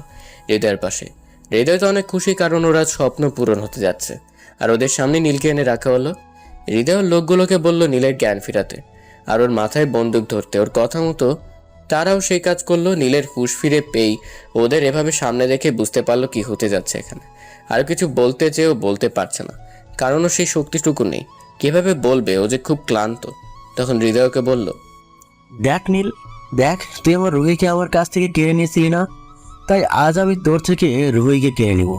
হৃদয়ের পাশে। হৃদয় তো অনেক খুশি, কারণ ওরা স্বপ্ন পূরণ হতে যাচ্ছে। আর ওদের সামনে নীলকে এনে রাখা হলো। হৃদয়ের লোকগুলোকে বলল নীলের জ্ঞান ফিরাতে আর ওর মাথায় বন্দুক ধরতে। ওর কথা মতো তারাও সেই কাজ করলো। নীলের হুঁশ ফিরে পেয়েই ওদের এভাবে সামনে দেখে বুঝতে পারলো কি হতে যাচ্ছে এখানে। আর কিছু বলতে চেয়েও বলতে পারছে না, কারণ ও সেই শক্তিটুকু নেই। কিভাবে বলবে? ও যে খুব ক্লান্ত। তখন হৃদয়কে বলল, দেখ নীল, দেখ, তুই আমার রুহিকে আমার কাছ থেকে কেড়ে নিয়েছিলি না, তাই আজ আমি তোর থেকে রুহিকে কেড়ে নিব।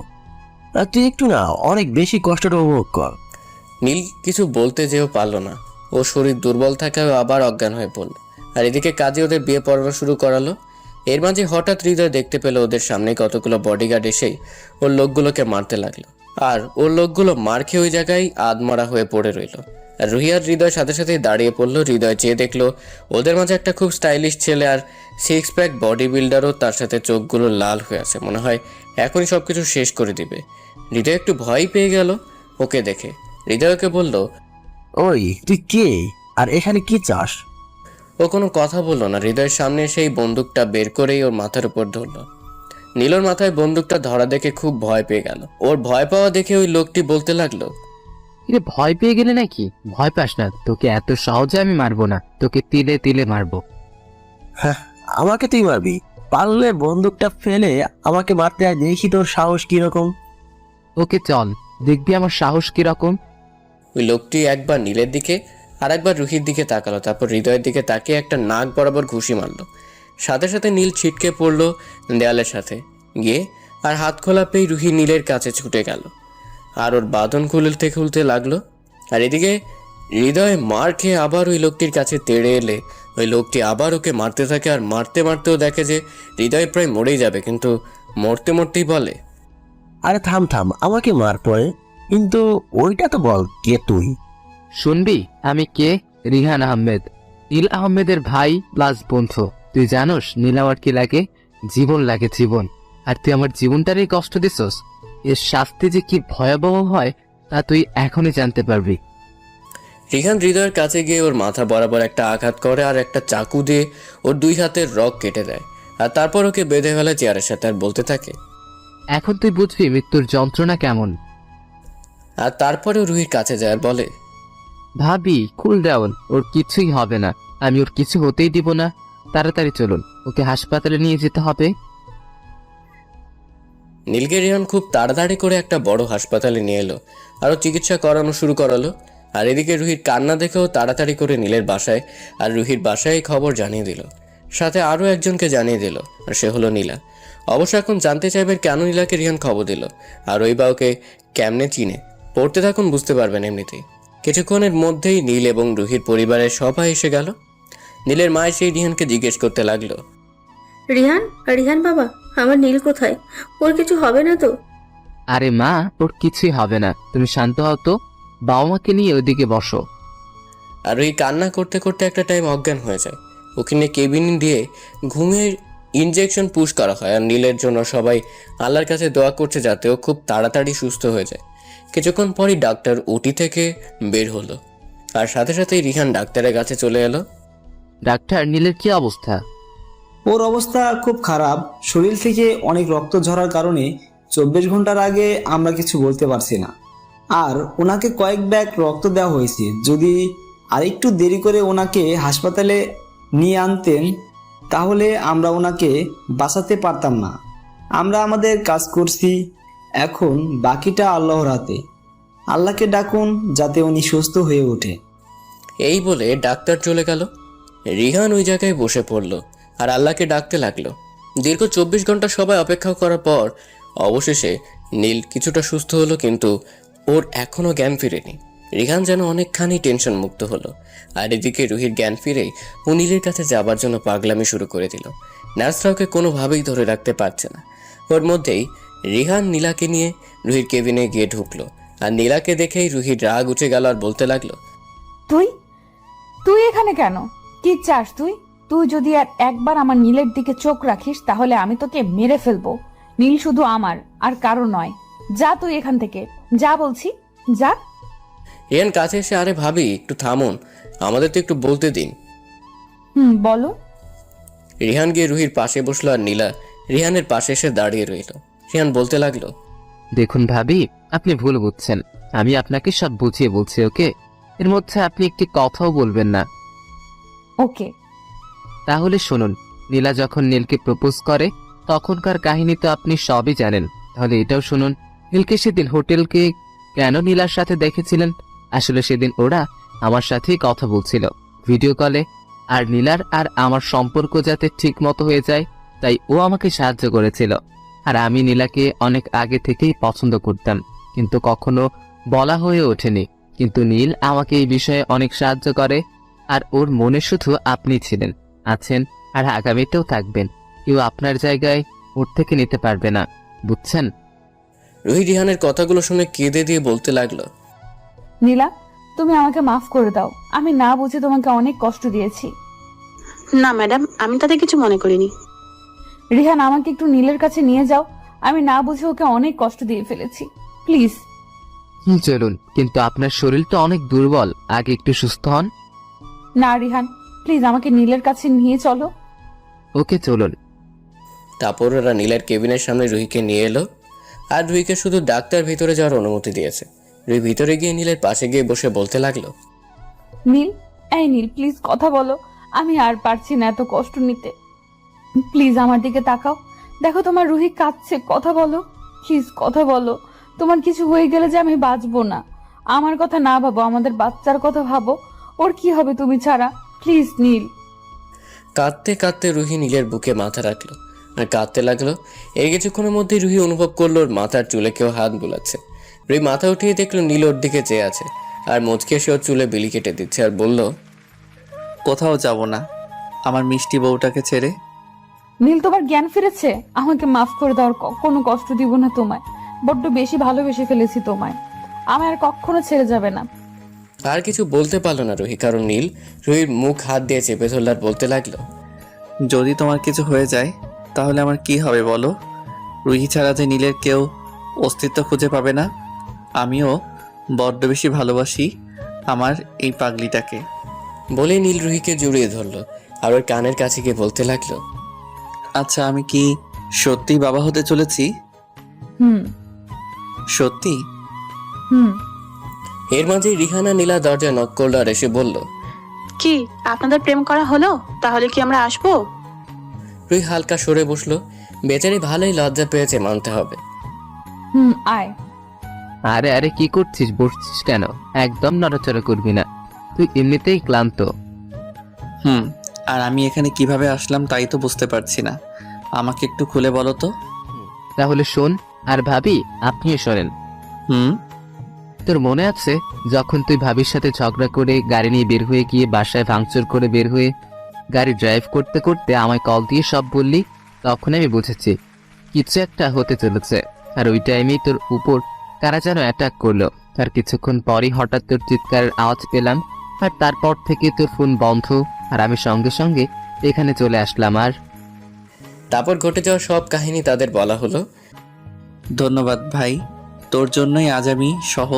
আর তুই একটু না অনেক বেশি কষ্টটা উপভোগ কর। নীল কিছু বলতে যেও পারল না। ও শরীর দুর্বল থাকায় আবার অজ্ঞান হয়ে পড়ল। আর এদিকে কাজে ওদের বিয়ে পর্ব শুরু করালো। এর মাঝে হঠাৎ হৃদয় দেখতে পেল ওদের সামনে কতগুলো বডিগার্ড এসেই ওর লোকগুলোকে মারতে লাগলো। আর ওর লোকগুলো মার খেয়ে ওই জায়গায় আধমরা হয়ে পড়ে রইল। আর রুহি আর হৃদয় সাথে সাথেই দাঁড়িয়ে পড়লো। হৃদয় চেয়ে দেখলো ওদের মাঝে একটা খুব স্টাইলিশ ছেলে আর 6 প্যাক বডি বিল্ডারও, তার সাথে চোখগুলো লাল হয়ে আছে। মনে হয় এখনই সবকিছু শেষ করে দিবে। হৃদয় একটু ভয় পেয়ে গেল ওকে দেখে। হৃদয়কে বলল, ওই তুই কে আর এখানে কি চাস? ও কোনো কথা বললো না। হৃদয়ের সামনে সেই বন্দুকটা বের করেই ওর মাথার উপর ধরলো। নীলর মাথায় বন্দুকটা ধরা দেখে খুব ভয় পেয়ে গেল। ওর ভয় পাওয়া দেখে ওই লোকটি বলতে লাগলো, ভয় পেয়ে গেলে নাকি? ভয় পাস না, তোকে এত সহজে আমি মারবো না, তোকে তিলে তিলে মারবো। হ্যাঁ, আমাকে তুই মারবি? পারলে বন্দুকটা ফেলে আমাকে মারতে আয়, দেখি তোর সাহস কিরকম। ওকে চল, দেখবি আমার সাহস কিরকম। ওই লোকটি একবার নীলের দিকে আর একবার রুহির দিকে তাকালো, তারপর হৃদয়ের দিকে তাকিয়ে একটা নাক বরাবর ঘুষি মারলো। সাথে সাথে নীল ছিটকে পড়লো দেয়ালের সাথে গিয়ে, আর হাত খোলা পেয়ে রুহি নীলের কাছে ছুটে গেল আর ওর বাঁধন খুলতে লাগলো। আর এদিকে হৃদয় মার খেয়ে আবার ওই লোকটির কাছে তেড়ে এলে ওই লোকটি আবার ওকে মারতে থাকে। আর মারতে মারতেও দেখে যে হৃদয় প্রায় মরেই যাবে, কিন্তু মরতেই বলে, আরে থাম থাম, আমাকে মার পড়ে, কিন্তু ওইটা তো বল কে তুই? শুনবি আমি কে? রিহান আহমেদ, নীল আহমেদের ভাই প্লাস বন্ধু। তুই জানোস নীল আমার কি লাগে? জীবন লাগে, জীবন। আর তুই আমার জীবনটারই কষ্ট দিছস। এর শাস্তি যে কি ভয়াবহ হয় তা তুই এখনই জানতে পারবি। রিহান হৃদয়ের কাছে গিয়ে ওর মাথা বরাবর একটা আঘাত করে আর একটা চাকু দিয়ে ওর 2 হাতের রগ কেটে দেয়। আর তারপর ওকে বেঁধে ফেলে চেয়ারের সাথে আর বলতে থাকে, এখন তুই বুঝবি মৃত্যুর যন্ত্রণা কেমন। আর তারপরেও রুহির কাছে যায় আর বলে, ভাবি কুল ডাউন, ওর কিছুই হবে না, আমি ওর কিছু হতেই দিব না। তাড়াতাড়ি চলুন, ওকে হাসপাতালে নিয়ে যেতে হবে। নীলকে রিহান খুব তাড়াতাড়ি করে একটা বড় হাসপাতালে নিয়ে এলো আরও চিকিৎসা করানো শুরু করালো। আর এদিকে রুহির কান্না দেখেও তাড়াতাড়ি করে নীলের বাসায় আর রুহির বাসায় খবর জানিয়ে দিল। সাথে আরও একজনকে জানিয়ে দিল, আর সে হলো নীলা। অবশ্য এখন জানতে চাইবেন কেন নীলাকে রিহান খবর দিল আর ওই বাউকে কেমনে চিনে। পড়তে থাকুন, বুঝতে পারবেন এমনিতেই। কিছুক্ষণের মধ্যেই নীল এবং রুহির পরিবারের সবাই এসে গেল। নীলের মায়ের সেই রিহানকে জিজ্ঞেস করতে লাগলো, রিহান, রিহান বাবা, আমার নীল কোথায়? ওর কিছু হবে না তো? আরে মা, ওর কিছুই হবে না, তুমি শান্ত হও তো। বাবা মাকে নিয়ে ওইদিকে বসো। আর ওই কান্না করতে করতে একটা টাইম অজ্ঞান হয়ে যায়। ওখানে কেবিন দিয়ে ঘুমের ইনজেকশন পুশ করা হয়। আর নীলের জন্য সবাই আল্লাহর কাছে দোয়া করছে যাতে ও খুব তাড়াতাড়ি সুস্থ হয়ে যায়। কিছুক্ষণ পরই ডাক্তার ওটি থেকে বের হলো আর সাথে সাথেই রিহান ডাক্তারের কাছে চলে এলো। ডাক্তার, নীলের কি অবস্থা? ওর অবস্থা খুব খারাপ। শরীর থেকে অনেক রক্ত ঝরার কারণে 24 ঘন্টার আগে আমরা কিছু বলতে পারছি না। আর ওনাকে কয়েক ব্যাগ রক্ত দেওয়া হয়েছে। যদি আরেকটু দেরি করে ওনাকে হাসপাতালে নিয়ে আনতেন তাহলে আমরা ওনাকে বাঁচাতে পারতাম না। আমরা আমাদের কাজ করছি, এখন বাকিটা আল্লাহর হাতে। আল্লাহকে ডাকুন যাতে উনি সুস্থ হয়ে ওঠে। এই বলে ডাক্তার চলে গেল। রিহান ওই জায়গায় বসে পড়ল আর আল্লাহকে ডাকতে লাগলো। দীর্ঘ 24 ঘন্টা সবাই অপেক্ষা করার পর অবশেষে নীল কিছুটা সুস্থ হলো, কিন্তু ওর এখনো জ্ঞান ফিরেনি। রিহান যেন অনেকখানি টেনশন মুক্ত হলো। আর এদিকে রুহির জ্ঞান ফিরেই ও নীলের কাছে যাবার জন্য পাগলামি শুরু করে দিল। নার্সরা ওকে কোনোভাবেই ধরে রাখতে পারছে না। ওর মধ্যেই রিহান নীলাকে নিয়ে রুহির কেবিনে গিয়ে ঢুকলো। আর নীলাকে দেখেই রুহির রাগ উঠে গেল আর বলতে লাগলো, তুই তুই এখানে কেন? কি চাস তুই? তুই যদি আর একবার আমার নীলের দিকে চোখ রাখিস তাহলে আমি তোকে মেরে ফেলবো। নীল শুধু আমার, আর কারো নয়। যা তুই এখান থেকে, যা বলছি, যা। রিহান কাছে এসে, আরে ভাবি একটু থামুন, আমাদের তো একটু বলতে দিন। বলো। রিহান গিয়ে রুহির পাশে বসলো আর নীলা রিহানের পাশে এসে দাঁড়িয়ে রইল। রিহান বলতে লাগলো, দেখুন ভাবি, আপনি ভুল বুঝছেন। আমি আপনাকে সব বুঝিয়ে বলছি, ওকে? এর মধ্যে আপনি একটি কথাও বলবেন না। ওকে। তাহলে শুনুন, নীলা যখন নীলকে প্রপোজ করে তখনকার কাহিনী তো আপনি সবই জানেন। তাহলে এটাও শুনুন, নীলকে সেদিন হোটেলকে কেন নীলার সাথে দেখেছিলেন? আসলে সেদিন ওরা আমার সাথেই কথা বলছিল ভিডিও কলে, আর নীলার আর আমার সম্পর্ক যাতে ঠিক মতো হয়ে যায় তাই ও আমাকে সাহায্য করেছিল। আর আমি নীলাকে অনেক আগে থেকেই পছন্দ করতাম, কিন্তু কখনো বলা হয়ে ওঠেনি। কিন্তু নীল আমাকে এই বিষয়ে অনেক সাহায্য করে, আর ওর মনে শুধু আপনি ছিলেন, আছেন, আর আগামীতেও থাকবেন। কেউ আপনার জায়গায় ওর থেকে নিতে পারবে না, বুঝছেন? রুহি রিহানের কথাগুলো শুনে কেঁদে দিয়ে বলতে লাগলো, নীলা, তুমি আমাকে মাফ করে দাও। আমি না বুঝে তোমাকে অনেক কষ্ট দিয়েছি। না ম্যাডাম, আমি তাতে কিছু মনে করিনি। রিহান, আমাকে একটু নীলের কাছে নিয়ে যাও। আমি না বুঝে ওকে অনেক কষ্ট দিয়ে ফেলেছি, প্লিজ। চলুন, কিন্তু আপনার শরীর তো অনেক দুর্বল, আগে একটু সুস্থ হন। না রিহান, প্লিজ আমাকে নীলের কাছে নিয়ে চলো। ওকে, চলুন। তারপর ওরা নীলের কেবিনের সামনে রুহিকে নিয়ে এলো আর রুহিকে শুধু ডাক্তার ভিতরে যাওয়ার অনুমতি দিয়েছে। রুহি ভিতরে গিয়ে নীলের পাশে গিয়ে বসে বলতে লাগলো, নীল, এই নীল, প্লিজ কথা বলো। আমি আর পারছি না এত কষ্ট নিতে। প্লিজ আমার দিকে তাকাও, দেখো তোমার রুহি কাঁদছে। কথা বলো, প্লিজ কথা বলো। তোমার কিছু হয়ে গেলে যে আমি বাঁচবো না। আমার কথা না ভাবো, আমাদের বাচ্চার কথা ভাবো। ওর কি হবে তুমি ছাড়া? প্লিজ নীল। কাঁদতে কাঁদতে রুহি নীলের বুকে মাথা রাখলো আর কাঁদতে লাগলো। এর কিছুক্ষণের মধ্যেই রুহি অনুভব করলো ওর মাথার চুলে কেউ হাত বুলাচ্ছে। রুহি মাথা উঠিয়ে দেখলো নীল ওর দিকে চেয়ে আছে আর মুচকে এসে ওর চুলে বিলি কেটে দিচ্ছে আর বলল, কোথাও যাব না আমার মিষ্টি বউটাকে ছেড়ে। নীল, তোমার জ্ঞান ফিরেছে? আমাকে মাফ করে দাও, কোনো কষ্ট দিব না তোমায়। বড্ড বেশি ভালোবেসে ফেলেছি তোমায়। আমার আর কখনো ছেড়ে যাবে না। আর কিছু বলতে পারলো না রুহি, কারণ নীল রুহির মুখ হাত দিয়ে চেপে ধরল আর বলতে লাগলো, যদি তোমার কিছু হয়ে যায় তাহলে আমার কি হবে বলো? রুহি ছাড়া যে নীলের কেউ অস্তিত্ব খুঁজে পাবে না। আমিও বড্ড বেশি ভালোবাসি আমার এই পাগলিটাকে। বলে নীল রুহিকে জড়িয়ে ধরলো আর ওর কানের কাছে গিয়ে বলতে লাগলো, আচ্ছা, আমি কি সত্যি বাবা হতে চলেছি? সত্যি? এর মাঝেই রিহানা নীলা দরজায় নক করলো আর এসে বলল, কি আপনাদের প্রেম করা হলো? তাহলে কি আমরা আসবো? রুহি হালকা সরে বসলো। বেচারি ভালোই লজ্জা পেয়েছে, মানতে হবে। আয়। আরে আরে, কি করছিস? বসছিস কেন? একদম নড়াচড়া করবি না, তুই এমনিতেই ক্লান্ত। আর আমি এখানে কিভাবে আসলাম তাই তো বুঝতে পারছি না, আমাকে একটু খুলে বলো তো। তাহলে শোন, আর ভাবি আপনিও শোনেন। তোর মনে আছে যখন তুই ভাবির সাথে ঝগড়া করে গাড়ি নিয়ে বের হয়ে গিয়ে বাসায় ভাঙচুর করে বের হয়ে গাড়ি ড্রাইভ করতে করতে আমায় কল দিয়ে সব বললি? তখন আমি বুঝেছি কিছু একটা হতে চলেছে। আর ওই টাইমেই তোর উপর কারা যেন অ্যাটাক করলো। আর কিছুক্ষণ পরই হঠাৎ তোর চিৎকারের আওয়াজ পেলাম, আর তারপর থেকে তোর ফোন বন্ধ, আর আমি সঙ্গে সঙ্গে এখানে চলে আসলাম। আর তারপর ঘটে যাওয়া সব কাহিনী তাদের বলা হলো। ধন্যবাদ ভাই, তোর জন্যই আজ আমি সহ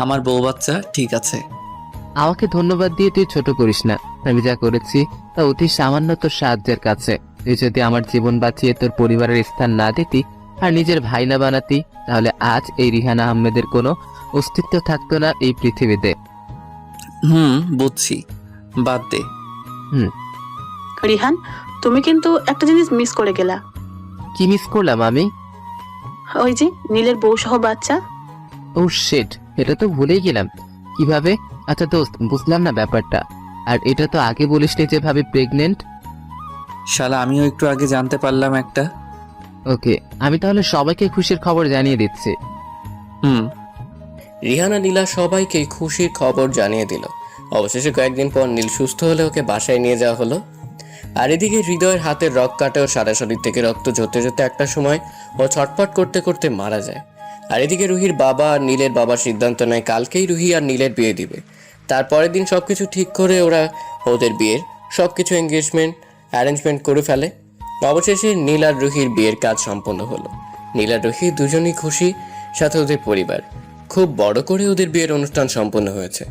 আমার বউ বাচ্চা ঠিক আছে। আমাকে ধন্যবাদ দিয়ে তুই ছোট করিস না। আমি যা করেছি তা অতি সামান্য তোর সাহায্যের কাছে। তুই যদি আমার জীবন বাঁচিয়ে তোর পরিবারের স্থান না দিতি আর নিজের ভাই না বানাতি, তাহলে আজ এই রিহান আহমেদের কোনো অস্তিত্ব থাকতো না এই পৃথিবীতে। বুঝছি, বাদ দে। রিহান, তুমি কিন্তু একটা জিনিস মিস করে গেলা। কি মিস করলাম আমি? ওই যে নীলের বউ সহ বাচ্চা। ও শিট, এটা তো ভুলেই গেলাম। কিভাবে? আচ্ছা দোস্ত, বুঝলাম না ব্যাপারটা। আর এটা তো আগে বলিসনি যে ভাবে প্রেগনেন্ট। শালা, আমিও একটু আগে জানতে পারলাম একটা। ওকে, আমি তাহলে সবাইকে খুশির খবর জানিয়ে দিচ্ছি। রিহানা নীলা সবাইকে খুশির খবর জানিয়ে দিল। অবশেষে কয়েকদিন পর নীল সুস্থ হলে ওকে বাসায় নিয়ে যাওয়া হলো। আর এদিকে হৃদয়ের হাতের রক কাটে ও সারা শরীর থেকে রক্ত ঝরতে ঝরতে একটা সময় ও ছটফট করতে করতে মারা যায়। আর এদিকে রুহির বাবা আর নীলের বাবা সিদ্ধান্ত নেয় কালকেই রুহি আর নীলের বিয়ে দিবে। তারপরের দিন সবকিছু ঠিক করে ওরা ওদের বিয়ের সবকিছু এঙ্গেজমেন্ট অ্যারেঞ্জমেন্ট করে ফেলে। অবশেষে নীল আর রুহির বিয়ের কাজ সম্পন্ন হলো। নীল আর রুহি দুজনই খুশি, সাথে ওদের পরিবার। খুব বড় করে ওদের বিয়ের অনুষ্ঠান সম্পন্ন হয়েছে।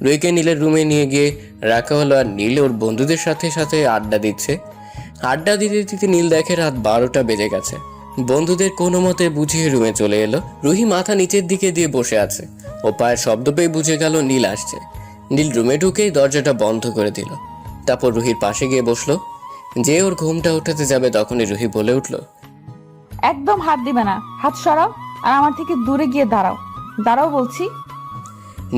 রুহিকে নীলের রুমে নিয়ে গিয়ে রাখা হলো আর নীল ওর বন্ধুদের সাথে সাথে আড্ডা দিচ্ছে। আড্ডা দিতে দিতে নীল দেখে রাত 12টা বেজে গেছে। বন্ধুদের কোনো মতে বুঝিয়ে রুমে চলে এলো। রুহি মাথা নিচের দিকে দিয়ে বসে আছে। ও পায়ের শব্দ পেয়ে বুঝে গেল নীল আসছে। নীল রুমে ঢুকেই দরজাটা বন্ধ করে দিল। তারপর রুহির পাশে গিয়ে বসলো। যে ওর ঘুমটা উঠাতে যাবে তখনই রুহি বলে উঠল, একদম হাত দিবে না, হাত সরাও আর আমার থেকে দূরে গিয়ে দাঁড়াও, দাঁড়াও বলছি।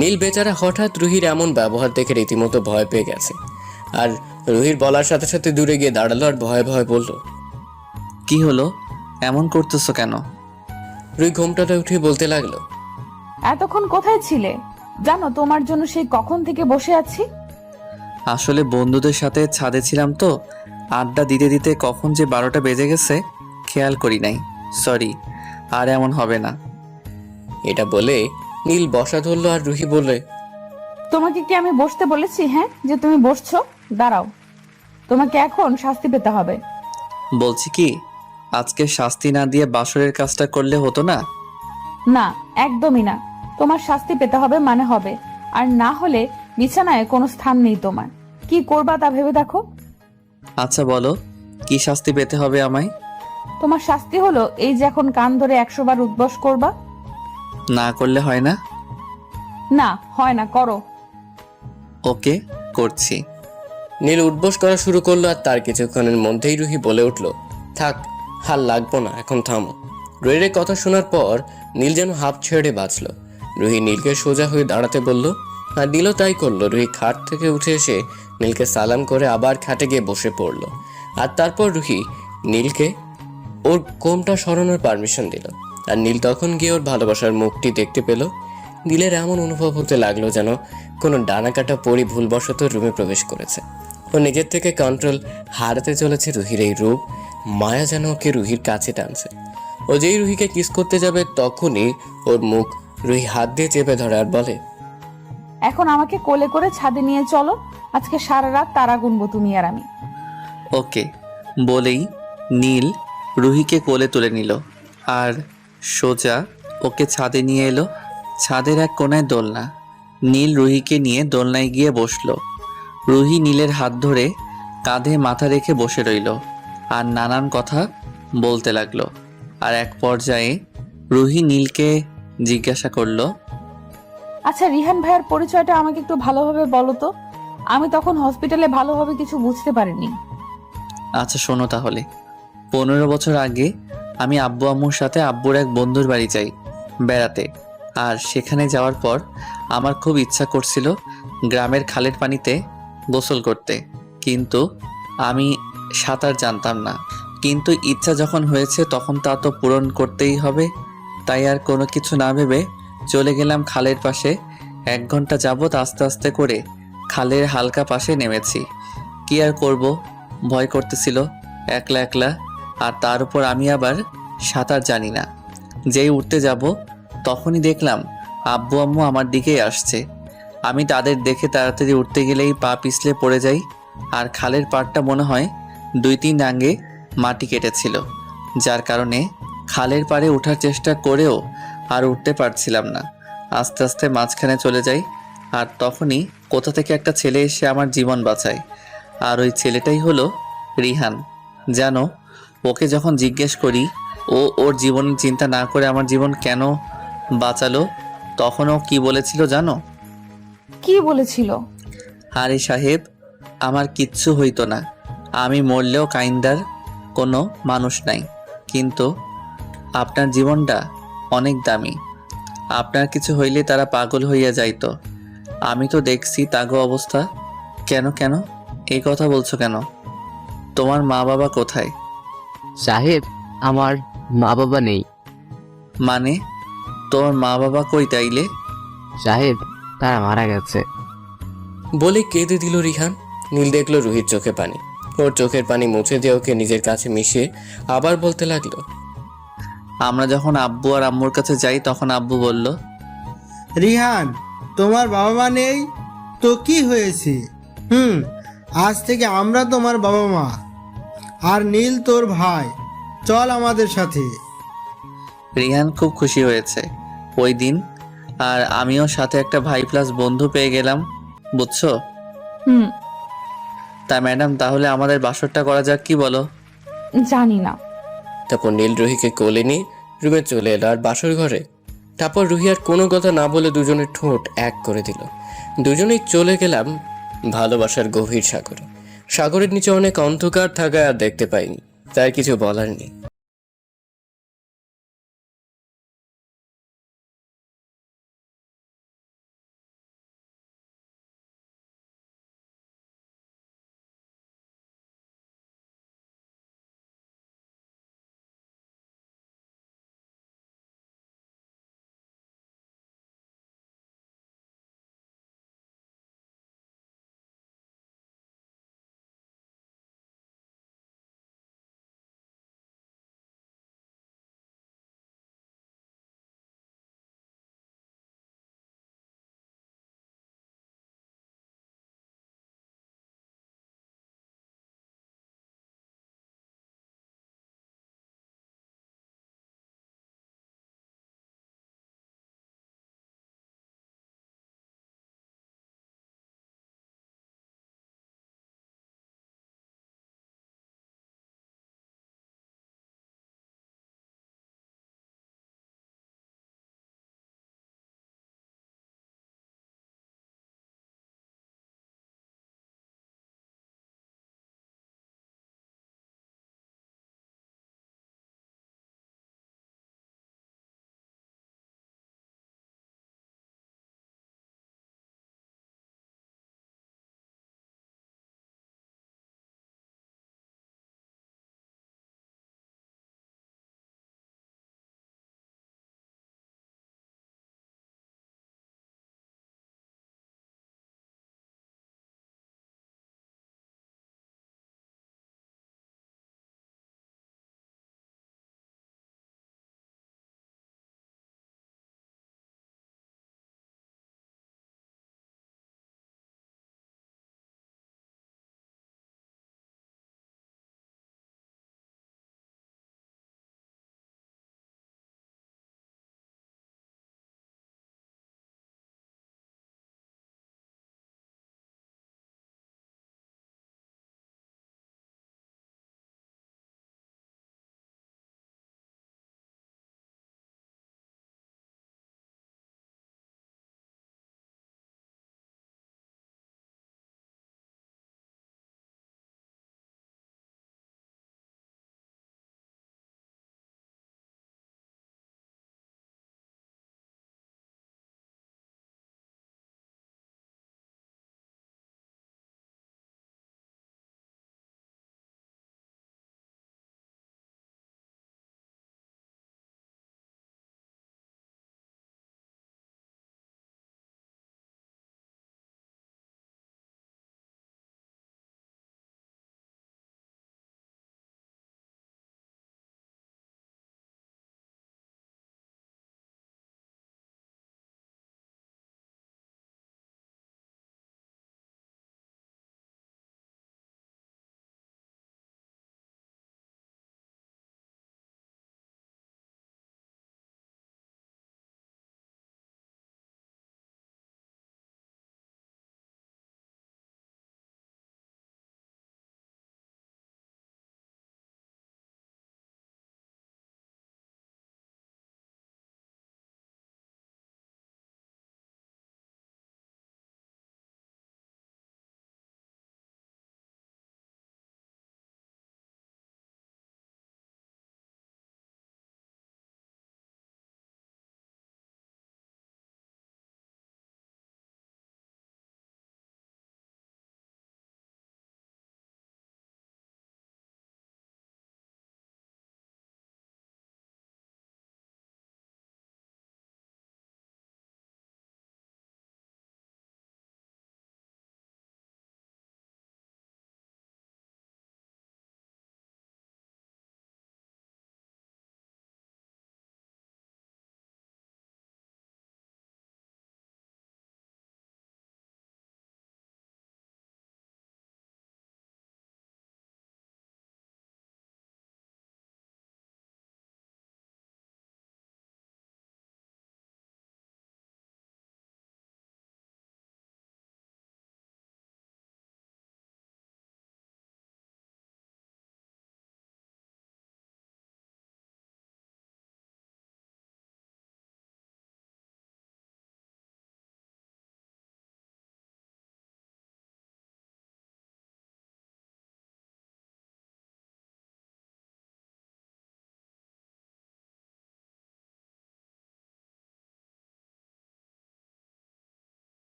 নীল বেচারা হঠাৎ রুহির এমন ব্যবহার দেখে রীতিমতো ভয় পেয়ে গেছে। আর রুহির বলার সাথে সাথে দূরে গিয়ে দাঁড়ালো আর ভয়ে ভয়ে বলল, কি হলো, এমন করতেছো কেন? রুহি ঘুমটাতে উঠে বলতে লাগলো, এতক্ষণ কোথায় ছিলে? জানো তোমার জন্য সেই কখন থেকে বসে আছি। আসলে বন্ধুদের সাথে ছাদে ছিলাম তো, আড্ডা দিতে দিতে কখন যে 12টা বেজে গেছে খেয়াল করি নাই, সরি। আর এমন হবে না। এটা বলে নীল বসা ধরলো আর রুহি বলে, তোমাকে কি আমি বসতে বলেছি? হ্যাঁ, যে তুমি বসছো? দাঁড়াও, তোমাকে এখন শাস্তি পেতে হবে। বলছি কি, আজকে শাস্তি না দিয়ে বাসরের কাজটা করলে হতো না? না, একদমই না। তোমার শাস্তি পেতে হবে মানে হবে, আর না হলে বিছানায় কোনো স্থান নেই তোমার। কি করবা তা ভেবে দেখো। আচ্ছা বলো, কি শাস্তি পেতে হবে আমায়? তোমার শাস্তি হলো এই যে এখন কান ধরে 100 বার উদ্বাস করবা। না করলে হয় না? না হয় না, করো। ওকে, করছি। নীল উঠবোস করা শুরু করলো আর তার কিছুক্ষণের মধ্যেই রুহি বলে উঠল, থাক, হাল লাগবো না, এখন থামো। রুহির কথা শোনার পর নীল যেন হাঁপ ছেড়ে বাঁচল। রুহি নীলকে সোজা হয়ে দাঁড়াতে বলল আর নীলও তাই করলো। রুহি খাট থেকে উঠে এসে নীলকে সালাম করে আবার খাটে গিয়ে বসে পড়ল। আর তারপর রুহি নীলকে ওর কোমটা সরানোর পারমিশন দিল। আর নীল তখন গিয়ে ওর ভালোবাসার মুখটি দেখতে পেল। নীলের এমন অনুভব হতে লাগলো যেন কোনো ডানা কাটা পরি ভুলবশত রুমে প্রবেশ করেছে। ও নিজের থেকে কন্ট্রোল হারাতে চলেছে। রুহির এই রূপ মায়া যেন ওকে রুহির কাছে টানছে। ও যেই রুহিকে কিস করতে যাবে তখনই ওর মুখ রুহি হাত দিয়ে চেপে ধরে আর বলে, এখন আমাকে কোলে করে ছাদে নিয়ে চলো, আজকে সারা রাত তারা গুনবো তুমি আর আমি। ওকে বলেই নীল রুহিকে কোলে তুলে নিল আর সোজা ওকে ছাদে নিয়ে এলো। ছাদের এক কোনায় দোলনা। নীল রুহিকে নিয়ে দোলনায় গিয়ে বসলো। রুহি নীলের হাত ধরে কাঁধে মাথা রেখে বসে রইল আর নানান কথা বলতে লাগলো। আর এক পর্যায়ে রুহি নীলকে জিজ্ঞাসা করলো, আচ্ছা রিহান ভাইয়ের পরিচয়টা আমাকে একটু ভালোভাবে বলো তো, আমি তখন হসপিটালে ভালোভাবে কিছু বুঝতে পারিনি। আচ্ছা শোনো তাহলে। 15 বছর আগে আমি আব্বু আম্মুর সাথে আব্বুর এক বন্ধুর বাড়ি যাই বেড়াতে। আর সেখানে যাওয়ার পর আমার খুব ইচ্ছা করছিল গ্রামের খালের পানিতে গোসল করতে, কিন্তু আমি সাঁতার জানতাম না। কিন্তু ইচ্ছা যখন হয়েছে তখন তা তো পূরণ করতেই হবে। তাই আর কোনো কিছু না ভেবে চলে গেলাম খালের পাশে। 1 ঘন্টা যাবৎ আস্তে আস্তে করে খালের হালকা পাশে নেমেছি। কি আর করব, ভয় করতেছিল একলা একলা। আর তার উপর আমি আবার সাঁতার জানি না। যেই উঠতে যাব তখনই দেখলাম আব্বু আম্মু আমার দিকেই আসছে। আমি তাদের দেখে তাড়াতাড়ি উঠতে গেলেই পা পিছলে পড়ে যাই। আর খালের পাড়টা মনে হয় 2-3 আঙ্গে মাটি কেটেছিল, যার কারণে খালের পাড়ে ওঠার চেষ্টা করেও আর উঠতে পারছিলাম না। আস্তে আস্তে মাঝখানে চলে যাই। আর তখনই কোথা থেকে একটা ছেলে এসে আমার জীবন বাঁচায়। আর ওই ছেলেটাই হলো রিহান। জানো, ওকে যখন জিজ্ঞেস করি ও ওর জীবনের চিন্তা না করে আমার জীবন কেন বাঁচালো, তখন ও কি বলেছিল জানো? কি বলেছিল? আরে সাহেব, আমার কিচ্ছু হইতো না, আমি মরলেও কাইন্দার কোনো মানুষ নাই, কিন্তু আপনার জীবনটা অনেক দামি। আপনার কিছু হইলে তারা পাগল হইয়া যাইতো। আমি তো দেখছি তাগো অবস্থা। কেন কেন এই কথা বলছো কেন? তোমার মা বাবা কোথায়? সাহেব, আমার মা বাবা নেই। মানে তোমার মা বাবা কই তাইলে? সাহেব, তারা মারা গেছে। বলে কেঁদে দিল রিহান। নীল দেখলো রুহির চোখে পানি। ওর চোখের পানি মুছে দিয়ে ওকে নিজের কাছে মিশিয়ে আবার বলতে লাগলো, আমরা যখন আব্বু আর আম্মুর কাছে যাই তখন আব্বু বলল, রিহান, তোমার বাবা মা নেই তো কি হয়েছে? আজ থেকে আমরা তোমার বাবা মা। আর নীল তোর ভাই, চল আমাদের সাথে। রিহান খুব খুশি হয়েছে ওই দিন, আর আমিও সাথে একটা ভাই প্লাস বন্ধু পেয়ে গেলাম, বুঝছো? হুম, তা ম্যাডাম, তাহলে আমাদের বাসরটা করা যাক, কি বলো? জানি না। তারপর নীল রুহিকে কোলে নিয়ে রুমে চলে এলো আর বাসর ঘরে। তারপর রুহি আর কোনো কথা না বলে দুজনের ঠোঁট এক করে দিল। দুজনেই চলে গেলাম ভালোবাসার গভীর সাগরে। সাগরের নিচে অনেক অন্ধকার থাকায় আর দেখতে পাইনি, তাই কিছু বলার নেই।